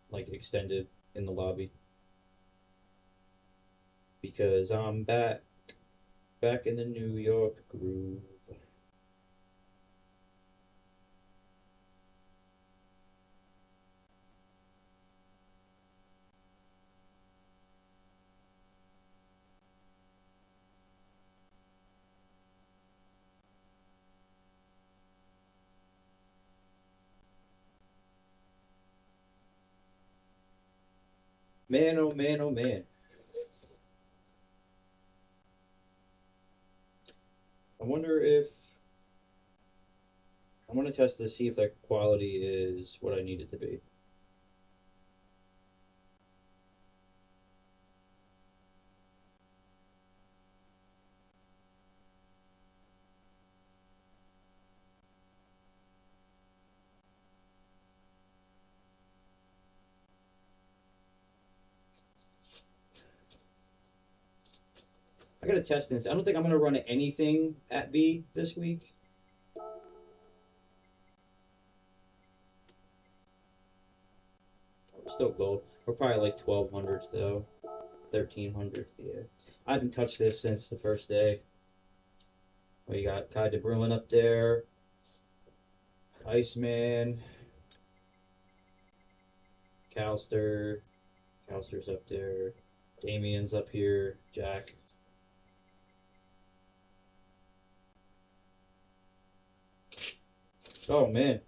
like extended in the lobby because I'm back in the New York groove. Man, oh man, oh man. I wonder if I want to test to see if that quality is what I need it to be. I gotta test this. I don't think I'm gonna run anything at B this week. We're still gold. We're probably like 1200s though. 1300s, yeah. I haven't touched this since the first day. We got Kai De Bruin up there. Iceman. Calster. Calster's up there. Damien's up here. Jack. Oh man.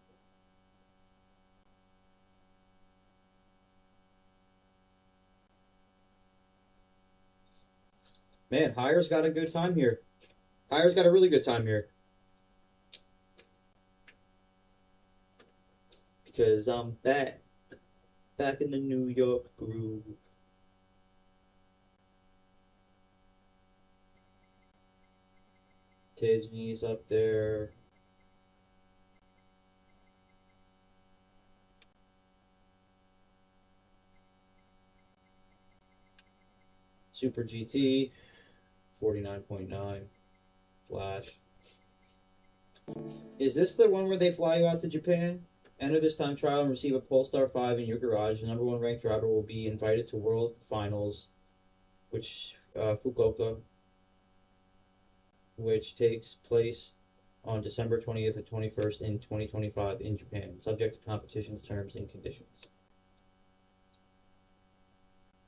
Man, Hire's got a good time here. Hire's got a really good time here. Because I'm back in the New York groove. Tisney's up there. Super GT, 49.9. Flash. Is this the one where they fly you out to Japan? Enter this time trial and receive a Polestar 5 in your garage. The #1 ranked driver will be invited to World Finals, which Fukuoka, which takes place on December 20th and 21st in 2025 in Japan, subject to competition's terms and conditions.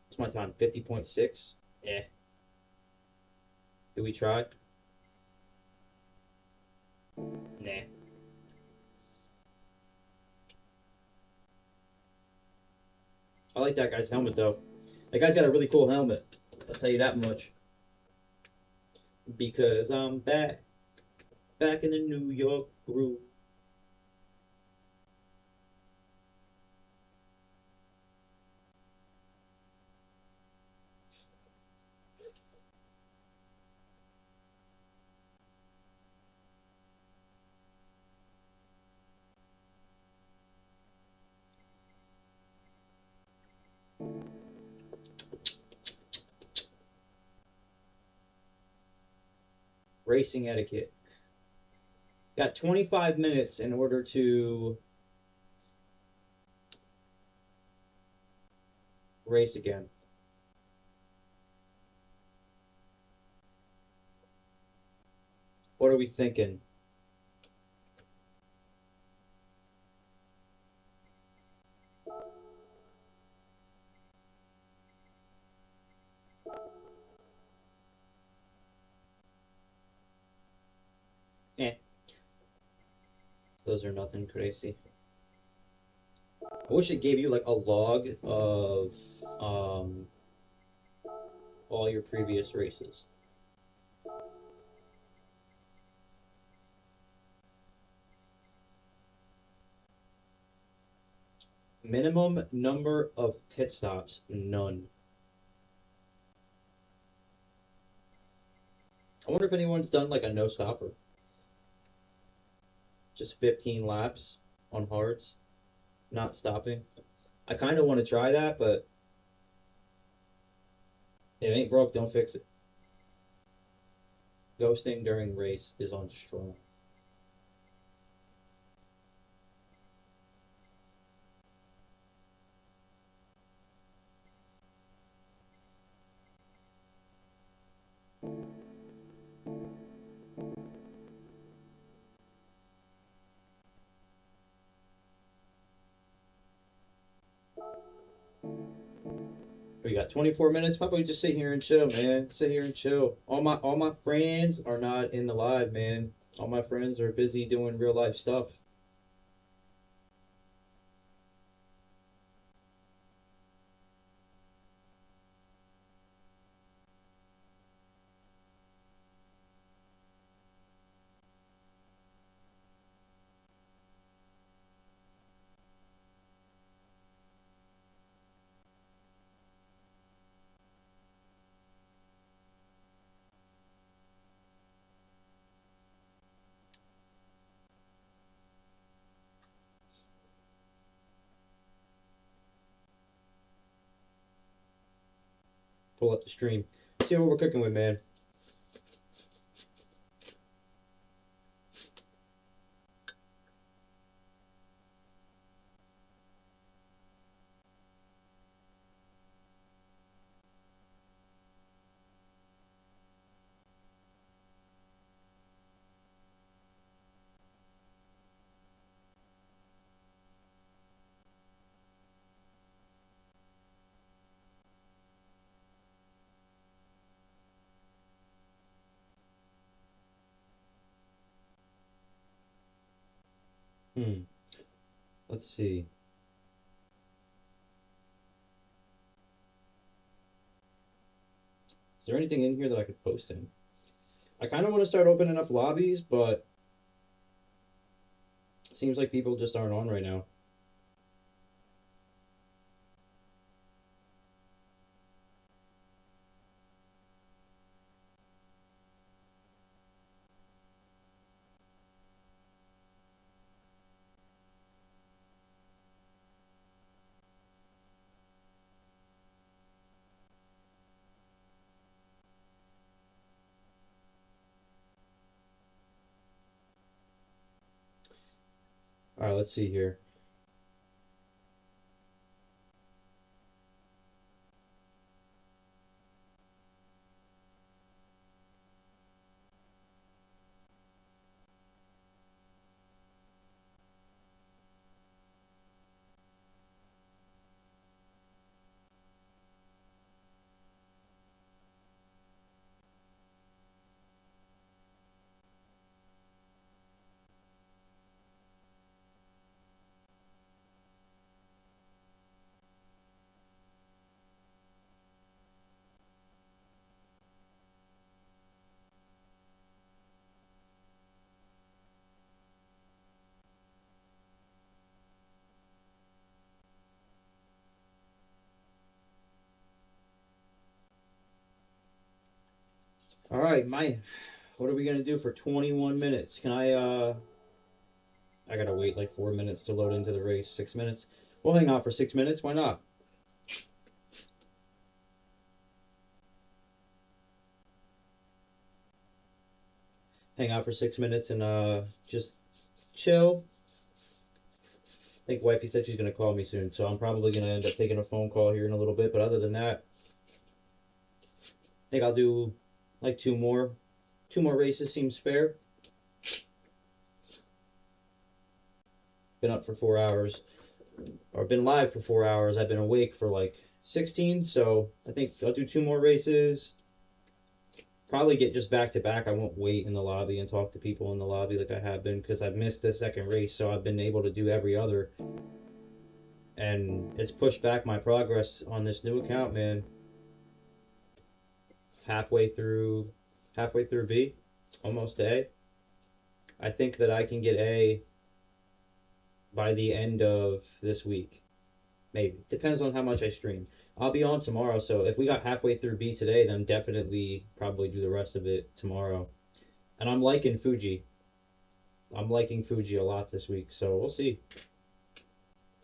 What's my time? 50.6? Eh. Do we try? Nah. I like that guy's helmet though. That guy's got a really cool helmet. I'll tell you that much. Because I'm back in the New York groove. Racing etiquette. Got 25 minutes in order to race again. What are we thinking? Eh. Those are nothing crazy. I wish it gave you like a log of all your previous races. Minimum number of pit stops, none. I wonder if anyone's done like a no stopper. Just 15 laps on hards, not stopping. I kind of want to try that, but if it ain't broke, don't fix it. Ghosting during race is on strong. We got 24 minutes. Probably just sit here and chill, man. Sit here and chill. All my friends are not in the live, man. All my friends are busy doing real life stuff. Pull up the stream. See what we're cooking with, man. Let's see. Is there anything in here that I could post in? I kind of want to start opening up lobbies, but it seems like people just aren't on right now. All right, let's see here. All right, what are we gonna do for 21 minutes? Can I gotta wait like 4 minutes to load into the race. 6 minutes. We'll hang out for 6 minutes. Why not? Hang out for 6 minutes and just chill. I think wifey said she's gonna call me soon, so I'm probably gonna end up taking a phone call here in a little bit. But other than that, I think I'll do like two more races seems fair. Been up for 4 hours, or been live for 4 hours. I've been awake for like 16, so I think I'll do 2 more races. Probably get just back to back. I won't wait in the lobby and talk to people in the lobby like I have been, because I've missed the second race, so I've been able to do every other, and it's pushed back my progress on this new account, man. halfway through B, almost A. I think that I can get A by the end of this week. Maybe. Depends on how much I stream. I'll be on tomorrow, so if we got halfway through B today, then definitely probably do the rest of it tomorrow. And I'm liking Fuji. I'm liking Fuji a lot this week, so we'll see.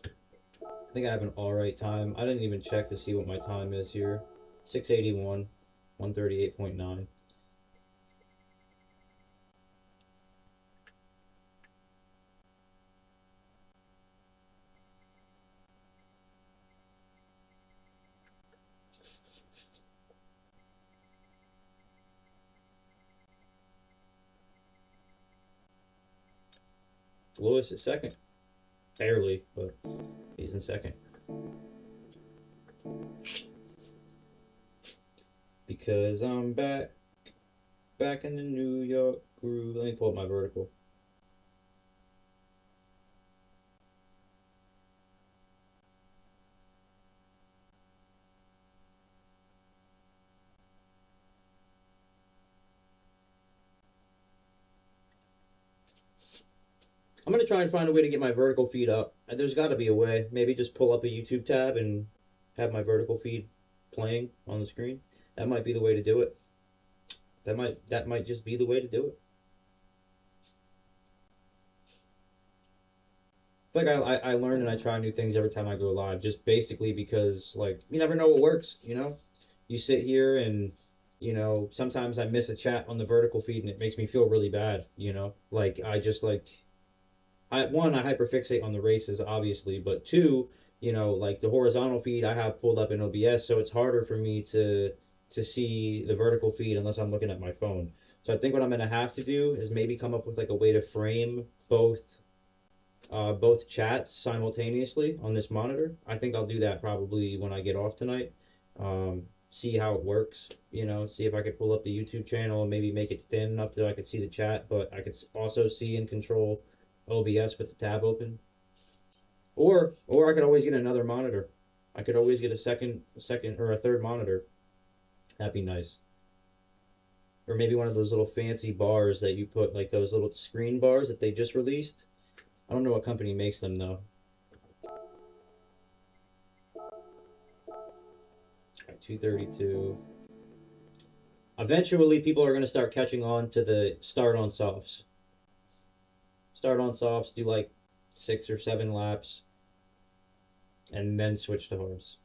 I think I have an alright time. I didn't even check to see what my time is here. 681, 138.9. Lewis is second. Barely, but he's in second. Because I'm back in the New York groove. Let me pull up my vertical. I'm going to try and find a way to get my vertical feed up. There's got to be a way. Maybe just pull up a YouTube tab and have my vertical feed playing on the screen. That might be the way to do it. That might just be the way to do it. Like I learn and I try new things every time I go live, just basically because, like, you never know what works, you know? You sit here and, you know, sometimes I miss a chat on the vertical feed and it makes me feel really bad, you know? Like, I just, like, I hyperfixate on the races, obviously, but two, you know, like the horizontal feed I have pulled up in OBS, so it's harder for me to see the vertical feed unless I'm looking at my phone. So I think what I'm gonna have to do is maybe come up with like a way to frame both chats simultaneously on this monitor. I think I'll do that probably when I get off tonight. See how it works, you know, see if I could pull up the YouTube channel and maybe make it thin enough that I could see the chat, but I could also see and control OBS with the tab open. Or I could always get another monitor. I could always get a second or a third monitor. That'd be nice. Or maybe one of those little fancy bars that you put, like those little screen bars that they just released. I don't know what company makes them though. Alright, 232. Eventually people are going to start catching on to the start on softs. Start on softs, do like 6 or 7 laps, and then switch to hards.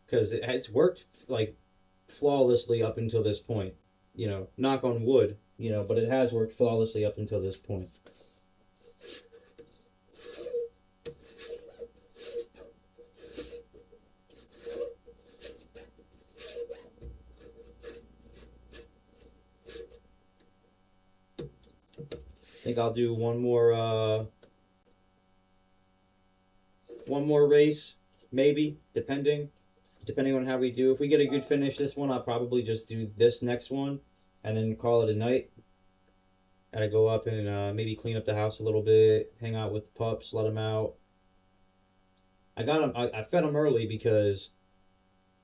Because it's worked like flawlessly up until this point, you know, knock on wood, you know, but it has worked flawlessly up until this point. I think I'll do one more race, maybe, depending on how we do. If we get a good finish this one, I'll probably just do this next one and then call it a night. Gotta go up and maybe clean up the house a little bit, hang out with the pups, let them out. I got them. I fed them early because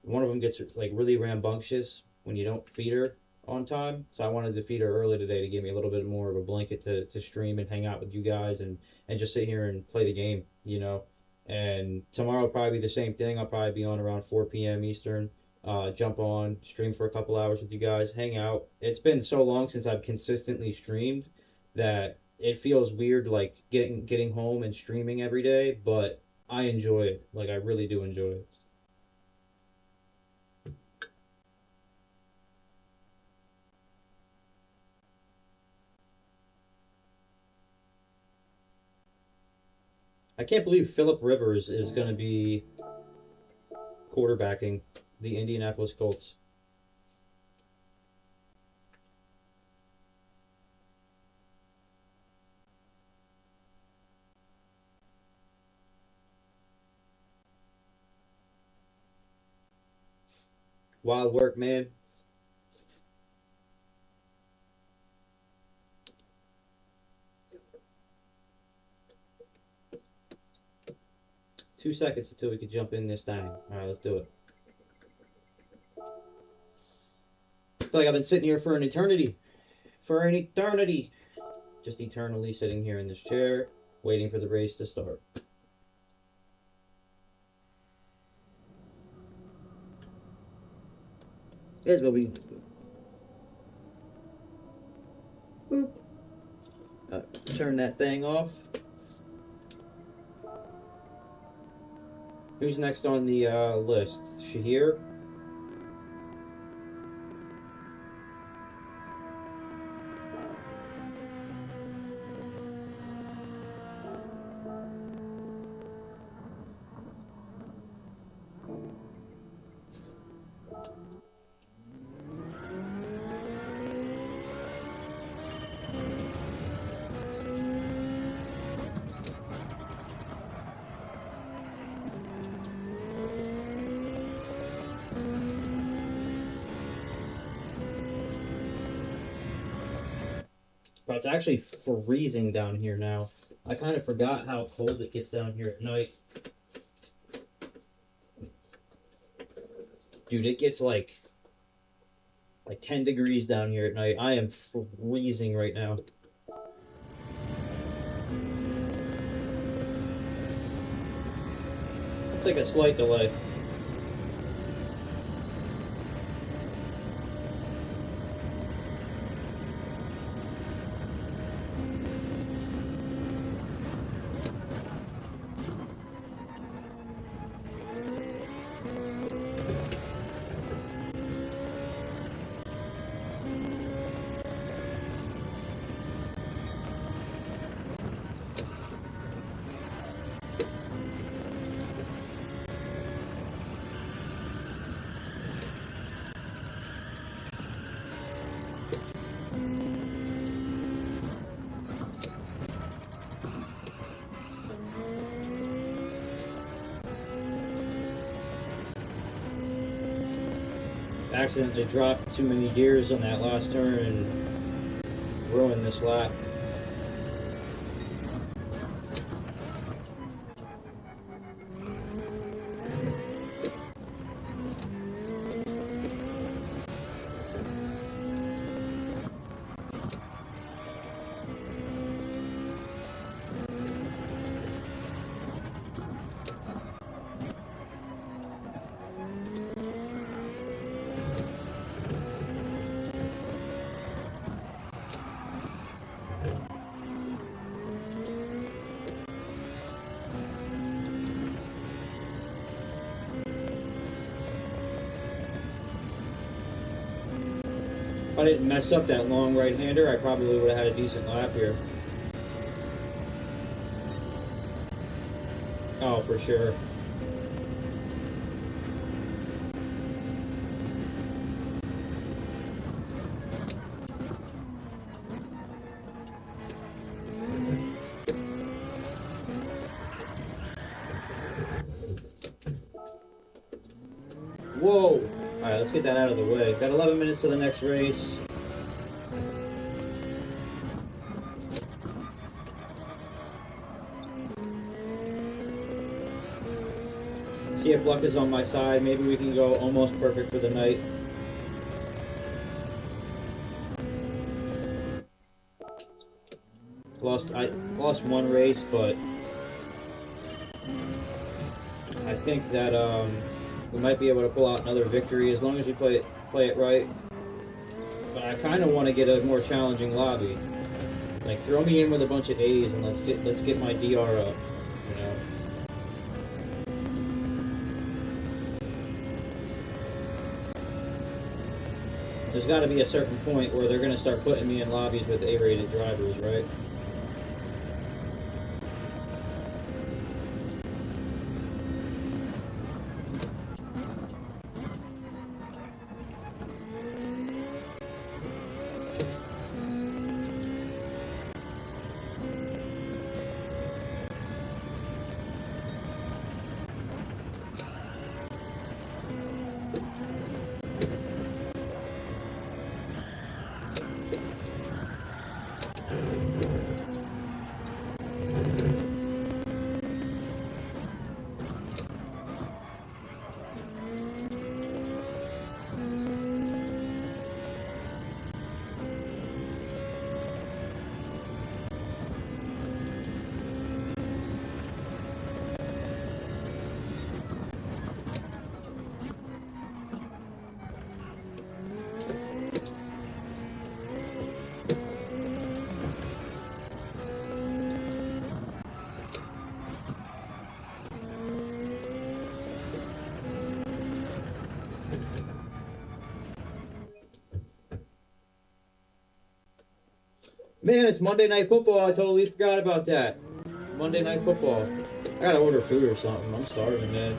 one of them gets like really rambunctious when you don't feed her on time. So I wanted to feed her early today to give me a little bit more of a blanket to stream and hang out with you guys and just sit here and play the game, you know. And tomorrow will probably be the same thing. I'll probably be on around 4 p.m. Eastern. Jump on, stream for a couple hours with you guys, hang out. It's been so long since I've consistently streamed that it feels weird, like getting home and streaming every day. But I enjoy it. Like, I really do enjoy it. I can't believe Phillip Rivers is going to be quarterbacking the Indianapolis Colts. Wild work, man. Two seconds until we could jump in this thing. Alright, let's do it. I feel like I've been sitting here for an eternity. For an eternity. Just eternally sitting here in this chair, waiting for the race to start. It's gonna be. Boop. Turn that thing off. Who's next on the list? Shahir? But it's actually freezing down here now. I kind of forgot how cold it gets down here at night. Dude, it gets like 10 degrees down here at night. I am freezing right now. It's like a slight delay. Accidentally dropped too many gears on that last turn and ruined this lap. If I didn't mess up that long right-hander, I probably would have had a decent lap here. Oh, for sure. Whoa! Alright, let's get that out of the way. Got 11 minutes to the next race. See if luck is on my side. Maybe we can go almost perfect for the night. I lost one race, but I think that we might be able to pull out another victory as long as we play it right. But I kind of want to get a more challenging lobby. Like, throw me in with a bunch of A's and let's get my DR up. You know. There's got to be a certain point where they're going to start putting me in lobbies with A-rated drivers, right? Man, it's Monday Night Football. I totally forgot about that. Monday Night Football. I gotta order food or something. I'm starving, man.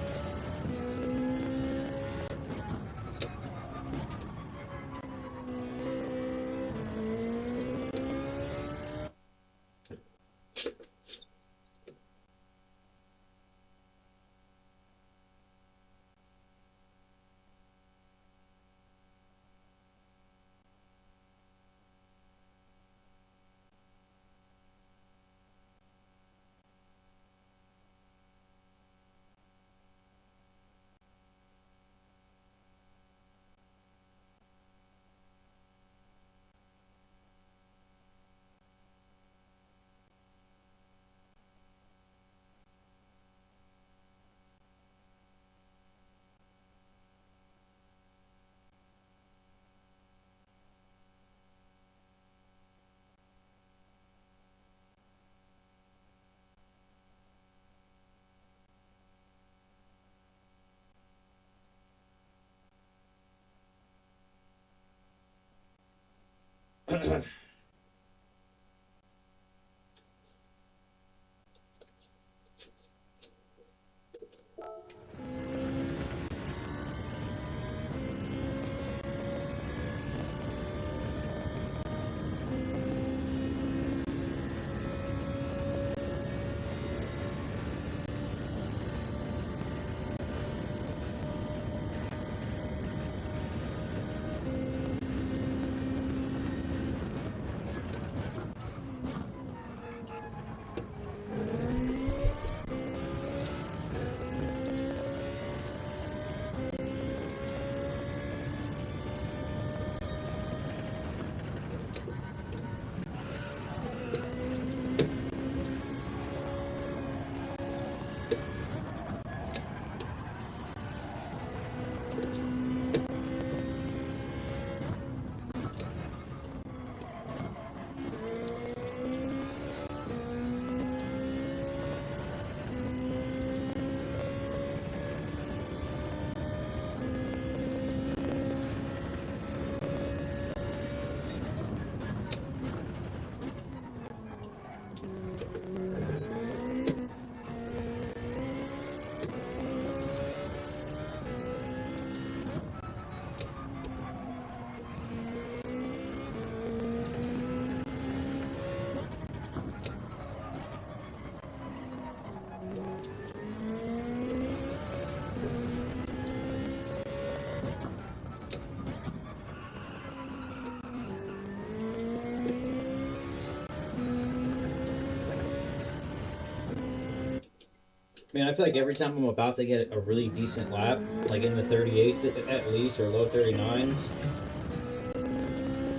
Man, I feel like every time I'm about to get a really decent lap, like in the 38s at least, or low 39s,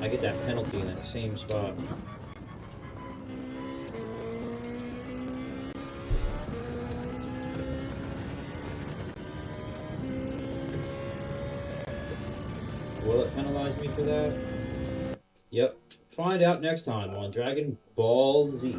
I get that penalty in that same spot. Will it penalize me for that? Yep. Find out next time on Dragon Ball Z.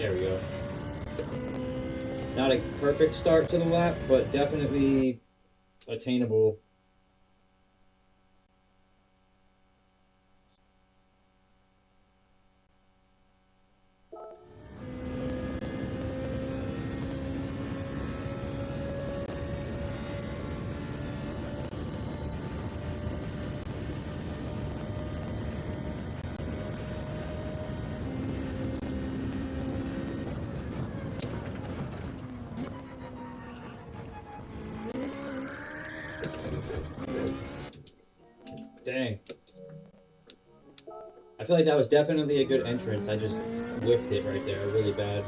There we go. Not a perfect start to the lap, but definitely attainable. Dang. I feel like that was definitely a good entrance. I just whiffed it right there really bad.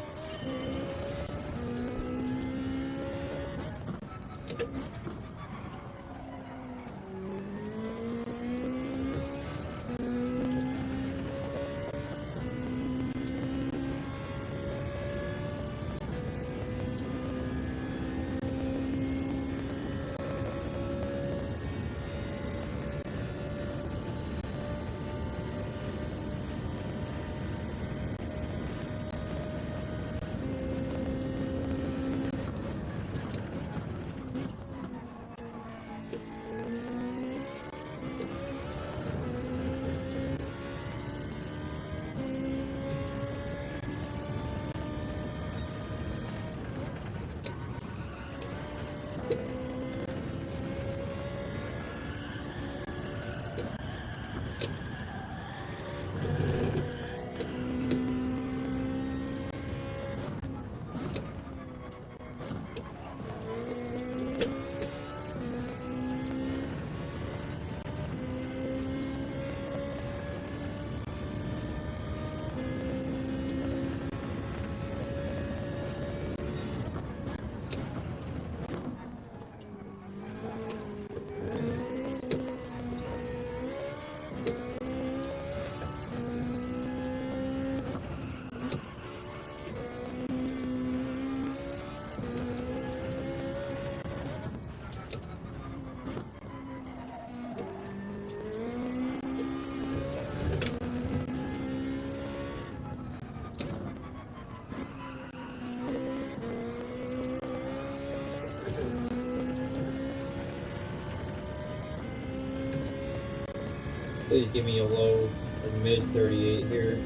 Please give me a low or mid 38 here.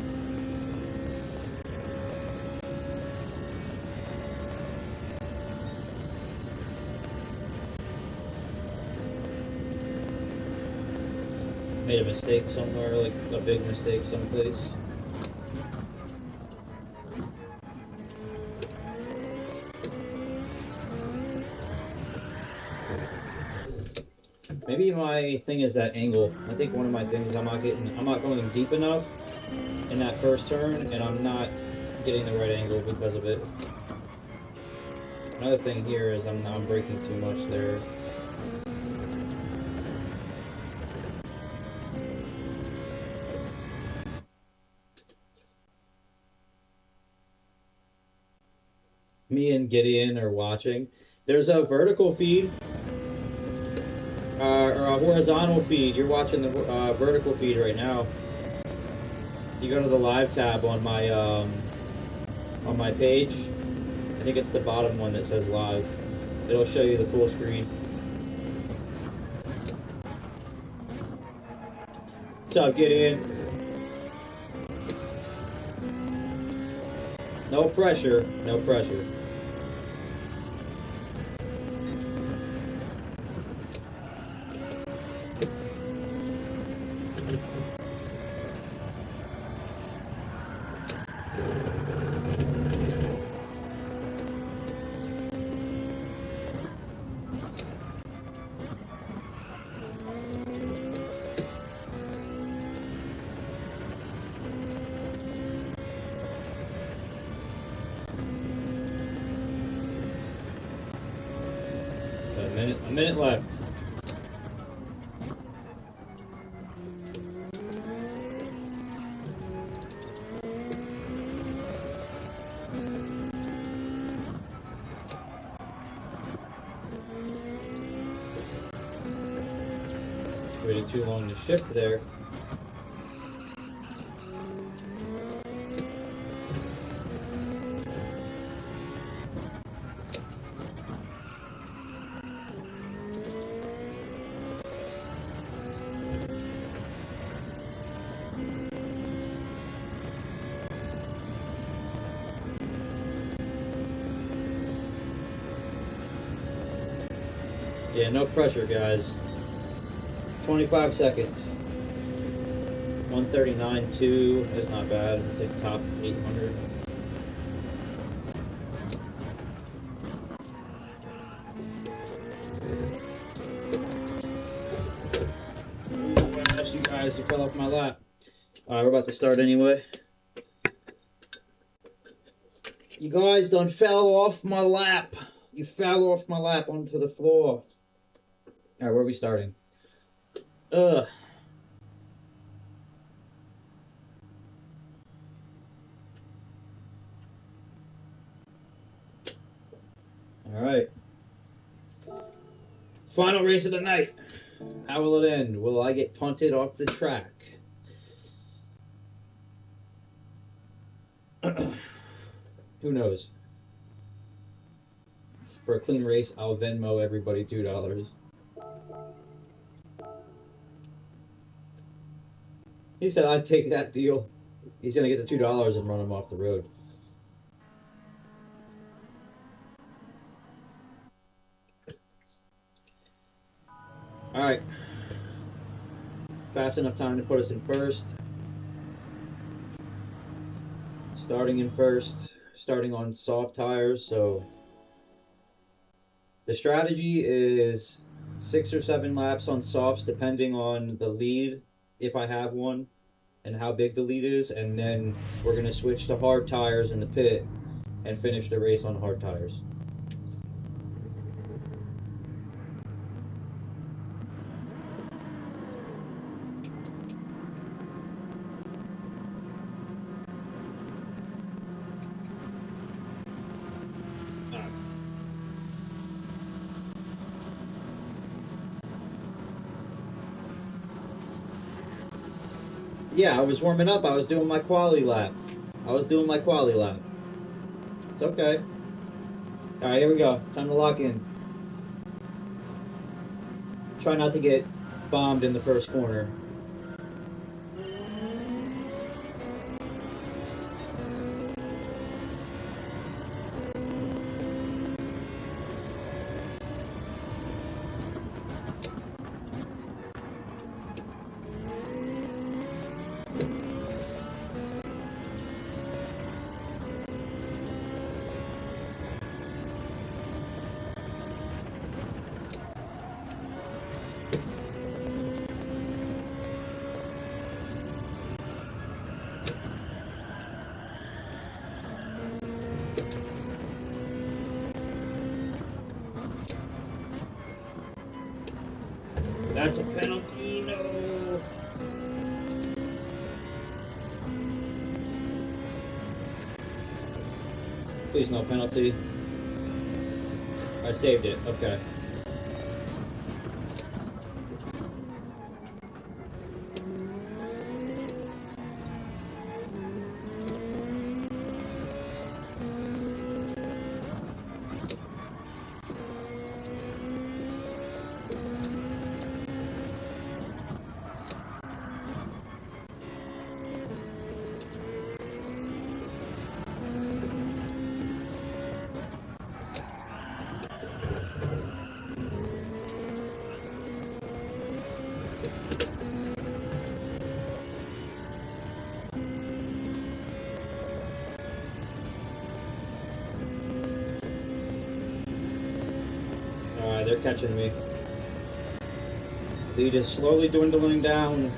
Made a mistake somewhere, like a big mistake someplace. Maybe my thing is that angle. I think one of my things is I'm not going deep enough in that first turn, and I'm not getting the right angle because of it. Another thing here is I'm braking too much there. Me and Gideon are watching. There's a vertical feed. Or a horizontal feed. You're watching the vertical feed right now. You go to the live tab on my page. I think it's the bottom one that says live. It'll show you the full screen. What's up, Gideon? No pressure. No pressure. A minute left. Waited too long to shift there. Yeah, no pressure, guys. 25 seconds. 139.2 is not bad. It's like top 800. Ooh, I missed you guys. You fell off my lap. Alright, we're about to start anyway. You guys done fell off my lap. You fell off my lap onto the floor. Alright, where are we starting? Ugh. Alright. Final race of the night. How will it end? Will I get punted off the track? Who knows? For a clean race, I'll Venmo everybody $2. He said I'd take that deal. He's gonna get the $2 and run him off the road. Alright. Fast enough time to put us in first. Starting in first. Starting on soft tires, so the strategy is 6 or 7 laps on softs depending on the lead, if I have one, and how big the lead is, and then we're going to switch to hard tires in the pit and finish the race on hard tires. Yeah, I was warming up. I was doing my quali lap. It's okay. Alright, here we go. Time to lock in. Try not to get bombed in the first corner. That's a penalty. No. Please no penalty. I saved it. Okay. They're catching me. Lead is slowly dwindling down.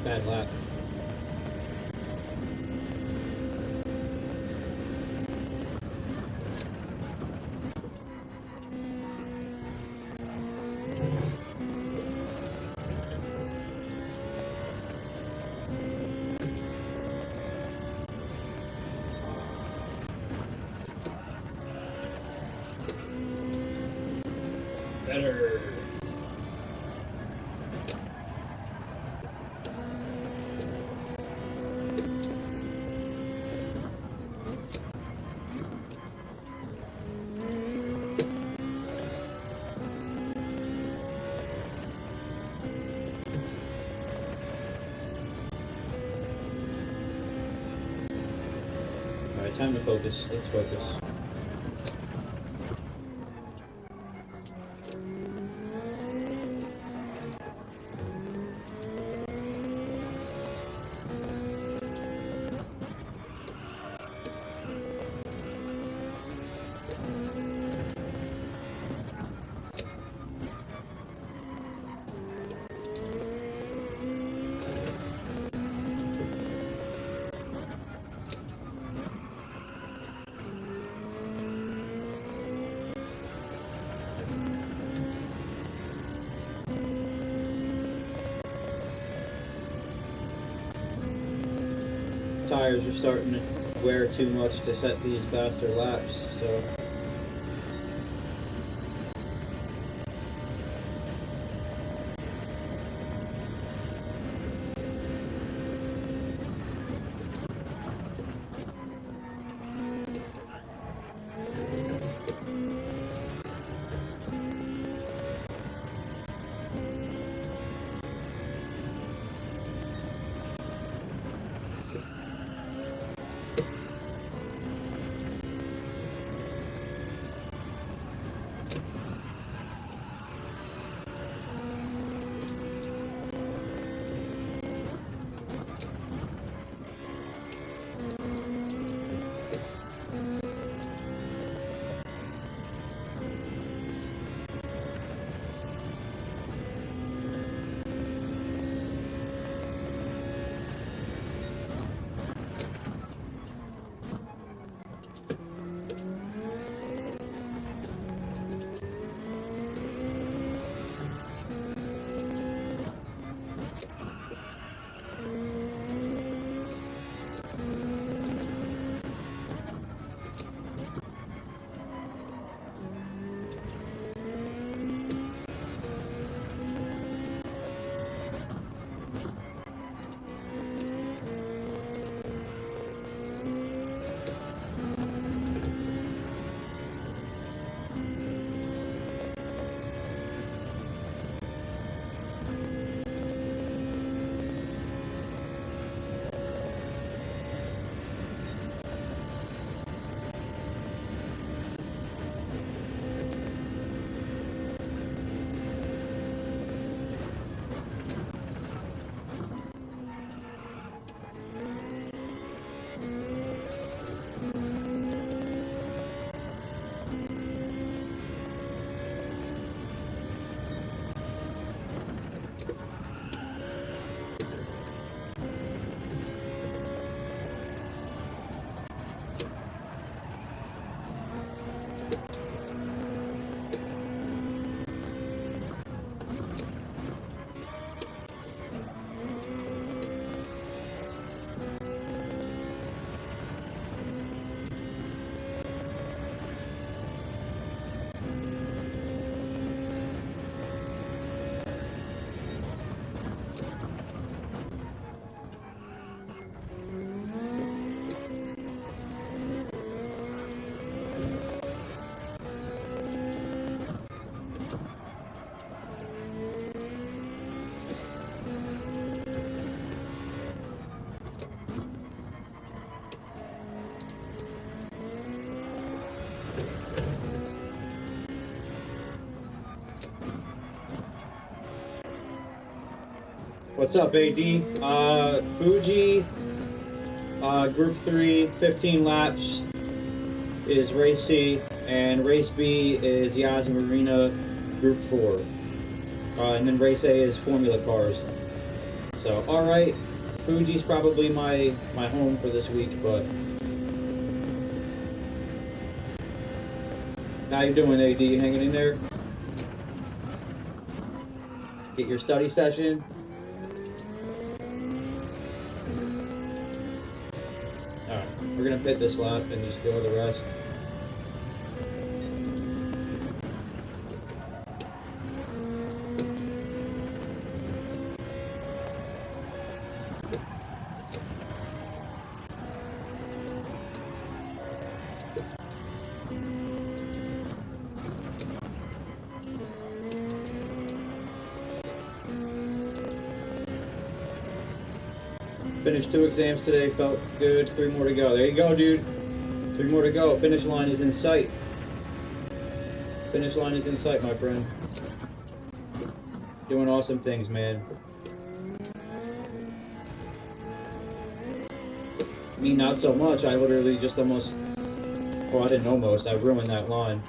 Bad lap. Better. Alright, time to focus. Let's focus. Tires are starting to wear too much to set these faster laps, so What's up, AD? Fuji, Group 3, 15 laps is Race C, and Race B is Yas Marina, Group 4. And then Race A is Formula Cars. So, alright, Fuji's probably my home for this week, but... How you doing, AD? Hanging in there? Get your study session? Alright, we're gonna pit this lap and just go the rest. Finished 2 exams today, felt good, 3 more to go. There you go, dude. 3 more to go. Finish line is in sight. Finish line is in sight, my friend. Doing awesome things, man. Me, not so much. I literally just almost... Well, I didn't almost. I ruined that line.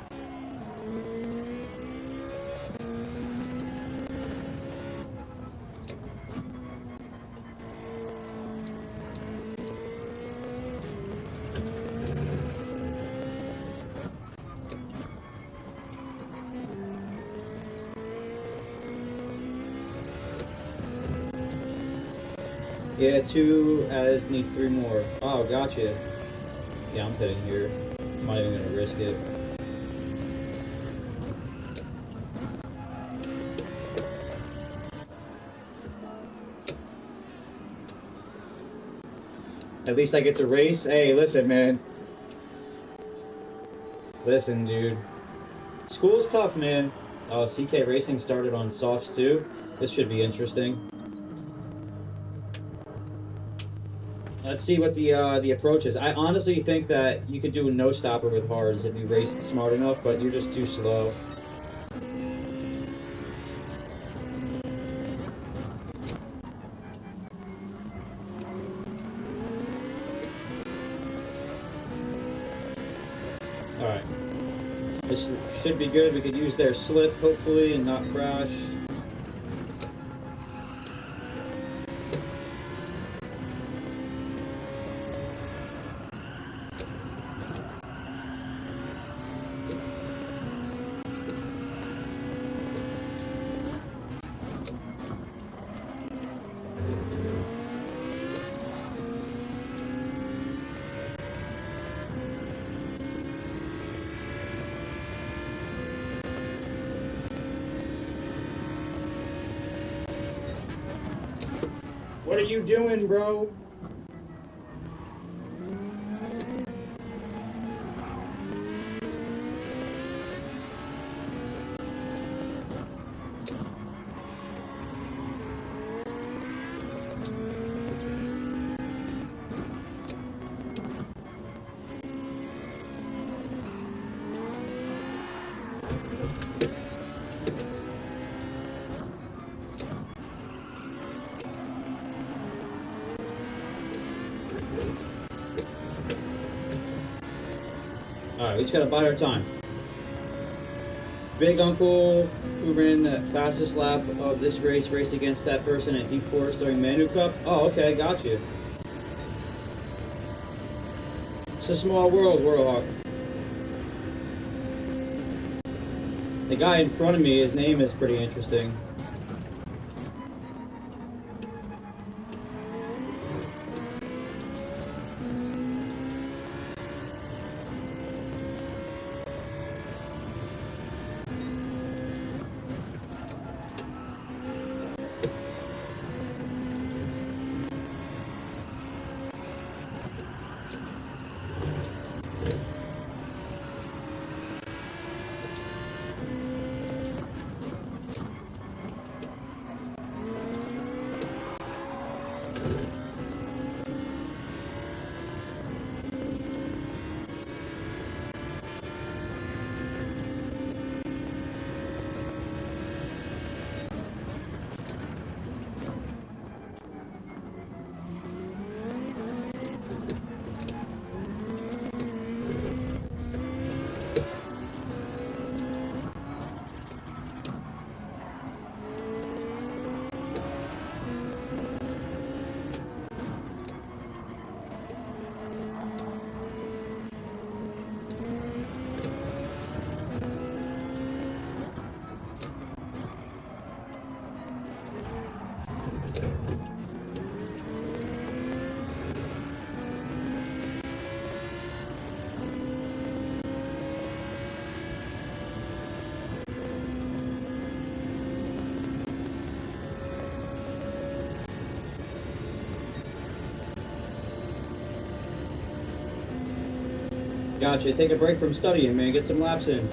Yeah, 2 as need 3 more. Oh, gotcha. Yeah, I'm pitting here. I'm not even gonna risk it. At least I get to race. Hey, listen, man. Listen, dude. School's tough, man. Oh, CK Racing started on softs too. This should be interesting. Let's see what the approach is. I honestly think that you could do a no-stopper with hards if you raced smart enough, but you're just too slow. Alright. This should be good. We could use their slip, hopefully, and not crash. What are you doing, bro? Alright, we just gotta bide our time. Big Uncle, who ran the fastest lap of this race, raced against that person at Deep Forest during Manu Cup. Oh, okay, got you. It's a small world, Warhawk. The guy in front of me, his name is pretty interesting. Gotcha. Take a break from studying, man. Get some laps in.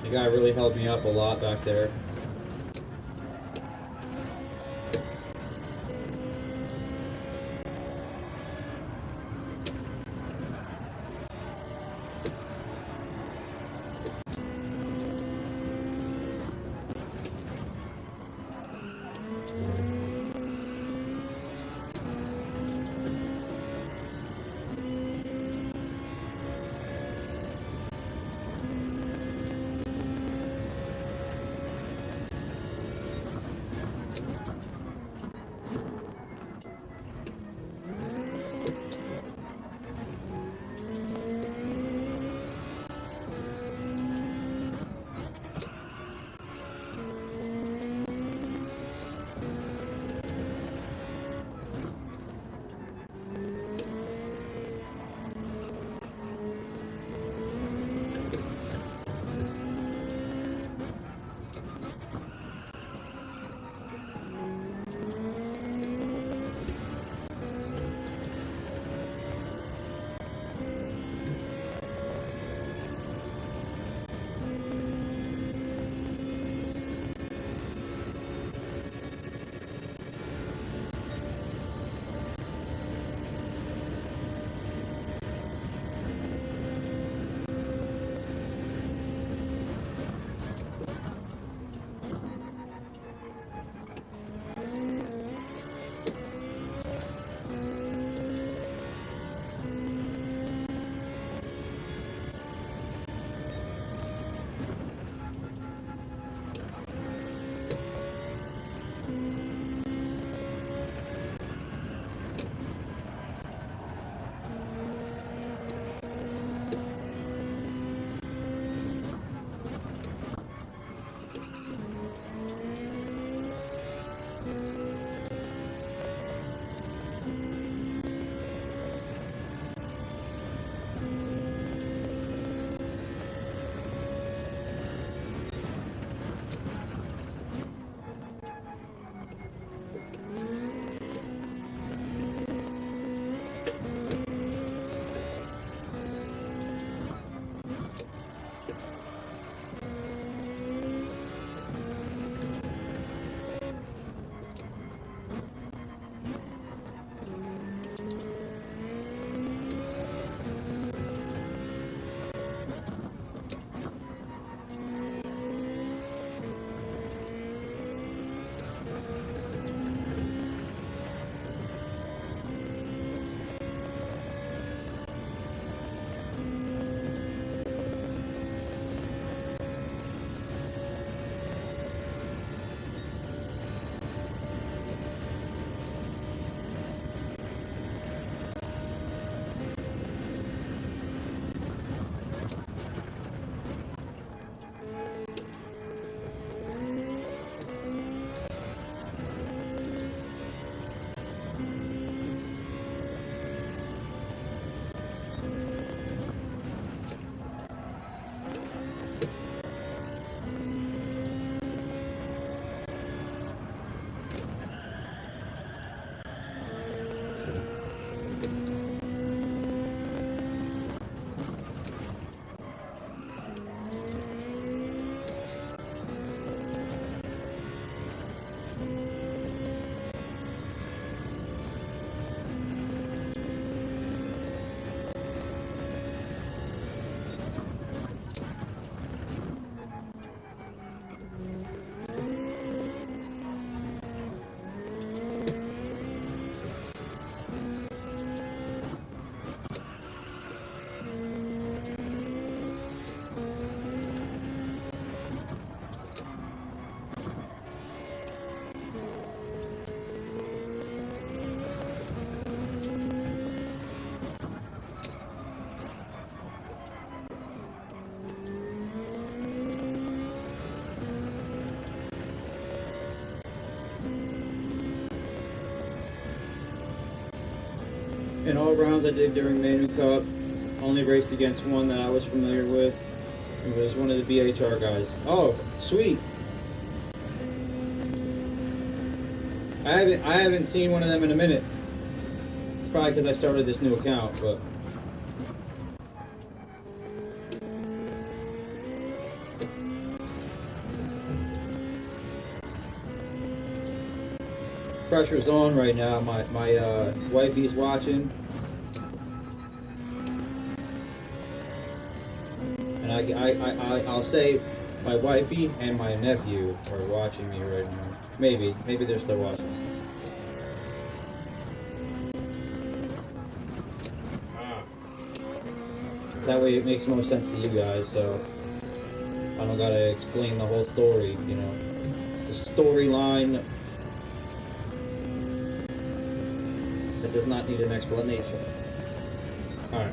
The guy really held me up a lot back there. In all rounds I did during Manu Cup, only raced against one that I was familiar with. It was one of the BHR guys. Oh, sweet. I haven't seen one of them in a minute. It's probably because I started this new account, but pressure's on right now. My wifey's watching, and I'll say my wifey and my nephew are watching me right now. Maybe they're still watching. That way it makes more sense to you guys, so I don't gotta explain the whole story, you know. It's a storyline that does not need an explanation. Alright.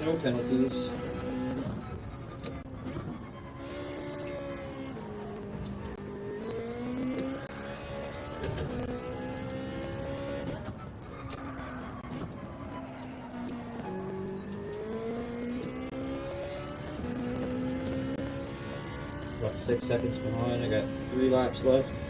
No penalties. About 6 seconds behind. I got 3 laps left.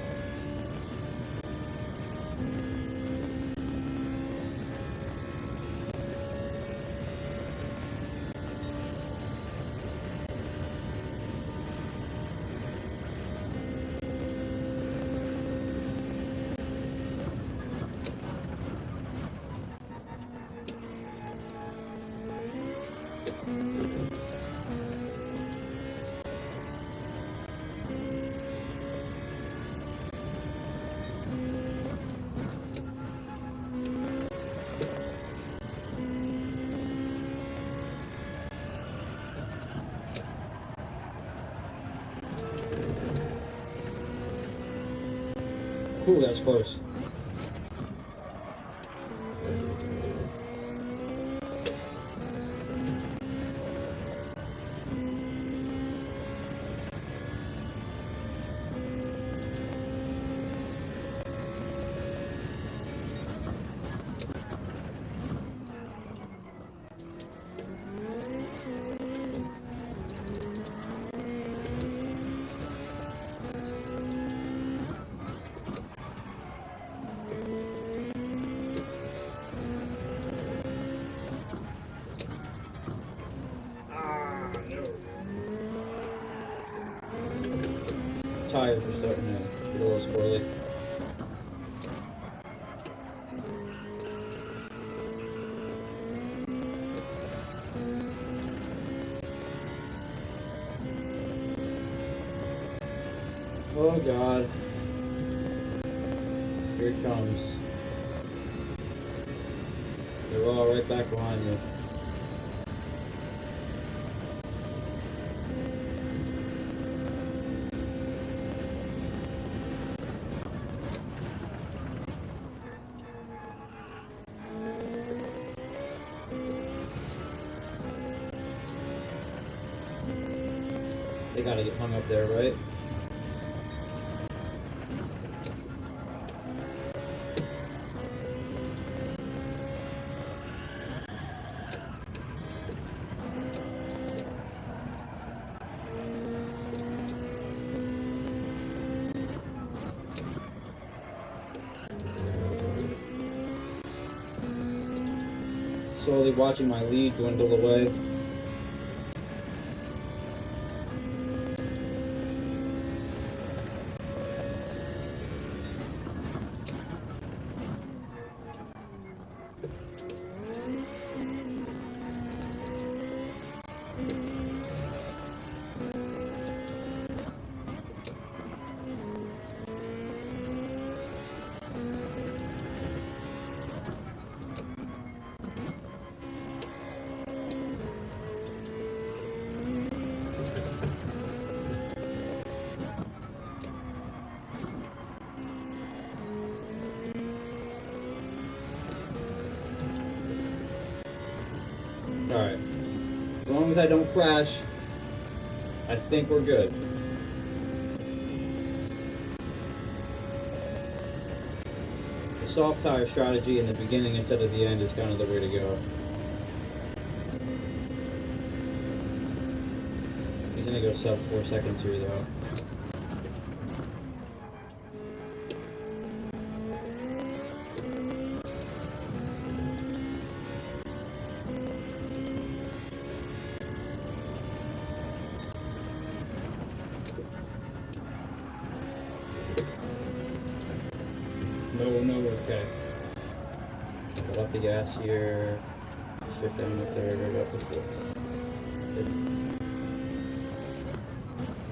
Ooh, that's close. Tires are starting to get a little squirrely. Oh God. Here it comes. They're all right back behind me. They gotta get hung up there, right? Slowly watching my lead dwindle away. Alright. As long as I don't crash, I think we're good. The soft tire strategy in the beginning instead of the end is kind of the way to go. He's gonna go sub 4 seconds here though. No, okay. Get off the gas here. Shift down the third, right up the fourth.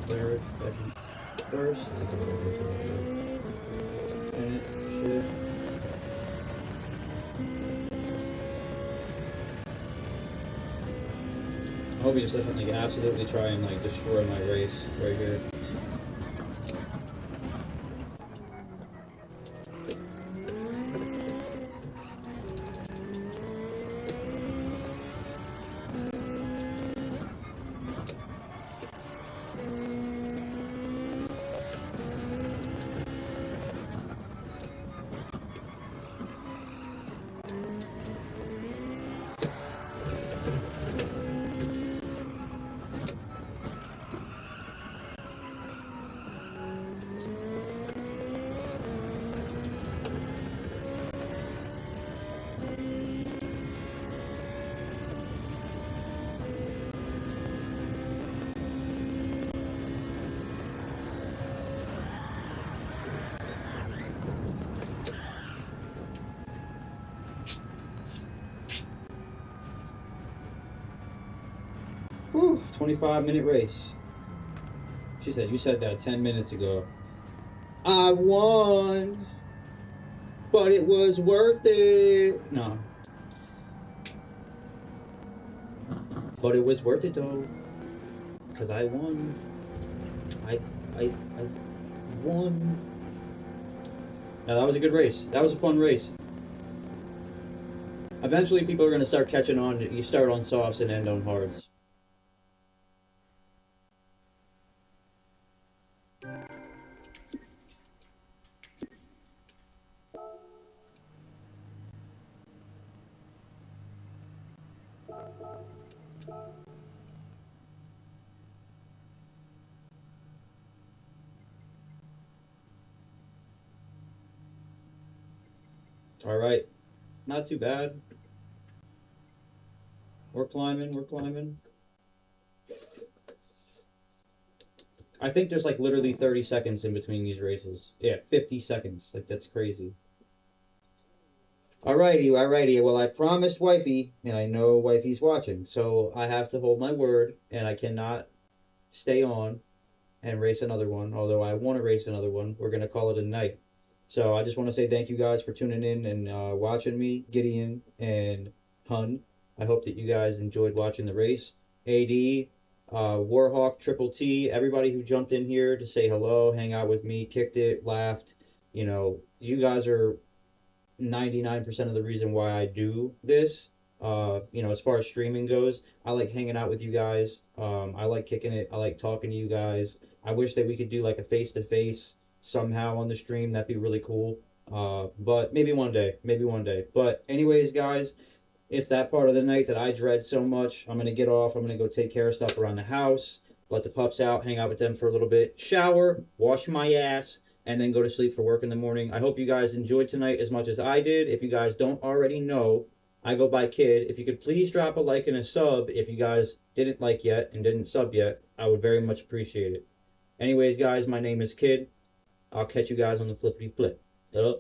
Third, second, first. And shift. I hope he just doesn't like absolutely try and like destroy my race right here. Whew, 25-minute race. She said, you said that 10 minutes ago. I won, but it was worth it. No. But it was worth it though, because I won. I won. Now that was a good race. That was a fun race. Eventually people are going to start catching on. You start on softs and end on hards. All right, not too bad. We're climbing, we're climbing. I think there's like literally 30 seconds in between these races. Yeah, 50 seconds. Like, that's crazy. Alrighty. Well, I promised Wifey, and I know Wifey's watching, so I have to hold my word, and I cannot stay on and race another one, although I want to race another one. We're going to call it a night. So I just want to say thank you guys for tuning in and watching me, Gideon and Hun. I hope that you guys enjoyed watching the race. AD, Warhawk, Triple T, everybody who jumped in here to say hello, hang out with me, kicked it, laughed. You know, you guys are 99% of the reason why I do this. You know, as far as streaming goes, I like hanging out with you guys. I like kicking it. I like talking to you guys. I wish that we could do like a face-to-face somehow on the stream. That'd be really cool. But maybe one day. But anyways, guys, it's that part of the night that I dread so much. I'm going to get off. I'm going to go take care of stuff around the house, let the pups out, hang out with them for a little bit, shower, wash my ass, and then go to sleep for work in the morning. I hope you guys enjoyed tonight as much as I did. If you guys don't already know, I go by Kid. If you could please drop a like and a sub if you guys didn't like yet and didn't sub yet, I would very much appreciate it. Anyways, guys, my name is Kid. I'll catch you guys on the flippity flip. Duh.